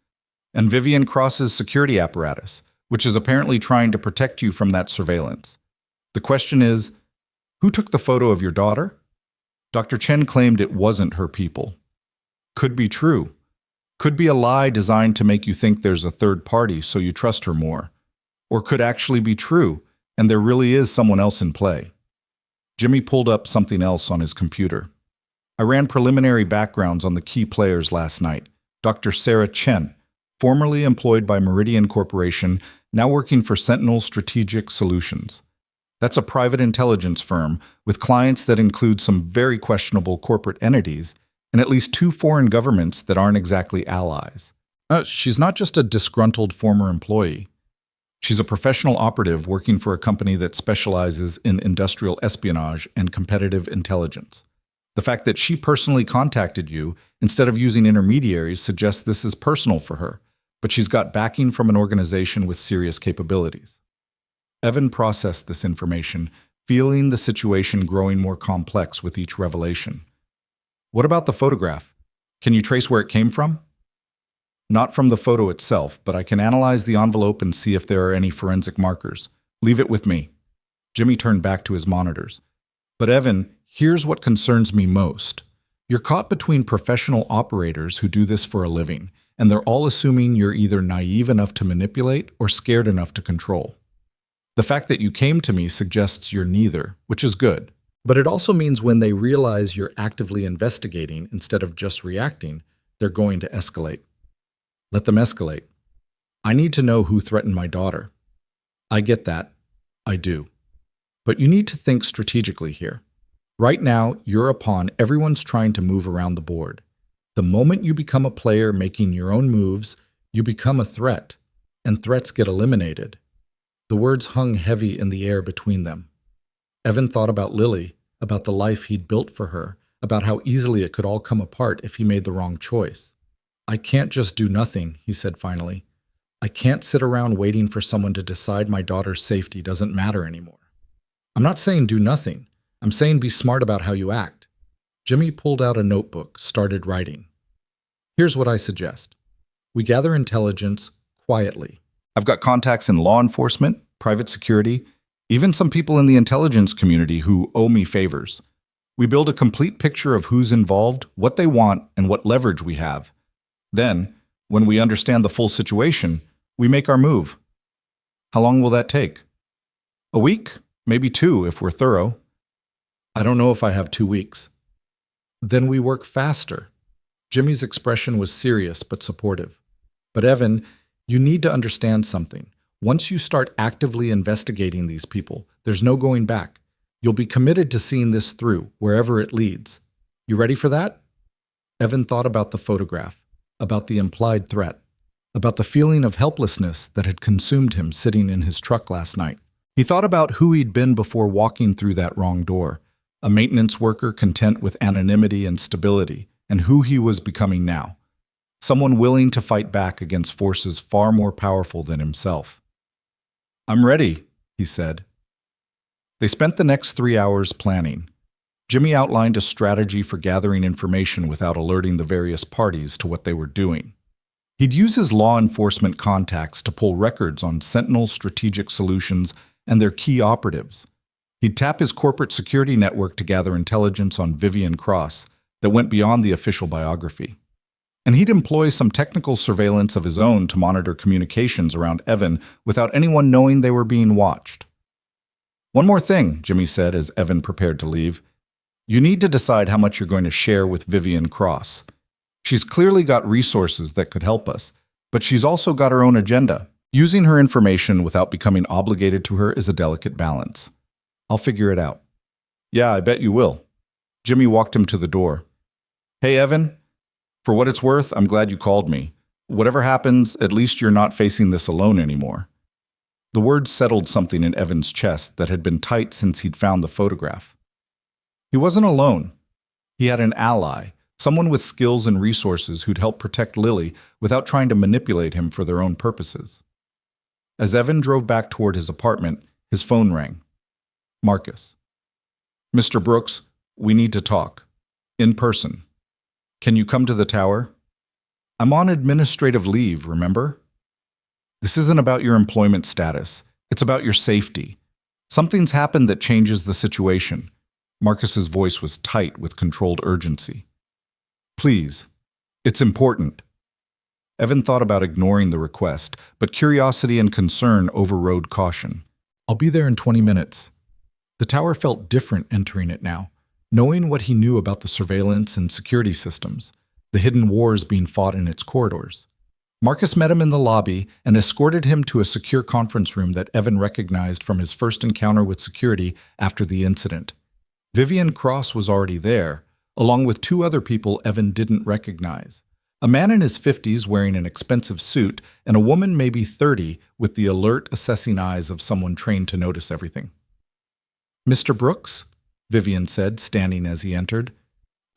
A: And Vivian Cross's security apparatus, which is apparently trying to protect you from that surveillance. The question is, who took the photo of your daughter? Dr. Chen claimed it wasn't her people. Could be true. Could be a lie designed to make you think there's a third party so you trust her more. Or could actually be true, and there really is someone else in play. Jimmy pulled up something else on his computer. I ran preliminary backgrounds on the key players last night. Dr. Sarah Chen, formerly employed by Meridian Corporation, now working for Sentinel Strategic Solutions. That's a private intelligence firm with clients that include some very questionable corporate entities and at least two foreign governments that aren't exactly allies. She's not just a disgruntled former employee. She's a professional operative working for a company that specializes in industrial espionage and competitive intelligence. The fact that she personally contacted you instead of using intermediaries suggests this is personal for her, but she's got backing from an organization with serious capabilities. Evan processed this information, feeling the situation growing more complex with each revelation. What about the photograph? Can you trace where it came from? Not from the photo itself, but I can analyze the envelope and see if there are any forensic markers. Leave it with me. Jimmy turned back to his monitors. But Evan, here's what concerns me most. You're caught between professional operators who do this for a living, and they're all assuming you're either naive enough to manipulate or scared enough to control. The fact that you came to me suggests you're neither, which is good. But it also means when they realize you're actively investigating instead of just reacting, they're going to escalate. Let them escalate. I need to know who threatened my daughter. I get that. I do. But you need to think strategically here. Right now, you're a pawn everyone's trying to move around the board. The moment you become a player making your own moves, you become a threat, and threats get eliminated. The words hung heavy in the air between them. Evan thought about Lily, about the life he'd built for her, about how easily it could all come apart if he made the wrong choice. I can't just do nothing, he said finally. I can't sit around waiting for someone to decide my daughter's safety doesn't matter anymore. I'm not saying do nothing. I'm saying be smart about how you act. Jimmy pulled out a notebook, started writing. Here's what I suggest. We gather intelligence quietly. I've got contacts in law enforcement, private security, even some people in the intelligence community who owe me favors. We build a complete picture of who's involved, what they want, and what leverage we have. Then, when we understand the full situation, we make our move. How long will that take? A week? Maybe 2 if we're thorough. I don't know if I have 2 weeks. Then we work faster. Jimmy's expression was serious but supportive. But Evan, you need to understand something. Once you start actively investigating these people, there's no going back. You'll be committed to seeing this through, wherever it leads. You ready for that? Evan thought about the photograph, about the implied threat, about the feeling of helplessness that had consumed him sitting in his truck last night. He thought about who he'd been before walking through that wrong door, a maintenance worker content with anonymity and stability, and who he was becoming now, someone willing to fight back against forces far more powerful than himself. I'm ready, he said. They spent the next 3 hours planning. Jimmy outlined a strategy for gathering information without alerting the various parties to what they were doing. He'd use his law enforcement contacts to pull records on Sentinel Strategic Solutions and their key operatives. He'd tap his corporate security network to gather intelligence on Vivian Cross that went beyond the official biography. And he'd employ some technical surveillance of his own to monitor communications around Evan without anyone knowing they were being watched. One more thing, Jimmy said as Evan prepared to leave. You need to decide how much you're going to share with Vivian Cross. She's clearly got resources that could help us, but she's also got her own agenda. Using her information without becoming obligated to her is a delicate balance. I'll figure it out. Yeah, I bet you will. Jimmy walked him to the door. Hey, Evan. For what it's worth, I'm glad you called me. Whatever happens, at least you're not facing this alone anymore. The words settled something in Evan's chest that had been tight since he'd found the photograph. He wasn't alone. He had an ally, someone with skills and resources who'd help protect Lily without trying to manipulate him for their own purposes. As Evan drove back toward his apartment, his phone rang. Marcus. Mr. Brooks, we need to talk. In person. Can you come to the tower? I'm on administrative leave, remember? This isn't about your employment status. It's about your safety. Something's happened that changes the situation. Marcus's voice was tight with controlled urgency. Please. It's important. Evan thought about ignoring the request, but curiosity and concern overrode caution. I'll be there in 20 minutes. The tower felt different entering it now, knowing what he knew about the surveillance and security systems, the hidden wars being fought in its corridors. Marcus met him in the lobby and escorted him to a secure conference room that Evan recognized from his first encounter with security after the incident. Vivian Cross was already there, along with two other people Evan didn't recognize. A man in his 50s wearing an expensive suit, and a woman maybe 30 with the alert, assessing eyes of someone trained to notice everything. Mr. Brooks? Vivian said, standing as he entered.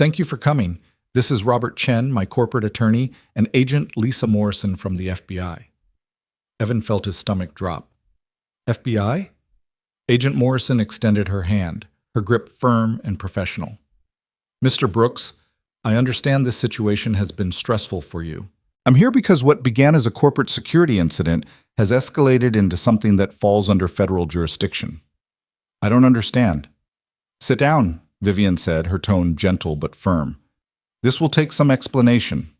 A: Thank you for coming. This is Robert Chen, my corporate attorney, and Agent Lisa Morrison from the FBI. Evan felt his stomach drop. FBI? Agent Morrison extended her hand, her grip firm and professional. Mr. Brooks, I understand this situation has been stressful for you. I'm here because what began as a corporate security incident has escalated into something that falls under federal jurisdiction. I don't understand. Sit down, Vivian said, her tone gentle but firm. This will take some explanation.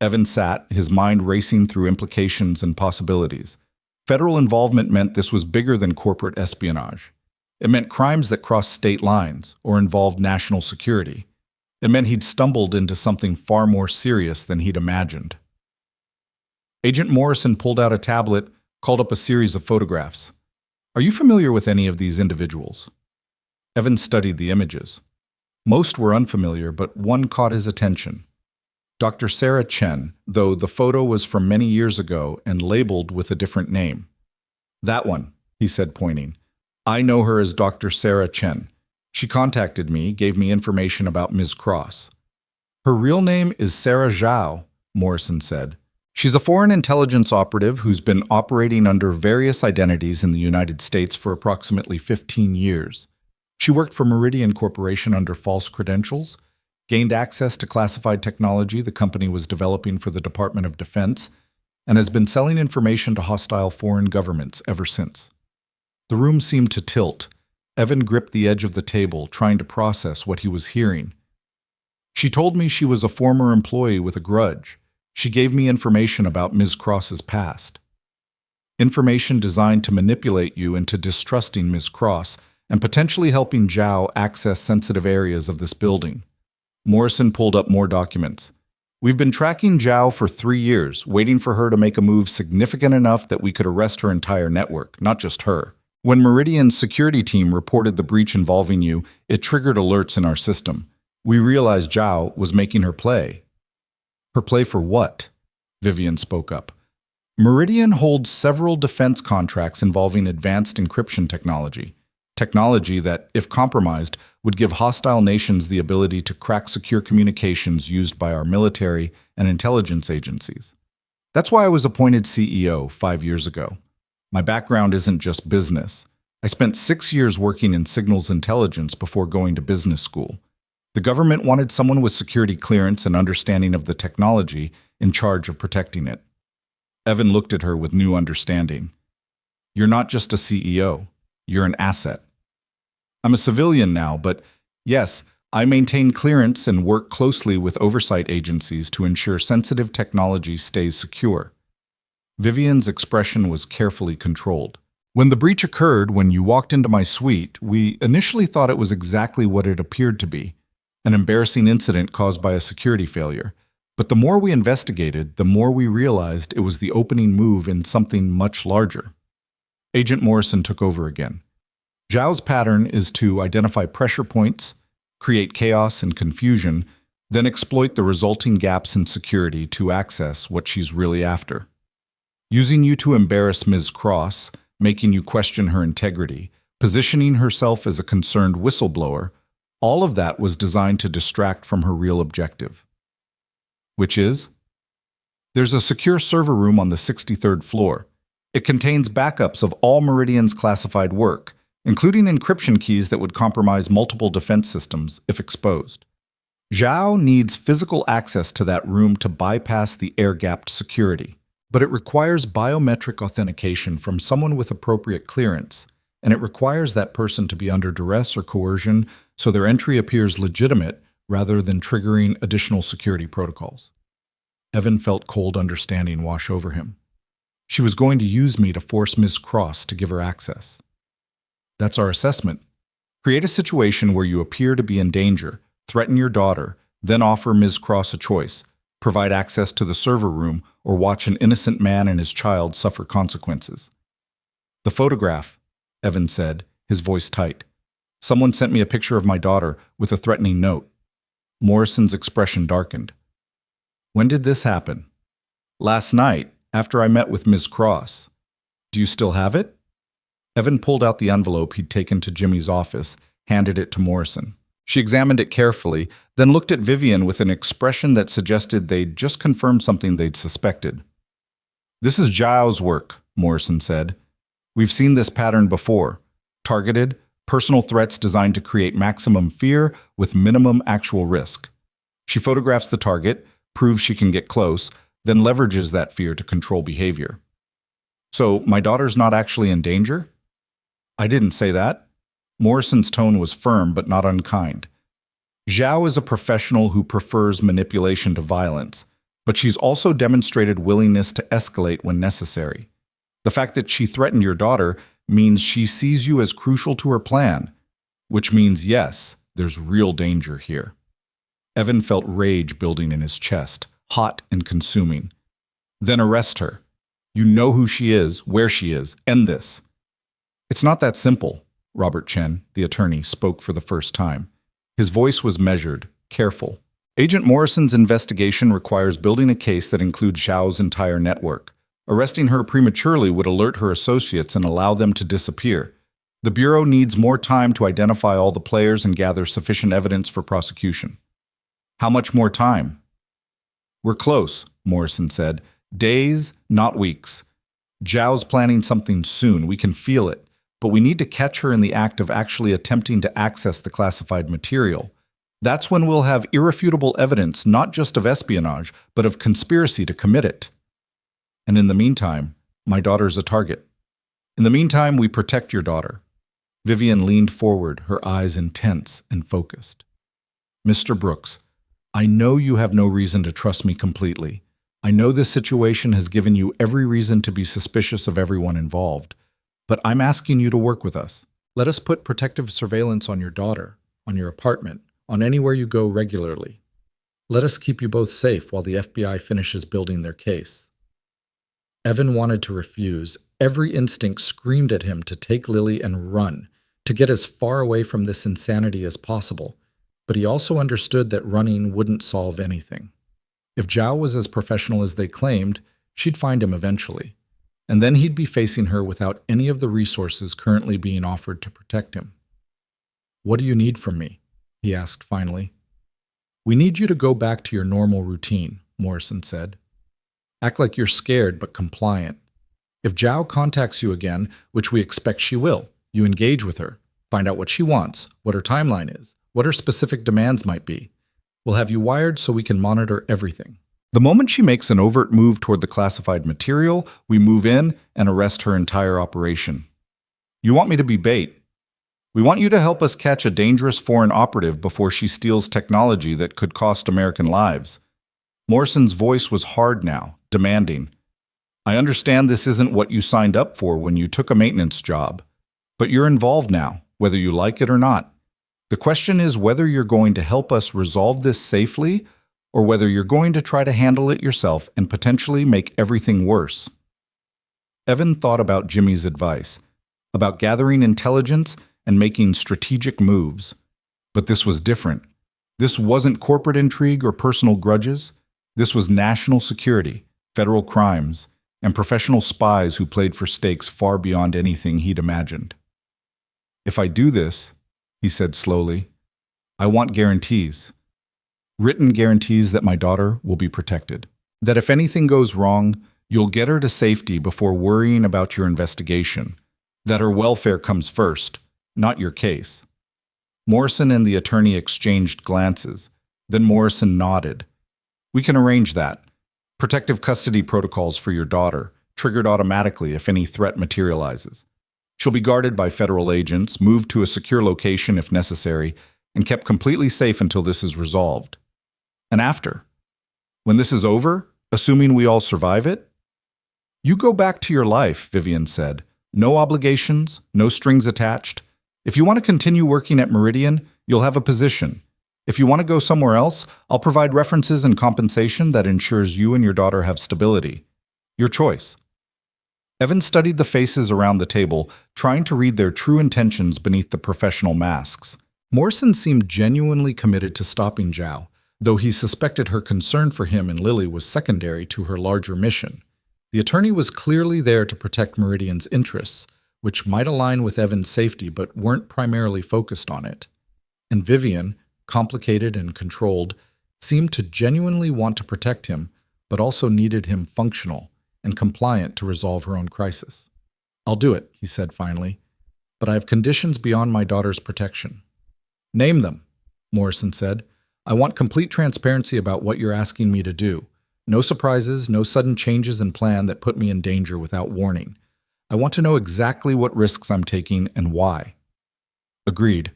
A: Evan sat, his mind racing through implications and possibilities. Federal involvement meant this was bigger than corporate espionage. It meant crimes that crossed state lines or involved national security. It meant he'd stumbled into something far more serious than he'd imagined. Agent Morrison pulled out a tablet, called up a series of photographs. Are you familiar with any of these individuals? Evan studied the images. Most were unfamiliar, but one caught his attention. Dr. Sarah Chen, though the photo was from many years ago and labeled with a different name. That one, he said, pointing. I know her as Dr. Sarah Chen. She contacted me, gave me information about Ms. Cross. Her real name is Sarah Zhao, Morrison said. She's a foreign intelligence operative who's been operating under various identities in the United States for approximately 15 years. She worked for Meridian Corporation under false credentials, gained access to classified technology the company was developing for the Department of Defense, and has been selling information to hostile foreign governments ever since. The room seemed to tilt. Evan gripped the edge of the table, trying to process what he was hearing. She told me she was a former employee with a grudge. She gave me information about Ms. Cross's past. Information designed to manipulate you into distrusting Ms. Cross and potentially helping Zhao access sensitive areas of this building. Morrison pulled up more documents. We've been tracking Zhao for 3 years, waiting for her to make a move significant enough that we could arrest her entire network, not just her. When Meridian's security team reported the breach involving you, it triggered alerts in our system. We realized Zhao was making her play. Her play for what? Vivian spoke up. Meridian holds several defense contracts involving advanced encryption technology. Technology that, if compromised, would give hostile nations the ability to crack secure communications used by our military and intelligence agencies. That's why I was appointed CEO 5 years ago. My background isn't just business. I spent 6 years working in signals intelligence before going to business school. The government wanted someone with security clearance and understanding of the technology in charge of protecting it. Evan looked at her with new understanding. You're not just a CEO. You're an asset. I'm a civilian now, but yes, I maintain clearance and work closely with oversight agencies to ensure sensitive technology stays secure. Vivian's expression was carefully controlled. When the breach occurred, when you walked into my suite, we initially thought it was exactly what it appeared to be, an embarrassing incident caused by a security failure. But the more we investigated, the more we realized it was the opening move in something much larger. Agent Morrison took over again. Zhao's pattern is to identify pressure points, create chaos and confusion, then exploit the resulting gaps in security to access what she's really after. Using you to embarrass Ms. Cross, making you question her integrity, positioning herself as a concerned whistleblower, all of that was designed to distract from her real objective. Which is? There's a secure server room on the 63rd floor. It contains backups of all Meridian's classified work, including encryption keys that would compromise multiple defense systems if exposed. Zhao needs physical access to that room to bypass the air-gapped security, but it requires biometric authentication from someone with appropriate clearance, and it requires that person to be under duress or coercion so their entry appears legitimate rather than triggering additional security protocols. Evan felt cold understanding wash over him. She was going to use me to force Ms. Cross to give her access. That's our assessment. Create a situation where you appear to be in danger, threaten your daughter, then offer Ms. Cross a choice, provide access to the server room, or watch an innocent man and his child suffer consequences. The photograph, Evan said, his voice tight. Someone sent me a picture of my daughter with a threatening note. Morrison's expression darkened. When did this happen? Last night, after I met with Ms. Cross. Do you still have it? Evan pulled out the envelope he'd taken to Jimmy's office, handed it to Morrison. She examined it carefully, then looked at Vivian with an expression that suggested they'd just confirmed something they'd suspected. This is Zhao's work, Morrison said. We've seen this pattern before. Targeted, personal threats designed to create maximum fear with minimum actual risk. She photographs the target, proves she can get close, then leverages that fear to control behavior. So, my daughter's not actually in danger? I didn't say that. Morrison's tone was firm but not unkind. Zhao is a professional who prefers manipulation to violence, but she's also demonstrated willingness to escalate when necessary. The fact that she threatened your daughter means she sees you as crucial to her plan, which means, yes, there's real danger here. Evan felt rage building in his chest, hot and consuming. Then arrest her. You know who she is, where she is. End this. It's not that simple, Robert Chen, the attorney, spoke for the first time. His voice was measured, careful. Agent Morrison's investigation requires building a case that includes Zhao's entire network. Arresting her prematurely would alert her associates and allow them to disappear. The Bureau needs more time to identify all the players and gather sufficient evidence for prosecution. How much more time? We're close, Morrison said. Days, not weeks. Zhao's planning something soon. We can feel it. But we need to catch her in the act of actually attempting to access the classified material. That's when we'll have irrefutable evidence not just of espionage, but of conspiracy to commit it. And in the meantime, my daughter's a target. In the meantime, we protect your daughter. Vivian leaned forward, her eyes intense and focused. Mr. Brooks, I know you have no reason to trust me completely. I know this situation has given you every reason to be suspicious of everyone involved. But I'm asking you to work with us. Let us put protective surveillance on your daughter, on your apartment, on anywhere you go regularly. Let us keep you both safe while the FBI finishes building their case. Evan wanted to refuse. Every instinct screamed at him to take Lily and run, to get as far away from this insanity as possible. But he also understood that running wouldn't solve anything. If Zhao was as professional as they claimed, she'd find him eventually. And then he'd be facing her without any of the resources currently being offered to protect him. What do you need from me? He asked finally. We need you to go back to your normal routine, Morrison said. Act like you're scared but compliant. If Zhao contacts you again, which we expect she will, you engage with her, find out what she wants, what her timeline is, what her specific demands might be. We'll have you wired so we can monitor everything. The moment she makes an overt move toward the classified material, we move in and arrest her entire operation. You want me to be bait. We want you to help us catch a dangerous foreign operative before she steals technology that could cost American lives. Morrison's voice was hard now, demanding. I understand this isn't what you signed up for when you took a maintenance job, but you're involved now, whether you like it or not. The question is whether you're going to help us resolve this safely or whether you're going to try to handle it yourself and potentially make everything worse. Evan thought about Jimmy's advice, about gathering intelligence and making strategic moves. But this was different. This wasn't corporate intrigue or personal grudges. This was national security, federal crimes, and professional spies who played for stakes far beyond anything he'd imagined. If I do this, he said slowly, I want guarantees. Written guarantees that my daughter will be protected. That if anything goes wrong, you'll get her to safety before worrying about your investigation. That her welfare comes first, not your case. Morrison and the attorney exchanged glances. Then Morrison nodded. We can arrange that. Protective custody protocols for your daughter, triggered automatically if any threat materializes. She'll be guarded by federal agents, moved to a secure location if necessary, and kept completely safe until this is resolved. And after? When this is over, assuming we all survive it? You go back to your life, Vivian said. No obligations, no strings attached. If you want to continue working at Meridian, you'll have a position. If you want to go somewhere else, I'll provide references and compensation that ensures you and your daughter have stability. Your choice. Evan studied the faces around the table, trying to read their true intentions beneath the professional masks. Morrison seemed genuinely committed to stopping Zhao, though he suspected her concern for him and Lily was secondary to her larger mission. The attorney was clearly there to protect Meridian's interests, which might align with Evan's safety but weren't primarily focused on it. And Vivian, complicated and controlled, seemed to genuinely want to protect him, but also needed him functional and compliant to resolve her own crisis. I'll do it, he said finally, but I have conditions beyond my daughter's protection. Name them, Morrison said. I want complete transparency about what you're asking me to do. No surprises, no sudden changes in plan that put me in danger without warning. I want to know exactly what risks I'm taking and why. Agreed.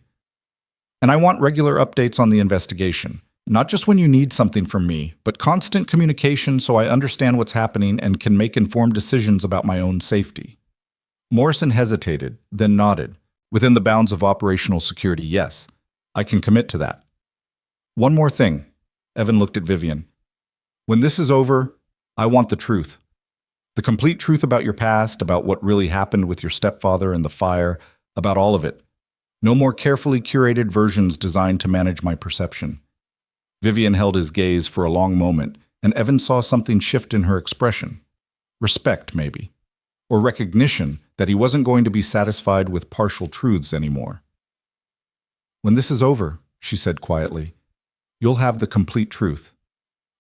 A: And I want regular updates on the investigation. Not just when you need something from me, but constant communication so I understand what's happening and can make informed decisions about my own safety. Morrison hesitated, then nodded. Within the bounds of operational security, yes. I can commit to that. One more thing. Evan looked at Vivian. When this is over, I want the truth. The complete truth about your past, about what really happened with your stepfather and the fire, about all of it. No more carefully curated versions designed to manage my perception. Vivian held his gaze for a long moment, and Evan saw something shift in her expression. Respect, maybe. Or recognition that he wasn't going to be satisfied with partial truths anymore. When this is over, she said quietly, you'll have the complete truth.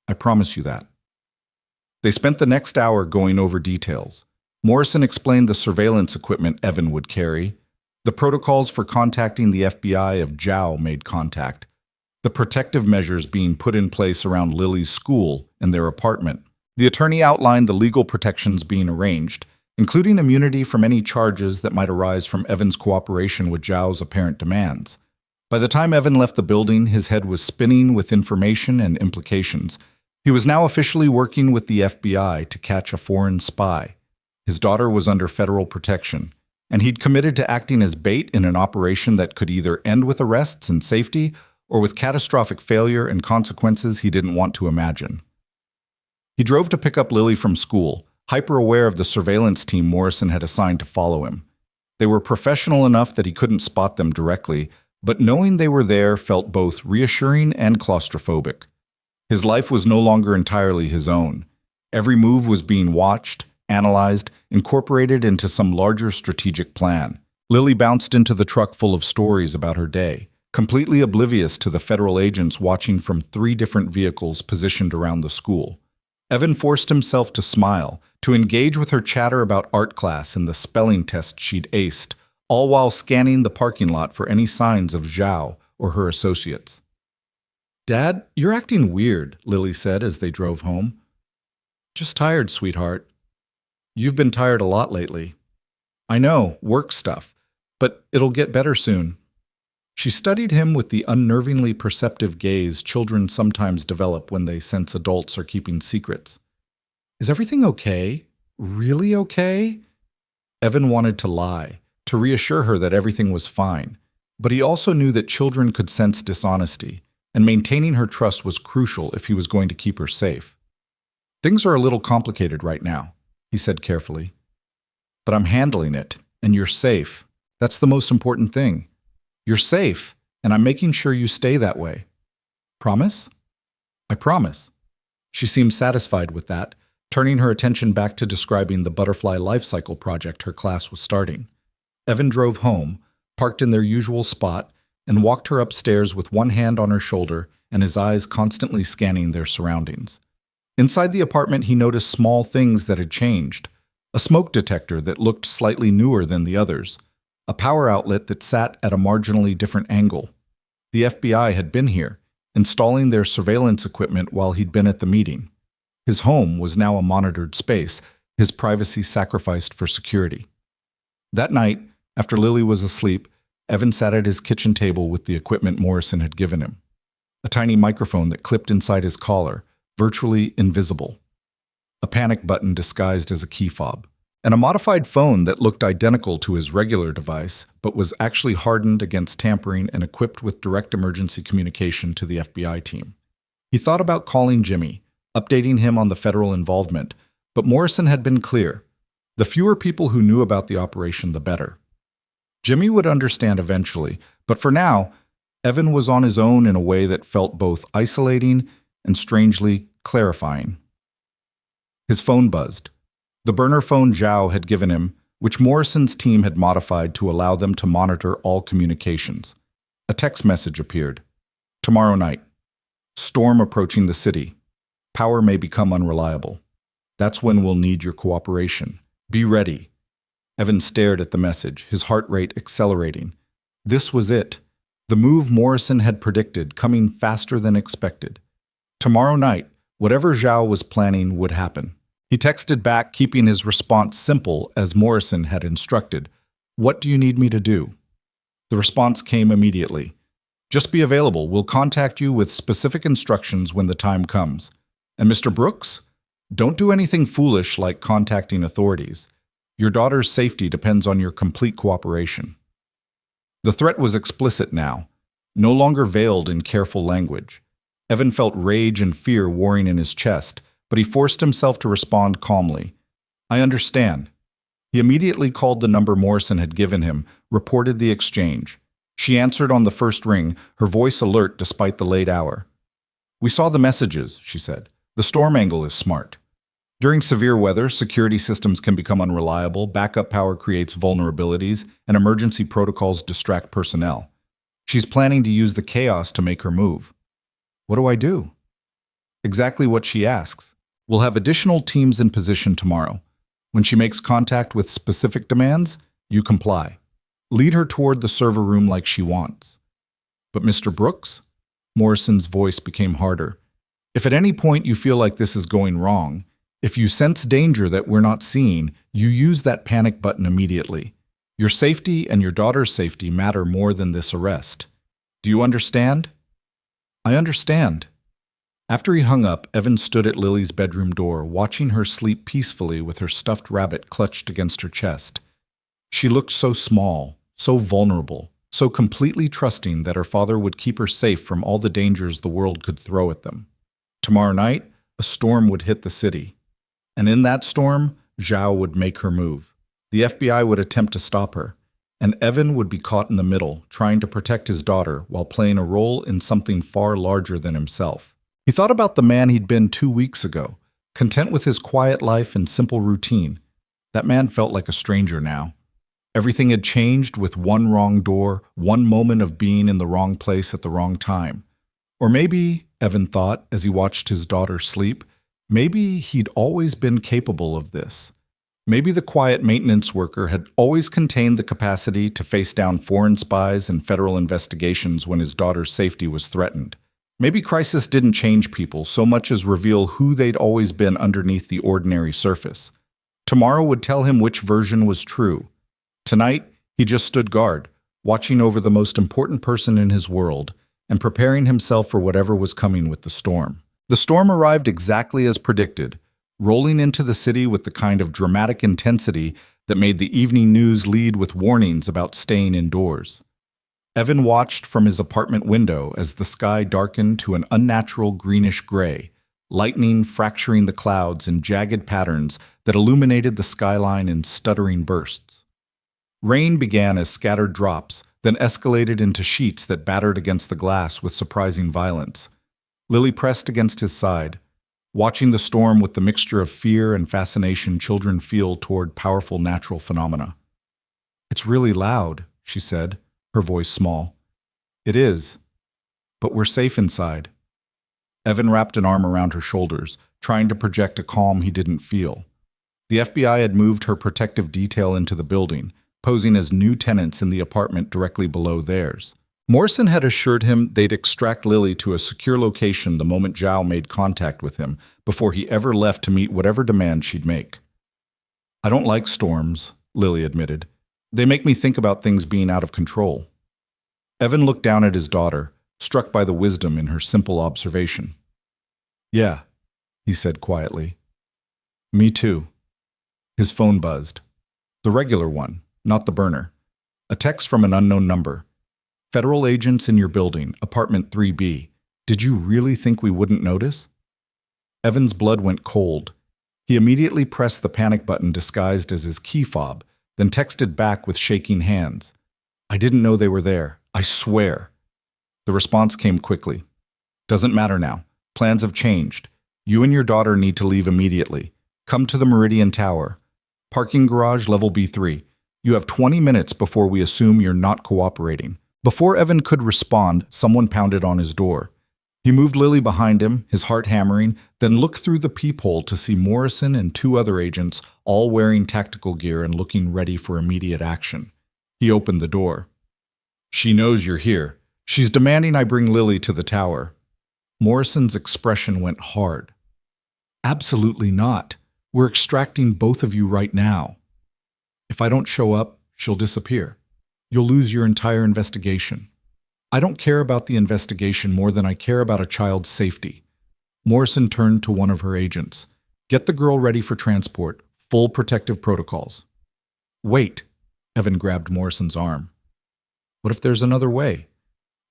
A: I promise you that. They spent the next hour going over details. Morrison explained the surveillance equipment Evan would carry, the protocols for contacting the FBI if Zhao made contact, the protective measures being put in place around Lily's school and their apartment. The attorney outlined the legal protections being arranged, including immunity from any charges that might arise from Evan's cooperation with Zhao's apparent demands. By the time Evan left the building, his head was spinning with information and implications. He was now officially working with the FBI to catch a foreign spy. His daughter was under federal protection, and he'd committed to acting as bait in an operation that could either end with arrests and safety or with catastrophic failure and consequences he didn't want to imagine. He drove to pick up Lily from school, hyper-aware of the surveillance team Morrison had assigned to follow him. They were professional enough that he couldn't spot them directly, but knowing they were there felt both reassuring and claustrophobic. His life was no longer entirely his own. Every move was being watched, analyzed, incorporated into some larger strategic plan. Lily bounced into the truck full of stories about her day, completely oblivious to the federal agents watching from 3 different vehicles positioned around the school. Evan forced himself to smile, to engage with her chatter about art class and the spelling test she'd aced, all while scanning the parking lot for any signs of Zhao or her associates. Dad, you're acting weird, Lily said as they drove home. Just tired, sweetheart. You've been tired a lot lately. I know, work stuff, but it'll get better soon. She studied him with the unnervingly perceptive gaze children sometimes develop when they sense adults are keeping secrets. Is everything okay? Really okay? Evan wanted to lie, to reassure her that everything was fine, but he also knew that children could sense dishonesty, and maintaining her trust was crucial if he was going to keep her safe. Things are a little complicated right now, he said carefully. But I'm handling it, and you're safe. That's the most important thing. You're safe, and I'm making sure you stay that way. Promise? I promise. She seemed satisfied with that, turning her attention back to describing the butterfly life cycle project her class was starting. Evan drove home, parked in their usual spot, and walked her upstairs with one hand on her shoulder and his eyes constantly scanning their surroundings. Inside the apartment, he noticed small things that had changed. A smoke detector that looked slightly newer than the others. A power outlet that sat at a marginally different angle. The FBI had been here, installing their surveillance equipment while he'd been at the meeting. His home was now a monitored space, his privacy sacrificed for security. That night, after Lily was asleep, Evan sat at his kitchen table with the equipment Morrison had given him. A tiny microphone that clipped inside his collar, virtually invisible. A panic button disguised as a key fob. And a modified phone that looked identical to his regular device, but was actually hardened against tampering and equipped with direct emergency communication to the FBI team. He thought about calling Jimmy, updating him on the federal involvement, but Morrison had been clear. The fewer people who knew about the operation, the better. Jimmy would understand eventually, but for now, Evan was on his own in a way that felt both isolating and strangely clarifying. His phone buzzed. The burner phone Zhao had given him, which Morrison's team had modified to allow them to monitor all communications. A text message appeared. Tomorrow night. Storm approaching the city. Power may become unreliable. That's when we'll need your cooperation. Be ready. Evan stared at the message, his heart rate accelerating. This was it. The move Morrison had predicted, coming faster than expected. Tomorrow night, whatever Zhao was planning would happen. He texted back, keeping his response simple as Morrison had instructed. What do you need me to do? The response came immediately. Just be available. We'll contact you with specific instructions when the time comes. And Mr. Brooks, don't do anything foolish like contacting authorities. Your daughter's safety depends on your complete cooperation. The threat was explicit now, no longer veiled in careful language. Evan felt rage and fear warring in his chest, but he forced himself to respond calmly. I understand. He immediately called the number Morrison had given him, reported the exchange. She answered on the first ring, her voice alert despite the late hour. We saw the messages, she said. The storm angle is smart. During severe weather, security systems can become unreliable, backup power creates vulnerabilities, and emergency protocols distract personnel. She's planning to use the chaos to make her move. What do I do? Exactly what she asks. We'll have additional teams in position tomorrow. When she makes contact with specific demands, you comply. Lead her toward the server room like she wants. But Mr. Brooks? Morrison's voice became harder. If at any point you feel like this is going wrong, if you sense danger that we're not seeing, you use that panic button immediately. Your safety and your daughter's safety matter more than this arrest. Do you understand? I understand. After he hung up, Evan stood at Lily's bedroom door, watching her sleep peacefully with her stuffed rabbit clutched against her chest. She looked so small, so vulnerable, so completely trusting that her father would keep her safe from all the dangers the world could throw at them. Tomorrow night, a storm would hit the city. And in that storm, Zhao would make her move. The FBI would attempt to stop her, and Evan would be caught in the middle, trying to protect his daughter while playing a role in something far larger than himself. He thought about the man he'd been 2 weeks ago, content with his quiet life and simple routine. That man felt like a stranger now. Everything had changed with one wrong door, one moment of being in the wrong place at the wrong time. Or maybe, Evan thought as he watched his daughter sleep, maybe he'd always been capable of this. Maybe the quiet maintenance worker had always contained the capacity to face down foreign spies and federal investigations when his daughter's safety was threatened. Maybe crisis didn't change people so much as reveal who they'd always been underneath the ordinary surface. Tomorrow would tell him which version was true. Tonight, he just stood guard, watching over the most important person in his world and preparing himself for whatever was coming with the storm. The storm arrived exactly as predicted, rolling into the city with the kind of dramatic intensity that made the evening news lead with warnings about staying indoors. Evan watched from his apartment window as the sky darkened to an unnatural greenish gray, lightning fracturing the clouds in jagged patterns that illuminated the skyline in stuttering bursts. Rain began as scattered drops, then escalated into sheets that battered against the glass with surprising violence. Lily pressed against his side, watching the storm with the mixture of fear and fascination children feel toward powerful natural phenomena. "It's really loud," she said, her voice small. "It is, but we're safe inside." Evan wrapped an arm around her shoulders, trying to project a calm he didn't feel. The FBI had moved her protective detail into the building, posing as new tenants in the apartment directly below theirs. Morrison had assured him they'd extract Lily to a secure location the moment Zhao made contact with him, before he ever left to meet whatever demand she'd make. "I don't like storms," Lily admitted. "They make me think about things being out of control." Evan looked down at his daughter, struck by the wisdom in her simple observation. "Yeah," he said quietly. "Me too." His phone buzzed. The regular one, not the burner. A text from an unknown number. "Federal agents in your building, apartment 3B. Did you really think we wouldn't notice?" Evan's blood went cold. He immediately pressed the panic button disguised as his key fob, then texted back with shaking hands. "I didn't know they were there. I swear." The response came quickly. "Doesn't matter now. Plans have changed. You and your daughter need to leave immediately. Come to the Meridian Tower. Parking garage level B3. You have 20 minutes before we assume you're not cooperating." Before Evan could respond, someone pounded on his door. He moved Lily behind him, his heart hammering, then looked through the peephole to see Morrison and two other agents, all wearing tactical gear and looking ready for immediate action. He opened the door. "She knows you're here. She's demanding I bring Lily to the tower." Morrison's expression went hard. "Absolutely not. We're extracting both of you right now. If I don't show up, she'll disappear. You'll lose your entire investigation. I don't care about the investigation more than I care about a child's safety." Morrison turned to one of her agents. "Get the girl ready for transport. Full protective protocols." "Wait." Evan grabbed Morrison's arm. "What if there's another way?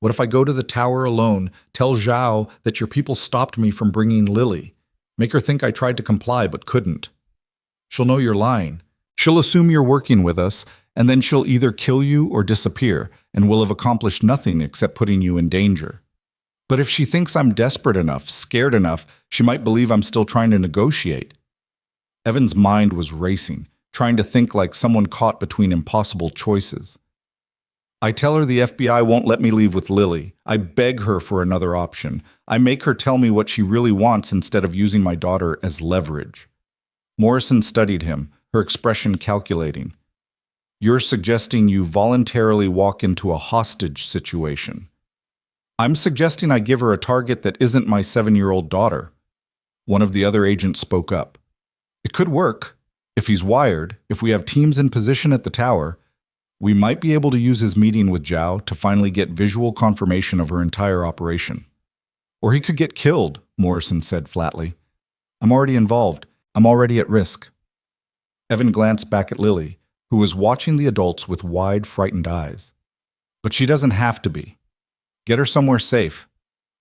A: What if I go to the tower alone, tell Zhao that your people stopped me from bringing Lily? Make her think I tried to comply but couldn't. She'll know you're lying. She'll assume you're working with us, and then she'll either kill you or disappear, and we'll have accomplished nothing except putting you in danger. But if she thinks I'm desperate enough, scared enough, she might believe I'm still trying to negotiate." Evan's mind was racing, trying to think like someone caught between impossible choices. "I tell her the FBI won't let me leave with Lily. I beg her for another option. I make her tell me what she really wants instead of using my daughter as leverage." Morrison studied him, her expression calculating. "You're suggesting you voluntarily walk into a hostage situation." "I'm suggesting I give her a target that isn't my 7-year-old daughter." One of the other agents spoke up. "It could work. If he's wired, if we have teams in position at the tower, we might be able to use his meeting with Zhao to finally get visual confirmation of her entire operation." "Or he could get killed," Morrison said flatly. "I'm already involved. I'm already at risk." Evan glanced back at Lily, who was watching the adults with wide, frightened eyes. "But she doesn't have to be. Get her somewhere safe.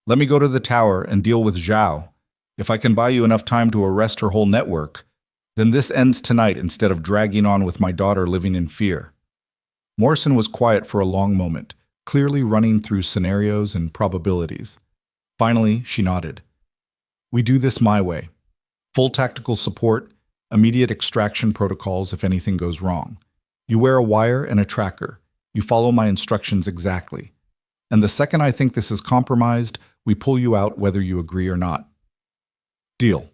A: Let me go to the tower and deal with Zhao. If I can buy you enough time to arrest her whole network, then this ends tonight instead of dragging on with my daughter living in fear." Morrison was quiet for a long moment, clearly running through scenarios and probabilities. Finally, she nodded. "We do this my way. Full tactical support, immediate extraction protocols if anything goes wrong. You wear a wire and a tracker. You follow my instructions exactly. And the second I think this is compromised, we pull you out whether you agree or not." Deal.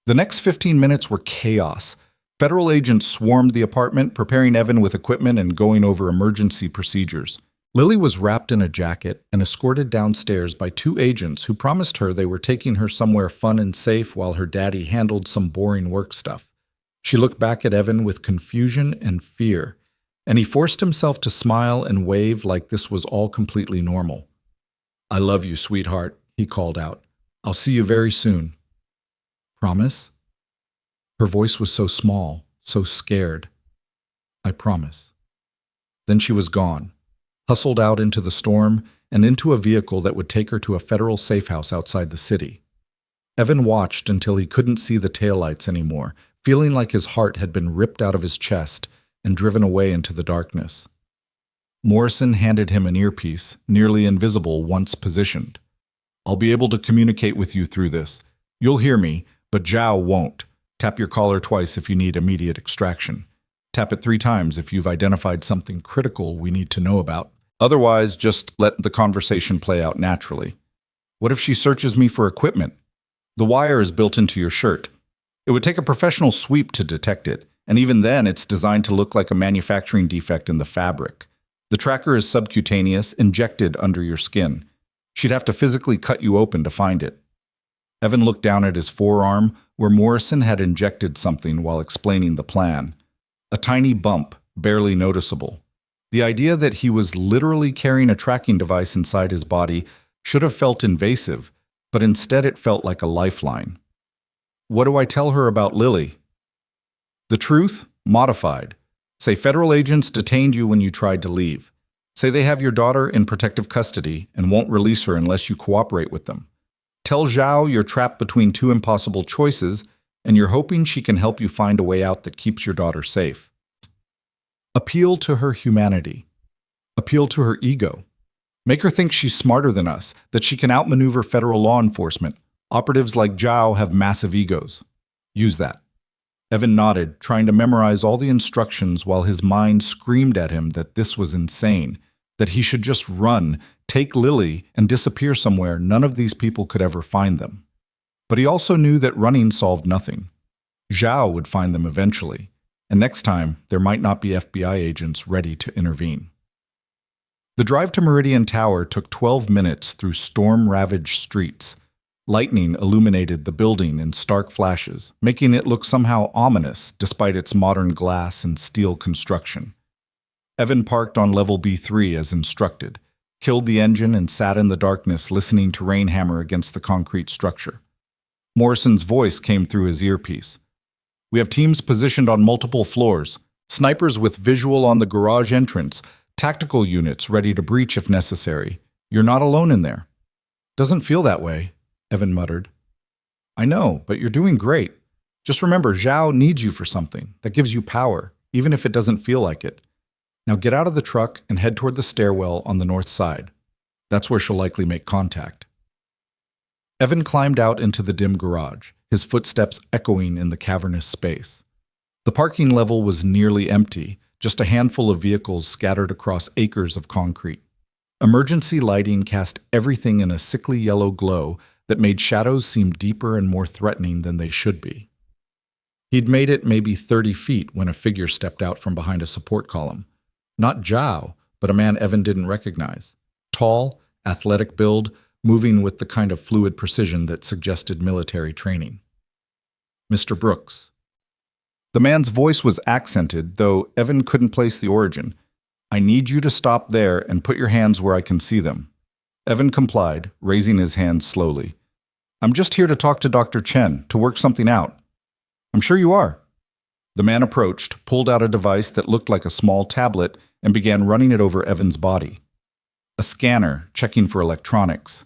A: The next 15 minutes were chaos. Federal agents swarmed the apartment, preparing Evan with equipment and going over emergency procedures. Lily was wrapped in a jacket and escorted downstairs by two agents who promised her they were taking her somewhere fun and safe while her daddy handled some boring work stuff. She looked back at Evan with confusion and fear, and he forced himself to smile and wave like this was all completely normal. "I love you, sweetheart," he called out. "I'll see you very soon." "Promise?" Her voice was so small, so scared. "I promise." Then she was gone, hustled out into the storm and into a vehicle that would take her to a federal safehouse outside the city. Evan watched until he couldn't see the taillights anymore, feeling like his heart had been ripped out of his chest and driven away into the darkness. Morrison handed him an earpiece, nearly invisible once positioned. I'll be able to communicate with you through this. You'll hear me, but Zhao won't. Tap your collar twice if you need immediate extraction. Tap it 3 times if you've identified something critical we need to know about. Otherwise, just let the conversation play out naturally. What if she searches me for equipment? The wire is built into your shirt. It would take a professional sweep to detect it, and even then it's designed to look like a manufacturing defect in the fabric. The tracker is subcutaneous, injected under your skin. She'd have to physically cut you open to find it. Evan looked down at his forearm, where Morrison had injected something while explaining the plan. A tiny bump, barely noticeable. The idea that he was literally carrying a tracking device inside his body should have felt invasive, but instead it felt like a lifeline. What do I tell her about Lily? The truth, modified. Say federal agents detained you when you tried to leave. Say they have your daughter in protective custody and won't release her unless you cooperate with them. Tell Zhao you're trapped between 2 impossible choices and you're hoping she can help you find a way out that keeps your daughter safe. Appeal to her humanity. Appeal to her ego. Make her think she's smarter than us, that she can outmaneuver federal law enforcement. Operatives like Zhao have massive egos. Use that. Evan nodded, trying to memorize all the instructions while his mind screamed at him that this was insane, that he should just run, take Lily, and disappear somewhere none of these people could ever find them. But he also knew that running solved nothing. Zhao would find them eventually, and next time there might not be FBI agents ready to intervene. The drive to Meridian Tower took 12 minutes through storm-ravaged streets. Lightning illuminated the building in stark flashes, making it look somehow ominous despite its modern glass and steel construction. Evan parked on level B3 as instructed, killed the engine and sat in the darkness listening to rain hammer against the concrete structure. Morrison's voice came through his earpiece. We have teams positioned on multiple floors, snipers with visual on the garage entrance, tactical units ready to breach if necessary. You're not alone in there. Doesn't feel that way, Evan muttered. I know, but you're doing great. Just remember, Zhao needs you for something that gives you power, even if it doesn't feel like it. Now get out of the truck and head toward the stairwell on the north side. That's where she'll likely make contact. Evan climbed out into the dim garage, his footsteps echoing in the cavernous space. The parking level was nearly empty, just a handful of vehicles scattered across acres of concrete. Emergency lighting cast everything in a sickly yellow glow that made shadows seem deeper and more threatening than they should be. He'd made it maybe 30 feet when a figure stepped out from behind a support column. Not Zhao, but a man Evan didn't recognize. Tall, athletic build, moving with the kind of fluid precision that suggested military training. Mr. Brooks. The man's voice was accented, though Evan couldn't place the origin. I need you to stop there and put your hands where I can see them. Evan complied, raising his hands slowly. I'm just here to talk to Dr. Chen, to work something out. I'm sure you are. The man approached, pulled out a device that looked like a small tablet, and began running it over Evan's body. A scanner, checking for electronics.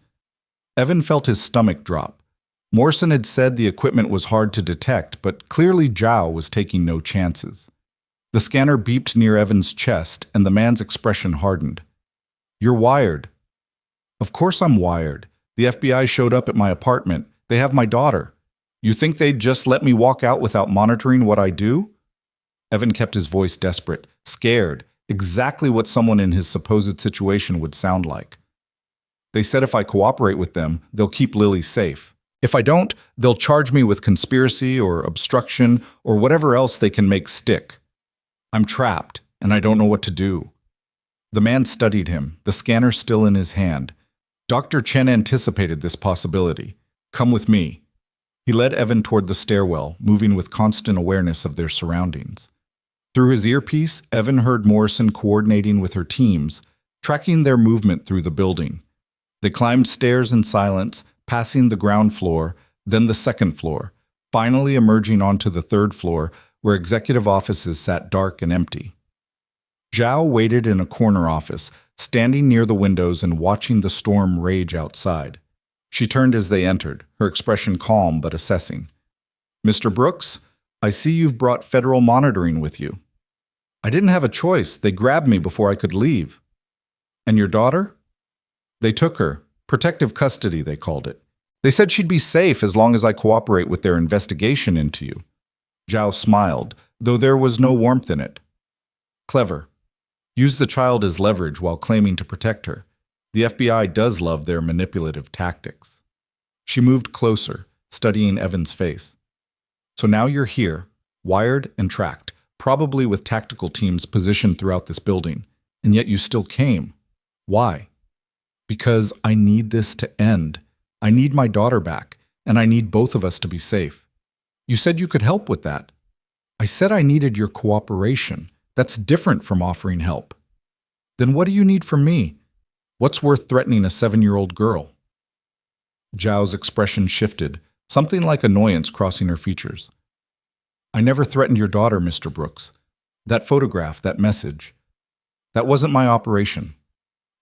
A: Evan felt his stomach drop. Morrison had said the equipment was hard to detect, but clearly Zhao was taking no chances. The scanner beeped near Evan's chest, and the man's expression hardened. You're wired. Of course I'm wired. The FBI showed up at my apartment. They have my daughter. You think they'd just let me walk out without monitoring what I do? Evan kept his voice desperate, scared, exactly what someone in his supposed situation would sound like. They said if I cooperate with them, they'll keep Lily safe. If I don't, they'll charge me with conspiracy or obstruction or whatever else they can make stick. I'm trapped, and I don't know what to do. The man studied him, the scanner still in his hand. Dr. Chen anticipated this possibility. Come with me. He led Evan toward the stairwell, moving with constant awareness of their surroundings. Through his earpiece, Evan heard Morrison coordinating with her teams, tracking their movement through the building. They climbed stairs in silence, passing the ground floor, then the second floor, finally emerging onto the third floor, where executive offices sat dark and empty. Zhao waited in a corner office, standing near the windows and watching the storm rage outside. She turned as they entered, her expression calm but assessing. Mr. Brooks, I see you've brought federal monitoring with you. I didn't have a choice. They grabbed me before I could leave. And your daughter? They took her. Protective custody, they called it. They said she'd be safe as long as I cooperate with their investigation into you. Zhao smiled, though there was no warmth in it. Clever. Use the child as leverage while claiming to protect her. The FBI does love their manipulative tactics. She moved closer, studying Evan's face. So now you're here, wired and tracked, probably with tactical teams positioned throughout this building, and yet you still came. Why? Because I need this to end. I need my daughter back, and I need both of us to be safe. You said you could help with that. I said I needed your cooperation. That's different from offering help. Then what do you need from me? What's worth threatening a 7-year-old girl? Zhao's expression shifted, something like annoyance crossing her features. I never threatened your daughter, Mr. Brooks. That photograph, that message. That wasn't my operation.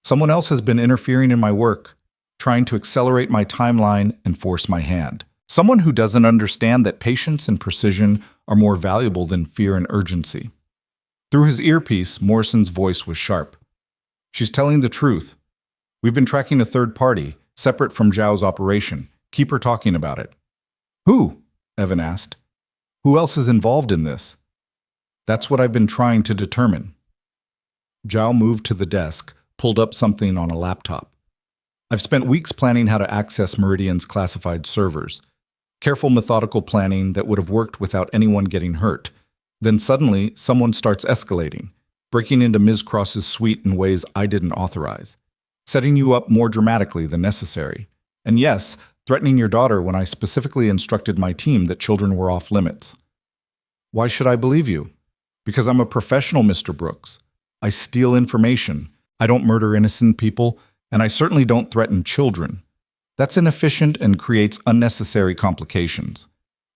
A: Someone else has been interfering in my work, trying to accelerate my timeline and force my hand. Someone who doesn't understand that patience and precision are more valuable than fear and urgency. Through his earpiece, Morrison's voice was sharp. She's telling the truth. We've been tracking a third party, separate from Zhao's operation. Keep her talking about it. Who? Evan asked. Who else is involved in this? That's what I've been trying to determine. Zhao moved to the desk, pulled up something on a laptop. I've spent weeks planning how to access Meridian's classified servers. Careful, methodical planning that would have worked without anyone getting hurt. Then suddenly, someone starts escalating, breaking into Ms. Cross's suite in ways I didn't authorize, setting you up more dramatically than necessary. And yes, threatening your daughter when I specifically instructed my team that children were off limits. Why should I believe you? Because I'm a professional, Mr. Brooks. I steal information. I don't murder innocent people, and I certainly don't threaten children. That's inefficient and creates unnecessary complications.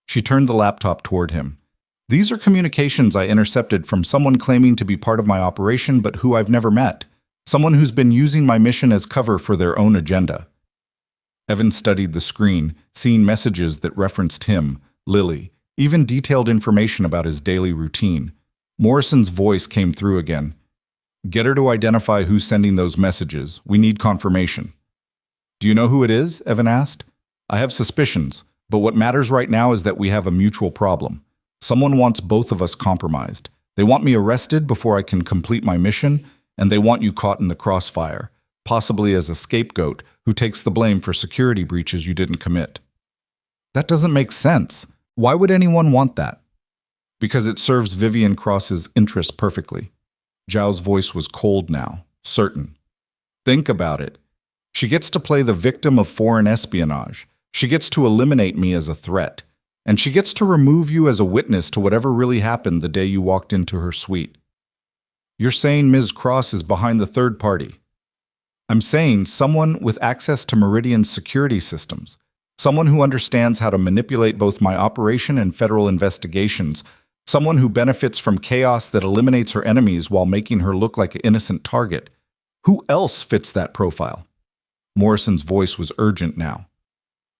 A: She turned the laptop toward him. These are communications I intercepted from someone claiming to be part of my operation but who I've never met. Someone who's been using my mission as cover for their own agenda. Evan studied the screen, seeing messages that referenced him, Lily, even detailed information about his daily routine. Morrison's voice came through again. Get her to identify who's sending those messages. We need confirmation. Do you know who it is? Evan asked. I have suspicions, but what matters right now is that we have a mutual problem. Someone wants both of us compromised. They want me arrested before I can complete my mission, and they want you caught in the crossfire, possibly as a scapegoat who takes the blame for security breaches you didn't commit. That doesn't make sense. Why would anyone want that? Because it serves Vivian Cross's interests perfectly. Zhao's voice was cold now, certain. Think about it. She gets to play the victim of foreign espionage. She gets to eliminate me as a threat. And she gets to remove you as a witness to whatever really happened the day you walked into her suite. You're saying Ms. Cross is behind the third party. I'm saying someone with access to Meridian's security systems. Someone who understands how to manipulate both my operation and federal investigations. Someone who benefits from chaos that eliminates her enemies while making her look like an innocent target. Who else fits that profile? Morrison's voice was urgent now.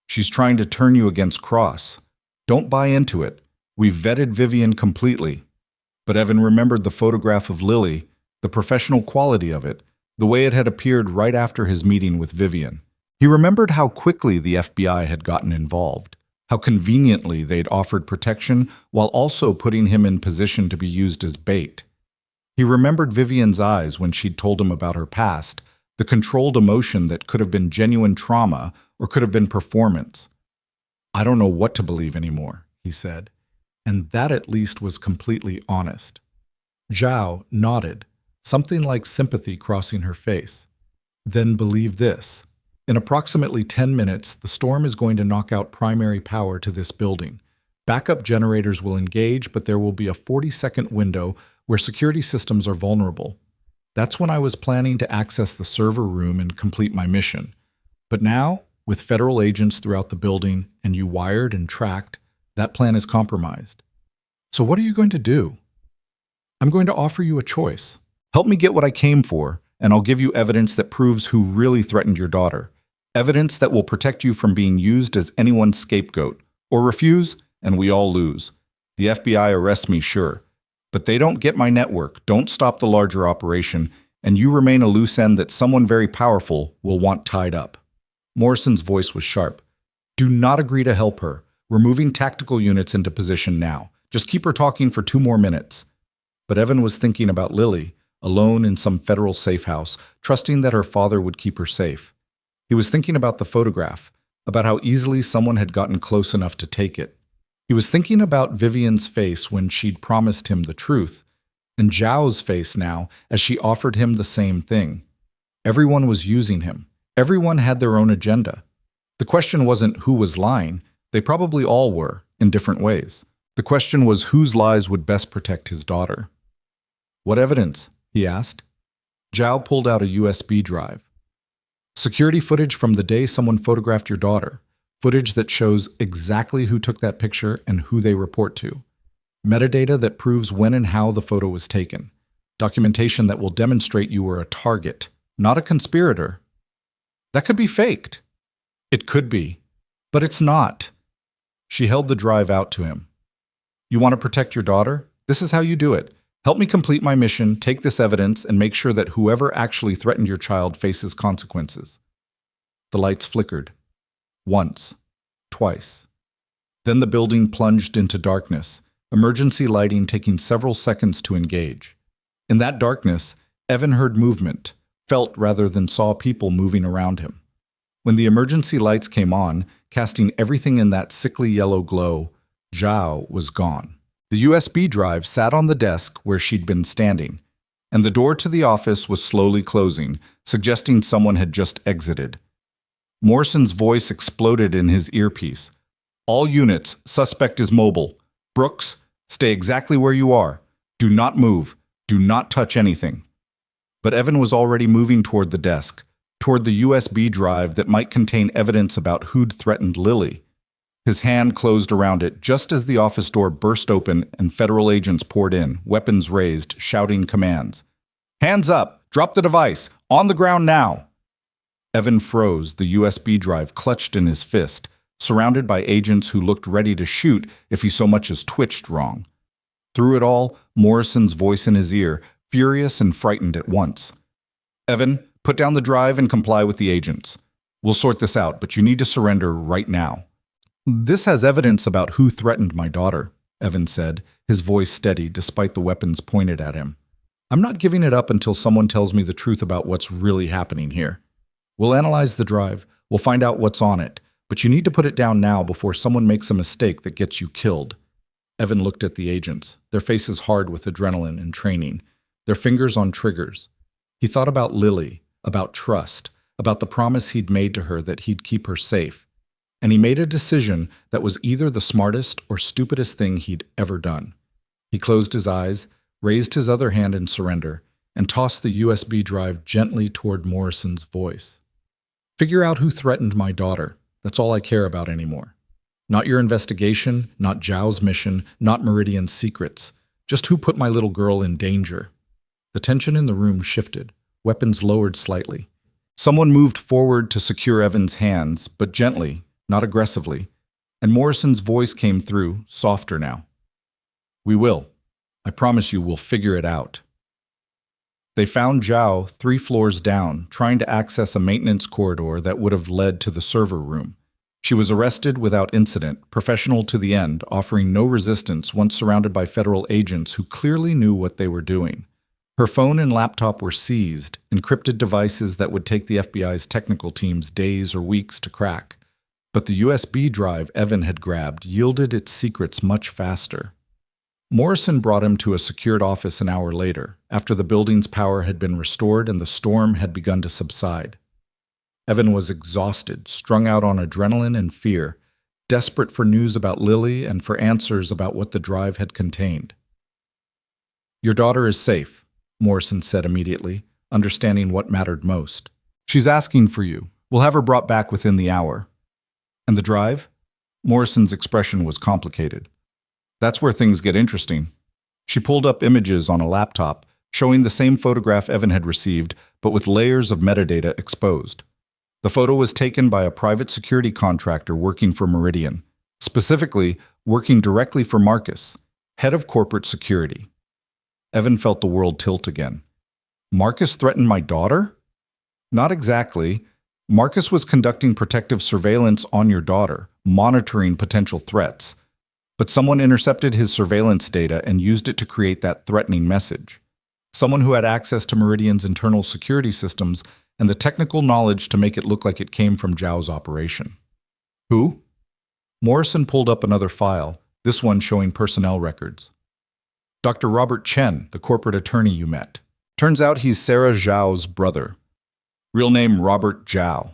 A: She's trying to turn you against Cross. Don't buy into it. We've vetted Vivian completely. But Evan remembered the photograph of Lily, the professional quality of it, the way it had appeared right after his meeting with Vivian. He remembered how quickly the FBI had gotten involved, how conveniently they'd offered protection while also putting him in position to be used as bait. He remembered Vivian's eyes when she'd told him about her past, the controlled emotion that could have been genuine trauma or could have been performance. I don't know what to believe anymore, he said, and that at least was completely honest. Zhao nodded, something like sympathy crossing her face. Then believe this. In approximately 10 minutes, the storm is going to knock out primary power to this building. Backup generators will engage, but there will be a 40-second window where security systems are vulnerable. That's when I was planning to access the server room and complete my mission. But now, with federal agents throughout the building and you wired and tracked, that plan is compromised. So what are you going to do? I'm going to offer you a choice. Help me get what I came for, and I'll give you evidence that proves who really threatened your daughter. Evidence that will protect you from being used as anyone's scapegoat. Or refuse, and we all lose. The FBI arrests me, sure. But they don't get my network, don't stop the larger operation, and you remain a loose end that someone very powerful will want tied up. Morrison's voice was sharp. Do not agree to help her. We're moving tactical units into position now. Just keep her talking for 2 more minutes. But Evan was thinking about Lily, alone in some federal safe house, trusting that her father would keep her safe. He was thinking about the photograph, about how easily someone had gotten close enough to take it. He was thinking about Vivian's face when she'd promised him the truth, and Zhao's face now as she offered him the same thing. Everyone was using him. Everyone had their own agenda. The question wasn't who was lying. They probably all were, in different ways. The question was whose lies would best protect his daughter. What evidence? He asked. Zhao pulled out a USB drive. Security footage from the day someone photographed your daughter. Footage that shows exactly who took that picture and who they report to. Metadata that proves when and how the photo was taken. Documentation that will demonstrate you were a target, not a conspirator. That could be faked. It could be, but it's not. She held the drive out to him. You want to protect your daughter? This is how you do it. Help me complete my mission, take this evidence, and make sure that whoever actually threatened your child faces consequences. The lights flickered. Once. Twice. Then the building plunged into darkness, emergency lighting taking several seconds to engage. In that darkness, Evan heard movement, felt rather than saw people moving around him. When the emergency lights came on, casting everything in that sickly yellow glow, Zhao was gone. The USB drive sat on the desk where she'd been standing, and the door to the office was slowly closing, suggesting someone had just exited. Morrison's voice exploded in his earpiece. All units, suspect is mobile. Brooks, stay exactly where you are. Do not move. Do not touch anything. But Evan was already moving toward the desk, toward the USB drive that might contain evidence about who'd threatened Lily. His hand closed around it just as the office door burst open and federal agents poured in, weapons raised, shouting commands. Hands up! Drop the device! On the ground now! Evan froze, the USB drive clutched in his fist, surrounded by agents who looked ready to shoot if he so much as twitched wrong. Through it all, Morrison's voice in his ear, furious and frightened at once. Evan, put down the drive and comply with the agents. We'll sort this out, but you need to surrender right now. This has evidence about who threatened my daughter, Evan said, his voice steady despite the weapons pointed at him. I'm not giving it up until someone tells me the truth about what's really happening here. We'll analyze the drive, we'll find out what's on it, but you need to put it down now before someone makes a mistake that gets you killed. Evan looked at the agents, their faces hard with adrenaline and training, their fingers on triggers. He thought about Lily, about trust, about the promise he'd made to her that he'd keep her safe. And he made a decision that was either the smartest or stupidest thing he'd ever done. He closed his eyes, raised his other hand in surrender, and tossed the USB drive gently toward Morrison's voice. Figure out who threatened my daughter. That's all I care about anymore. Not your investigation, not Zhao's mission, not Meridian's secrets. Just who put my little girl in danger. The tension in the room shifted, weapons lowered slightly. Someone moved forward to secure Evan's hands, but gently, not aggressively, and Morrison's voice came through, softer now. We will. I promise you we'll figure it out. They found Zhao 3 floors down, trying to access a maintenance corridor that would have led to the server room. She was arrested without incident, professional to the end, offering no resistance once surrounded by federal agents who clearly knew what they were doing. Her phone and laptop were seized, encrypted devices that would take the FBI's technical teams days or weeks to crack. But the USB drive Evan had grabbed yielded its secrets much faster. Morrison brought him to a secured office an hour later, after the building's power had been restored and the storm had begun to subside. Evan was exhausted, strung out on adrenaline and fear, desperate for news about Lily and for answers about what the drive had contained. Your daughter is safe, Morrison said immediately, understanding what mattered most. She's asking for you. We'll have her brought back within the hour. And the drive? Morrison's expression was complicated. That's where things get interesting. She pulled up images on a laptop, showing the same photograph Evan had received, but with layers of metadata exposed. The photo was taken by a private security contractor working for Meridian, specifically working directly for Marcus, head of corporate security. Evan felt the world tilt again. Marcus threatened my daughter? Not exactly. Marcus was conducting protective surveillance on your daughter, monitoring potential threats. But someone intercepted his surveillance data and used it to create that threatening message. Someone who had access to Meridian's internal security systems and the technical knowledge to make it look like it came from Zhao's operation. Who? Morrison pulled up another file, this one showing personnel records. Dr. Robert Chen, the corporate attorney you met. Turns out he's Sarah Zhao's brother. Real name Robert Zhao.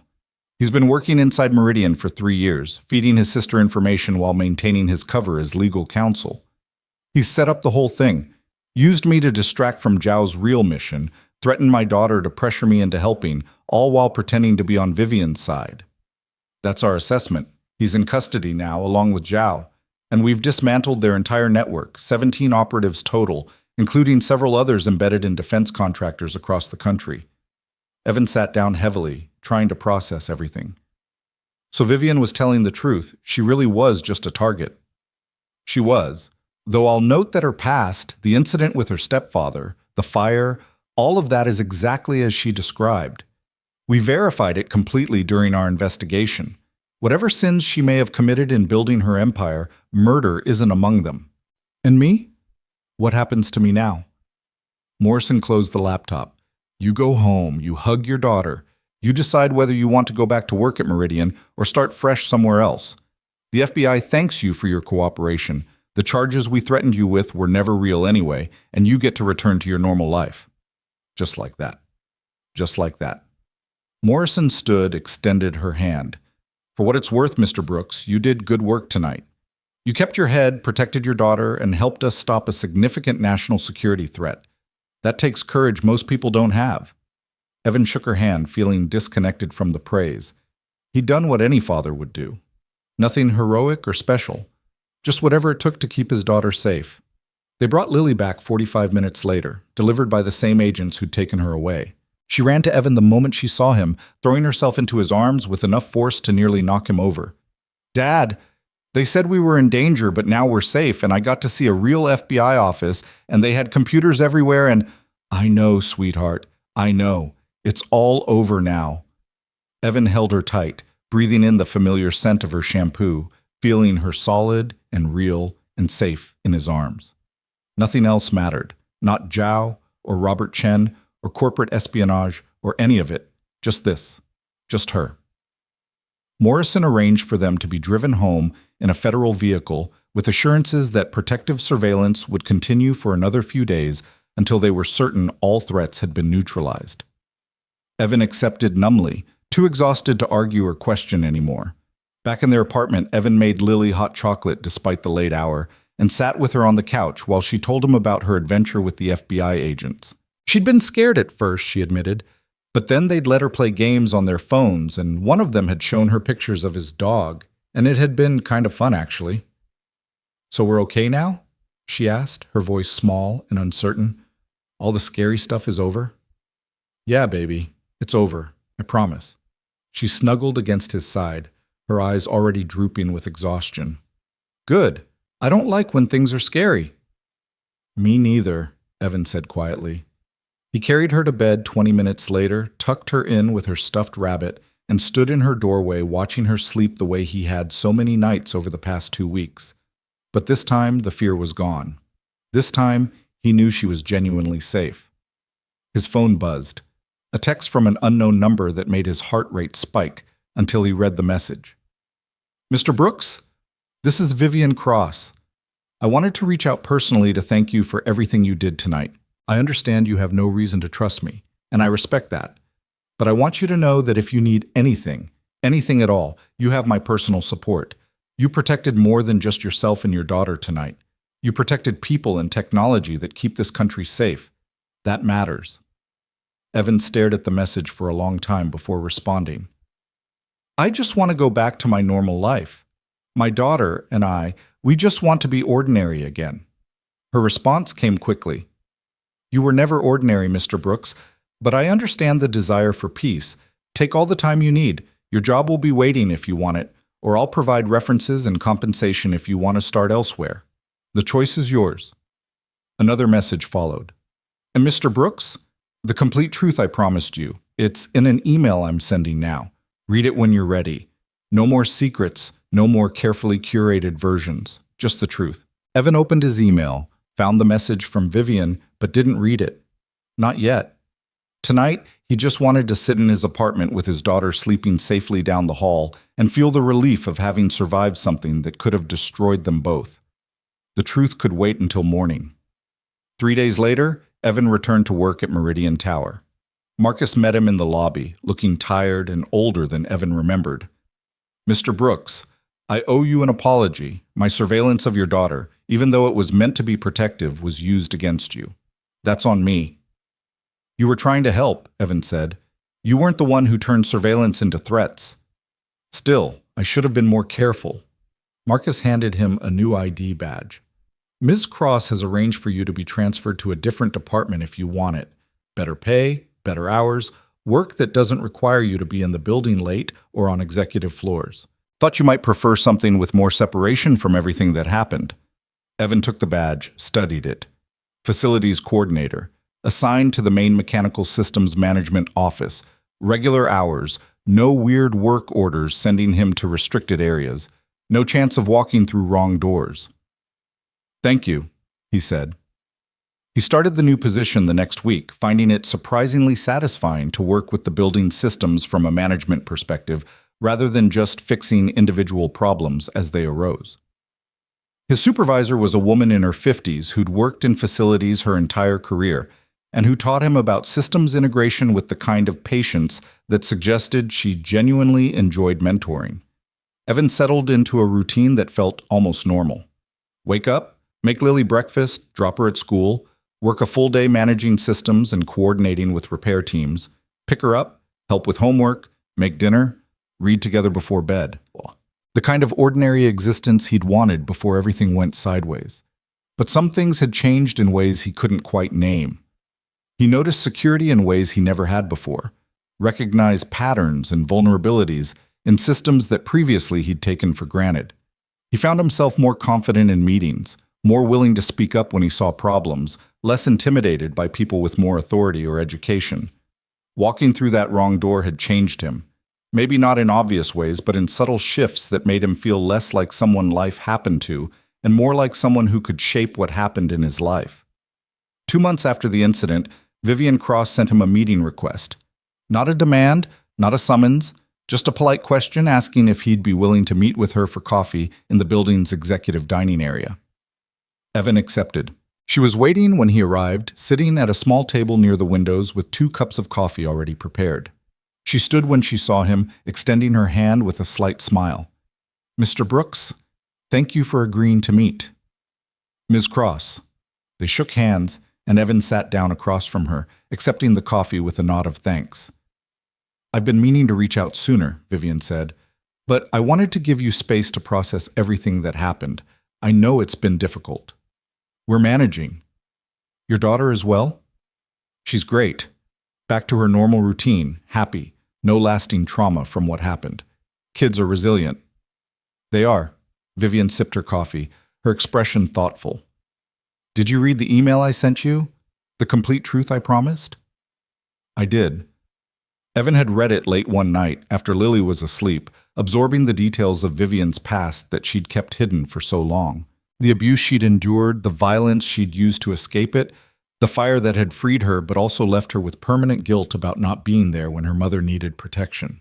A: He's been working inside Meridian for 3 years, feeding his sister information while maintaining his cover as legal counsel. He's set up the whole thing, used me to distract from Zhao's real mission, threatened my daughter to pressure me into helping, all while pretending to be on Vivian's side. That's our assessment. He's in custody now, along with Zhao, and we've dismantled their entire network, 17 operatives total, including several others embedded in defense contractors across the country. Evan sat down heavily, trying to process everything. So Vivian was telling the truth. She really was just a target. She was, though I'll note that her past, the incident with her stepfather, the fire, all of that is exactly as she described. We verified it completely during our investigation. Whatever sins she may have committed in building her empire, murder isn't among them. And me? What happens to me now? Morrison closed the laptop. You go home, you hug your daughter. You decide whether you want to go back to work at Meridian or start fresh somewhere else. The FBI thanks you for your cooperation. The charges we threatened you with were never real anyway, and you get to return to your normal life. Just like that. Just like that. Morrison stood, extended her hand. For what it's worth, Mr. Brooks, you did good work tonight. You kept your head, protected your daughter, and helped us stop a significant national security threat. That takes courage most people don't have. Evan shook her hand, feeling disconnected from the praise. He'd done what any father would do. Nothing heroic or special. Just whatever it took to keep his daughter safe. They brought Lily back 45 minutes later, delivered by the same agents who'd taken her away. She ran to Evan the moment she saw him, throwing herself into his arms with enough force to nearly knock him over. Dad, they said we were in danger, but now we're safe, and I got to see a real FBI office, and they had computers everywhere, and I know, sweetheart, I know. It's all over now. Evan held her tight, breathing in the familiar scent of her shampoo, feeling her solid and real and safe in his arms. Nothing else mattered, not Zhao or Robert Chen or corporate espionage or any of it, just this, just her. Morrison arranged for them to be driven home in a federal vehicle with assurances that protective surveillance would continue for another few days until they were certain all threats had been neutralized. Evan accepted numbly, too exhausted to argue or question anymore. Back in their apartment, Evan made Lily hot chocolate despite the late hour and sat with her on the couch while she told him about her adventure with the FBI agents. She'd been scared at first, she admitted, but then they'd let her play games on their phones, and one of them had shown her pictures of his dog, and it had been kind of fun, actually. So we're okay now? She asked, her voice small and uncertain. All the scary stuff is over? Yeah, baby, it's over, I promise. She snuggled against his side, her eyes already drooping with exhaustion. Good. I don't like when things are scary. Me neither, Evan said quietly. He carried her to bed 20 minutes later, tucked her in with her stuffed rabbit, and stood in her doorway watching her sleep the way he had so many nights over the past 2 weeks. But this time, the fear was gone. This time, he knew she was genuinely safe. His phone buzzed, a text from an unknown number that made his heart rate spike until he read the message. Mr. Brooks, this is Vivian Cross. I wanted to reach out personally to thank you for everything you did tonight. I understand you have no reason to trust me, and I respect that. But I want you to know that if you need anything at all, you have my personal support. You protected more than just yourself and your daughter tonight. You protected people and technology that keep this country safe. That matters. Evan stared at the message for a long time before responding. I just want to go back to my normal life. My daughter and I, we just want to be ordinary again. Her response came quickly. You were never ordinary, Mr. Brooks, but I understand the desire for peace. Take all the time you need. Your job will be waiting if you want it, or I'll provide references and compensation if you want to start elsewhere. The choice is yours. Another message followed. And Mr. Brooks, the complete truth I promised you. It's in an email I'm sending now. Read it when you're ready. No more secrets, no more carefully curated versions, just the truth. Evan opened his email, found the message from Vivian, but didn't read it. Not yet. Tonight, he just wanted to sit in his apartment with his daughter sleeping safely down the hall and feel the relief of having survived something that could have destroyed them both. The truth could wait until morning. 3 days later, Evan returned to work at Meridian Tower. Marcus met him in the lobby, looking tired and older than Evan remembered. "Mr. Brooks, I owe you an apology. My surveillance of your daughter, even though it was meant to be protective, was used against you. That's on me." "You were trying to help," Evan said. "You weren't the one who turned surveillance into threats." "Still, I should have been more careful." Marcus handed him a new ID badge. "Ms. Cross has arranged for you to be transferred to a different department if you want it. Better pay, better hours, work that doesn't require you to be in the building late or on executive floors. Thought you might prefer something with more separation from everything that happened." Evan took the badge, studied it. Facilities coordinator, assigned to the main mechanical systems management office, regular hours, no weird work orders sending him to restricted areas, no chance of walking through wrong doors. "Thank you," he said. He started the new position the next week, finding it surprisingly satisfying to work with the building systems from a management perspective rather than just fixing individual problems as they arose. His supervisor was a woman in her 50s who'd worked in facilities her entire career and who taught him about systems integration with the kind of patience that suggested she genuinely enjoyed mentoring. Evan settled into a routine that felt almost normal. Wake up, make Lily breakfast, drop her at school, work a full day managing systems and coordinating with repair teams, pick her up, help with homework, make dinner, read together before bed. The kind of ordinary existence he'd wanted before everything went sideways. But some things had changed in ways he couldn't quite name. He noticed security in ways he never had before, recognized patterns and vulnerabilities in systems that previously he'd taken for granted. He found himself more confident in meetings, more willing to speak up when he saw problems, less intimidated by people with more authority or education. Walking through that wrong door had changed him. Maybe not in obvious ways, but in subtle shifts that made him feel less like someone life happened to and more like someone who could shape what happened in his life. 2 months after the incident, Vivian Cross sent him a meeting request. Not a demand, not a summons, just a polite question asking if he'd be willing to meet with her for coffee in the building's executive dining area. Evan accepted. She was waiting when he arrived, sitting at a small table near the windows with 2 cups of coffee already prepared. She stood when she saw him, extending her hand with a slight smile. "Mr. Brooks, thank you for agreeing to meet." "Ms. Cross." They shook hands, and Evan sat down across from her, accepting the coffee with a nod of thanks. "I've been meaning to reach out sooner," Vivian said, "but I wanted to give you space to process everything that happened. I know it's been difficult." "We're managing." "Your daughter is well?" "She's great. Back to her normal routine, happy, no lasting trauma from what happened. Kids are resilient." "They are." Vivian sipped her coffee, her expression thoughtful. "Did you read the email I sent you? The complete truth I promised?" "I did." Evan had read it late one night after Lily was asleep, absorbing the details of Vivian's past that she'd kept hidden for so long. The abuse she'd endured, the violence she'd used to escape it, the fire that had freed her but also left her with permanent guilt about not being there when her mother needed protection.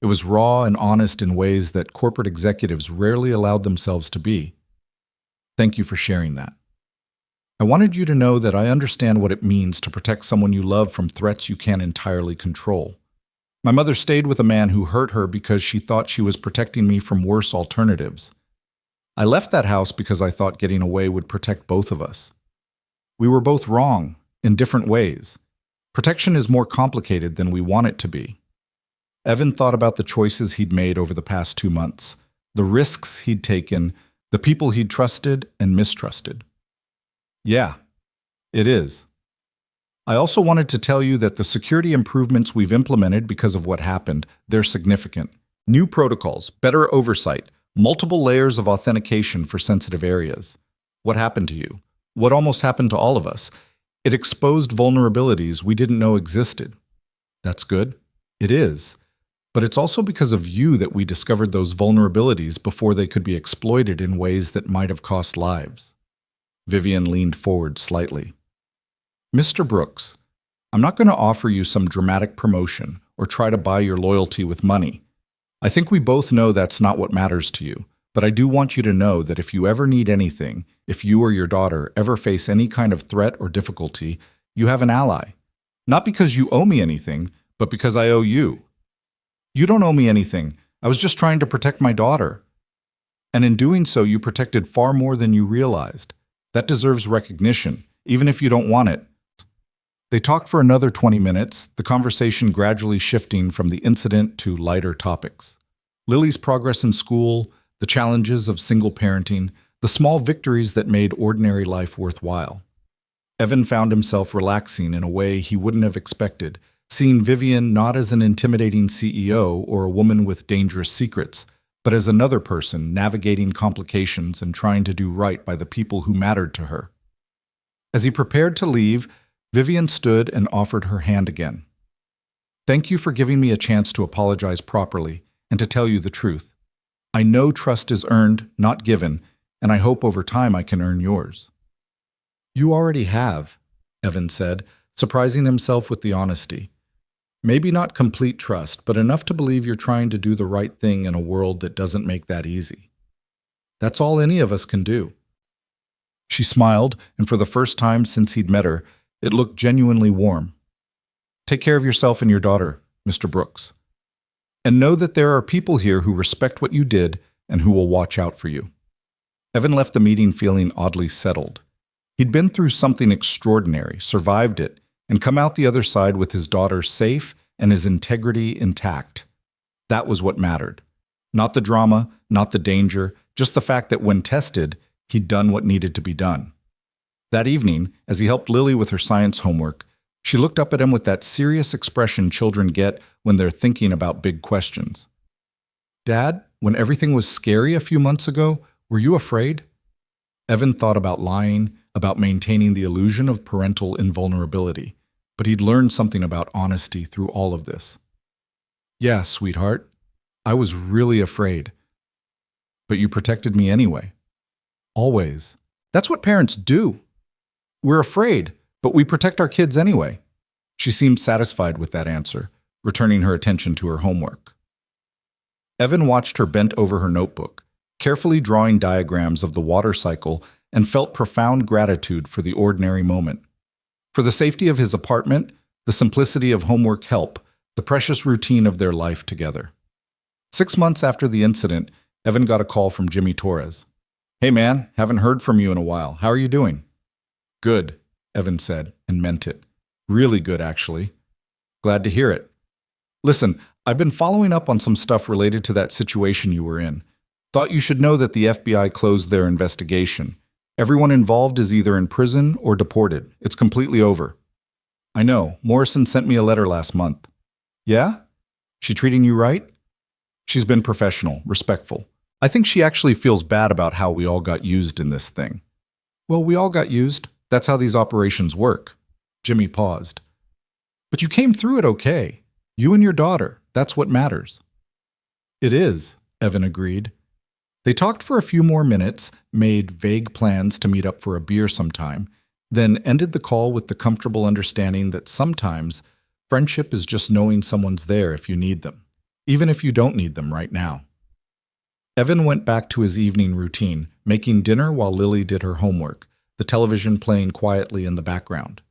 A: It was raw and honest in ways that corporate executives rarely allowed themselves to be. "Thank you for sharing that. I wanted you to know that I understand what it means to protect someone you love from threats you can't entirely control. My mother stayed with a man who hurt her because she thought she was protecting me from worse alternatives. I left that house because I thought getting away would protect both of us. We were both wrong, in different ways. Protection is more complicated than we want it to be." Evan thought about the choices he'd made over the past 2 months, the risks he'd taken, the people he'd trusted and mistrusted. "Yeah, it is. I also wanted to tell you that the security improvements we've implemented because of what happened, they're significant. New protocols, better oversight, multiple layers of authentication for sensitive areas. What happened to you? What almost happened to all of us? It exposed vulnerabilities we didn't know existed." "That's good." "It is. But it's also because of you that we discovered those vulnerabilities before they could be exploited in ways that might have cost lives. Vivian leaned forward slightly. Mr. Brooks, I'm not going to offer you some dramatic promotion or try to buy your loyalty with money. I think we both know that's not what matters to you, but I do want you to know that if you ever need anything, if you or your daughter ever face any kind of threat or difficulty, you have an ally. Not because you owe me anything, but because I owe you. You don't owe me anything. I was just trying to protect my daughter. And in doing so, you protected far more than you realized. That deserves recognition, even if you don't want it. They talked for another 20 minutes, the conversation gradually shifting from the incident to lighter topics. Lily's progress in school, the challenges of single parenting, the small victories that made ordinary life worthwhile. Evan found himself relaxing in a way he wouldn't have expected, seeing Vivian not as an intimidating CEO or a woman with dangerous secrets, but as another person navigating complications and trying to do right by the people who mattered to her. As he prepared to leave, Vivian stood and offered her hand again. Thank you for giving me a chance to apologize properly and to tell you the truth. I know trust is earned, not given, and I hope over time I can earn yours. You already have, Evan said, surprising himself with the honesty. Maybe not complete trust, but enough to believe you're trying to do the right thing in a world that doesn't make that easy. That's all any of us can do. She smiled, and for the first time since he'd met her, it looked genuinely warm. Take care of yourself and your daughter, Mr. Brooks. And know that there are people here who respect what you did and who will watch out for you. Evan left the meeting feeling oddly settled. He'd been through something extraordinary, survived it, and come out the other side with his daughter safe and his integrity intact. That was what mattered. Not the drama, not the danger, just the fact that when tested, he'd done what needed to be done. That evening, as he helped Lily with her science homework, she looked up at him with that serious expression children get when they're thinking about big questions. Dad, when everything was scary a few months ago, were you afraid? Evan thought about lying, about maintaining the illusion of parental invulnerability, but he'd learned something about honesty through all of this. Yeah, sweetheart, I was really afraid. But you protected me anyway. Always. That's what parents do. We're afraid, but we protect our kids anyway. She seemed satisfied with that answer, returning her attention to her homework. Evan watched her bent over her notebook, carefully drawing diagrams of the water cycle, and felt profound gratitude for the ordinary moment. For the safety of his apartment, the simplicity of homework help, the precious routine of their life together. 6 months after the incident, Evan got a call from Jimmy Torres. Hey man, haven't heard from you in a while. How are you doing? Good, Evan said, and meant it. Really good, actually. Glad to hear it. Listen, I've been following up on some stuff related to that situation you were in. Thought you should know that the FBI closed their investigation. Everyone involved is either in prison or deported. It's completely over. I know. Morrison sent me a letter last month. Yeah? She treating you right? She's been professional, respectful. I think she actually feels bad about how we all got used in this thing. Well, we all got used. That's how these operations work. Jimmy paused. But you came through it okay. You and your daughter. That's what matters. It is, Evan agreed. They talked for a few more minutes, made vague plans to meet up for a beer sometime, then ended the call with the comfortable understanding that sometimes friendship is just knowing someone's there if you need them, even if you don't need them right now. Evan went back to his evening routine, making dinner while Lily did her homework, the television playing quietly in the background.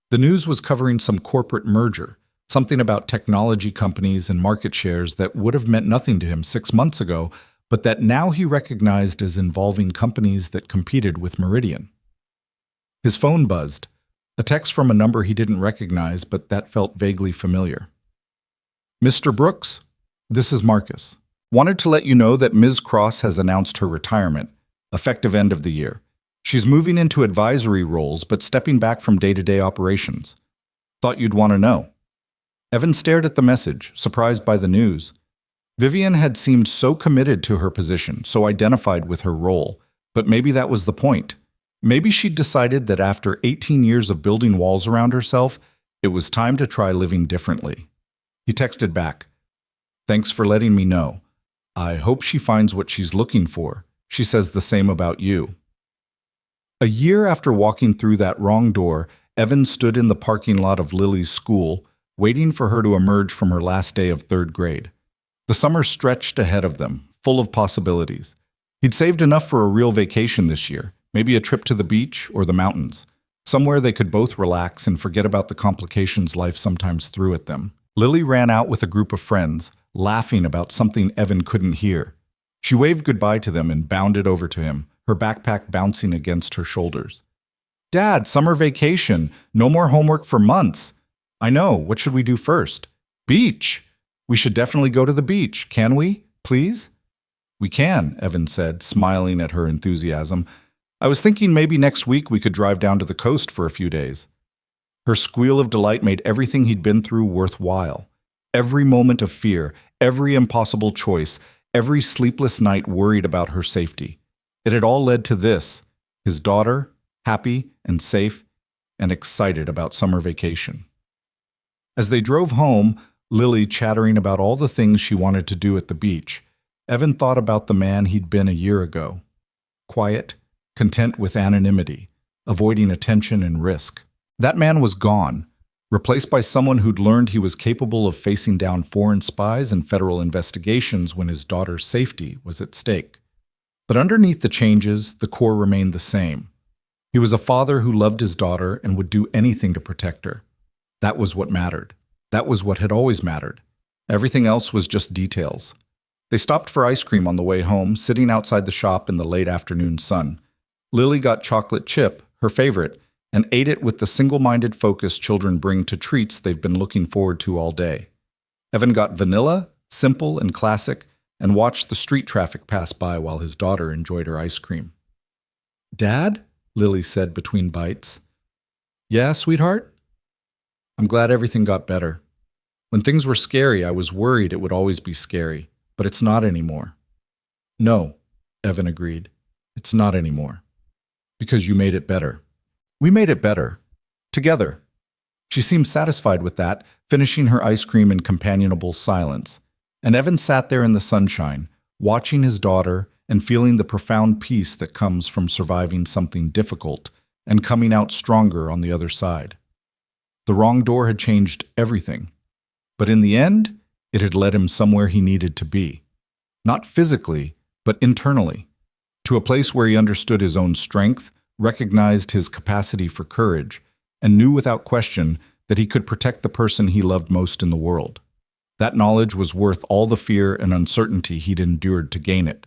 A: The news was covering some corporate merger, something about technology companies and market shares that would have meant nothing to him 6 months ago, but that now he recognized as involving companies that competed with Meridian. His phone buzzed, a text from a number he didn't recognize, but that felt vaguely familiar. Mr. Brooks, this is Marcus. Wanted to let you know that Ms. Cross has announced her retirement, effective end of the year. She's moving into advisory roles, but stepping back from day-to-day operations. Thought you'd want to know. Evan stared at the message, surprised by the news. Vivian had seemed so committed to her position, so identified with her role, but maybe that was the point. Maybe she'd decided that after 18 years of building walls around herself, it was time to try living differently. He texted back, Thanks for letting me know. I hope she finds what she's looking for. She says the same about you." A year after walking through that wrong door, Evan stood in the parking lot of Lily's school, waiting for her to emerge from her last day of third grade. The summer stretched ahead of them, full of possibilities. He'd saved enough for a real vacation this year, maybe a trip to the beach or the mountains, somewhere they could both relax and forget about the complications life sometimes threw at them. Lily ran out with a group of friends, laughing about something Evan couldn't hear. She waved goodbye to them and bounded over to him, her backpack bouncing against her shoulders. "Dad, summer vacation. No more homework for months." "I know. What should we do first?" "Beach. We should definitely go to the beach. Can we, please?" "We can," Evan said, smiling at her enthusiasm. "I was thinking maybe next week we could drive down to the coast for a few days." Her squeal of delight made everything he'd been through worthwhile. Every moment of fear, every impossible choice, every sleepless night worried about her safety. It had all led to this: his daughter, happy and safe and excited about summer vacation. As they drove home, Lily chattering about all the things she wanted to do at the beach, Evan thought about the man he'd been a year ago. Quiet, content with anonymity, avoiding attention and risk. That man was gone, replaced by someone who'd learned he was capable of facing down foreign spies and federal investigations when his daughter's safety was at stake. But underneath the changes, the core remained the same. He was a father who loved his daughter and would do anything to protect her. That was what mattered. That was what had always mattered. Everything else was just details. They stopped for ice cream on the way home, sitting outside the shop in the late afternoon sun. Lily got chocolate chip, her favorite, and ate it with the single-minded focus children bring to treats they've been looking forward to all day. Evan got vanilla, simple and classic, and watched the street traffic pass by while his daughter enjoyed her ice cream. "Dad?" Lily said between bites. "Yeah, sweetheart?" "I'm glad everything got better. When things were scary, I was worried it would always be scary, but it's not anymore." "No," Evan agreed. "It's not anymore. Because you made it better." "We made it better. Together." She seemed satisfied with that, finishing her ice cream in companionable silence. And Evan sat there in the sunshine, watching his daughter and feeling the profound peace that comes from surviving something difficult and coming out stronger on the other side. The wrong door had changed everything, but in the end, it had led him somewhere he needed to be. Not physically, but internally, to a place where he understood his own strength, recognized his capacity for courage, and knew without question that he could protect the person he loved most in the world. That knowledge was worth all the fear and uncertainty he'd endured to gain it.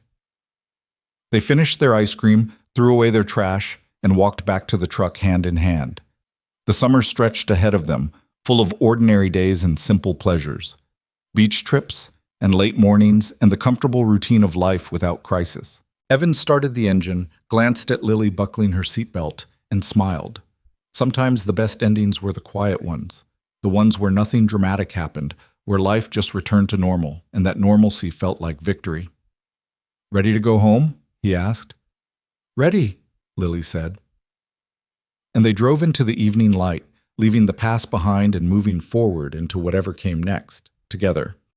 A: They finished their ice cream, threw away their trash, and walked back to the truck hand in hand. The summer stretched ahead of them, full of ordinary days and simple pleasures. Beach trips, and late mornings, and the comfortable routine of life without crisis. Evan started the engine, glanced at Lily buckling her seatbelt, and smiled. Sometimes the best endings were the quiet ones, the ones where nothing dramatic happened, where life just returned to normal, and that normalcy felt like victory. "Ready to go home?" he asked. "Ready," Lily said. And they drove into the evening light, leaving the past behind and moving forward into whatever came next, together.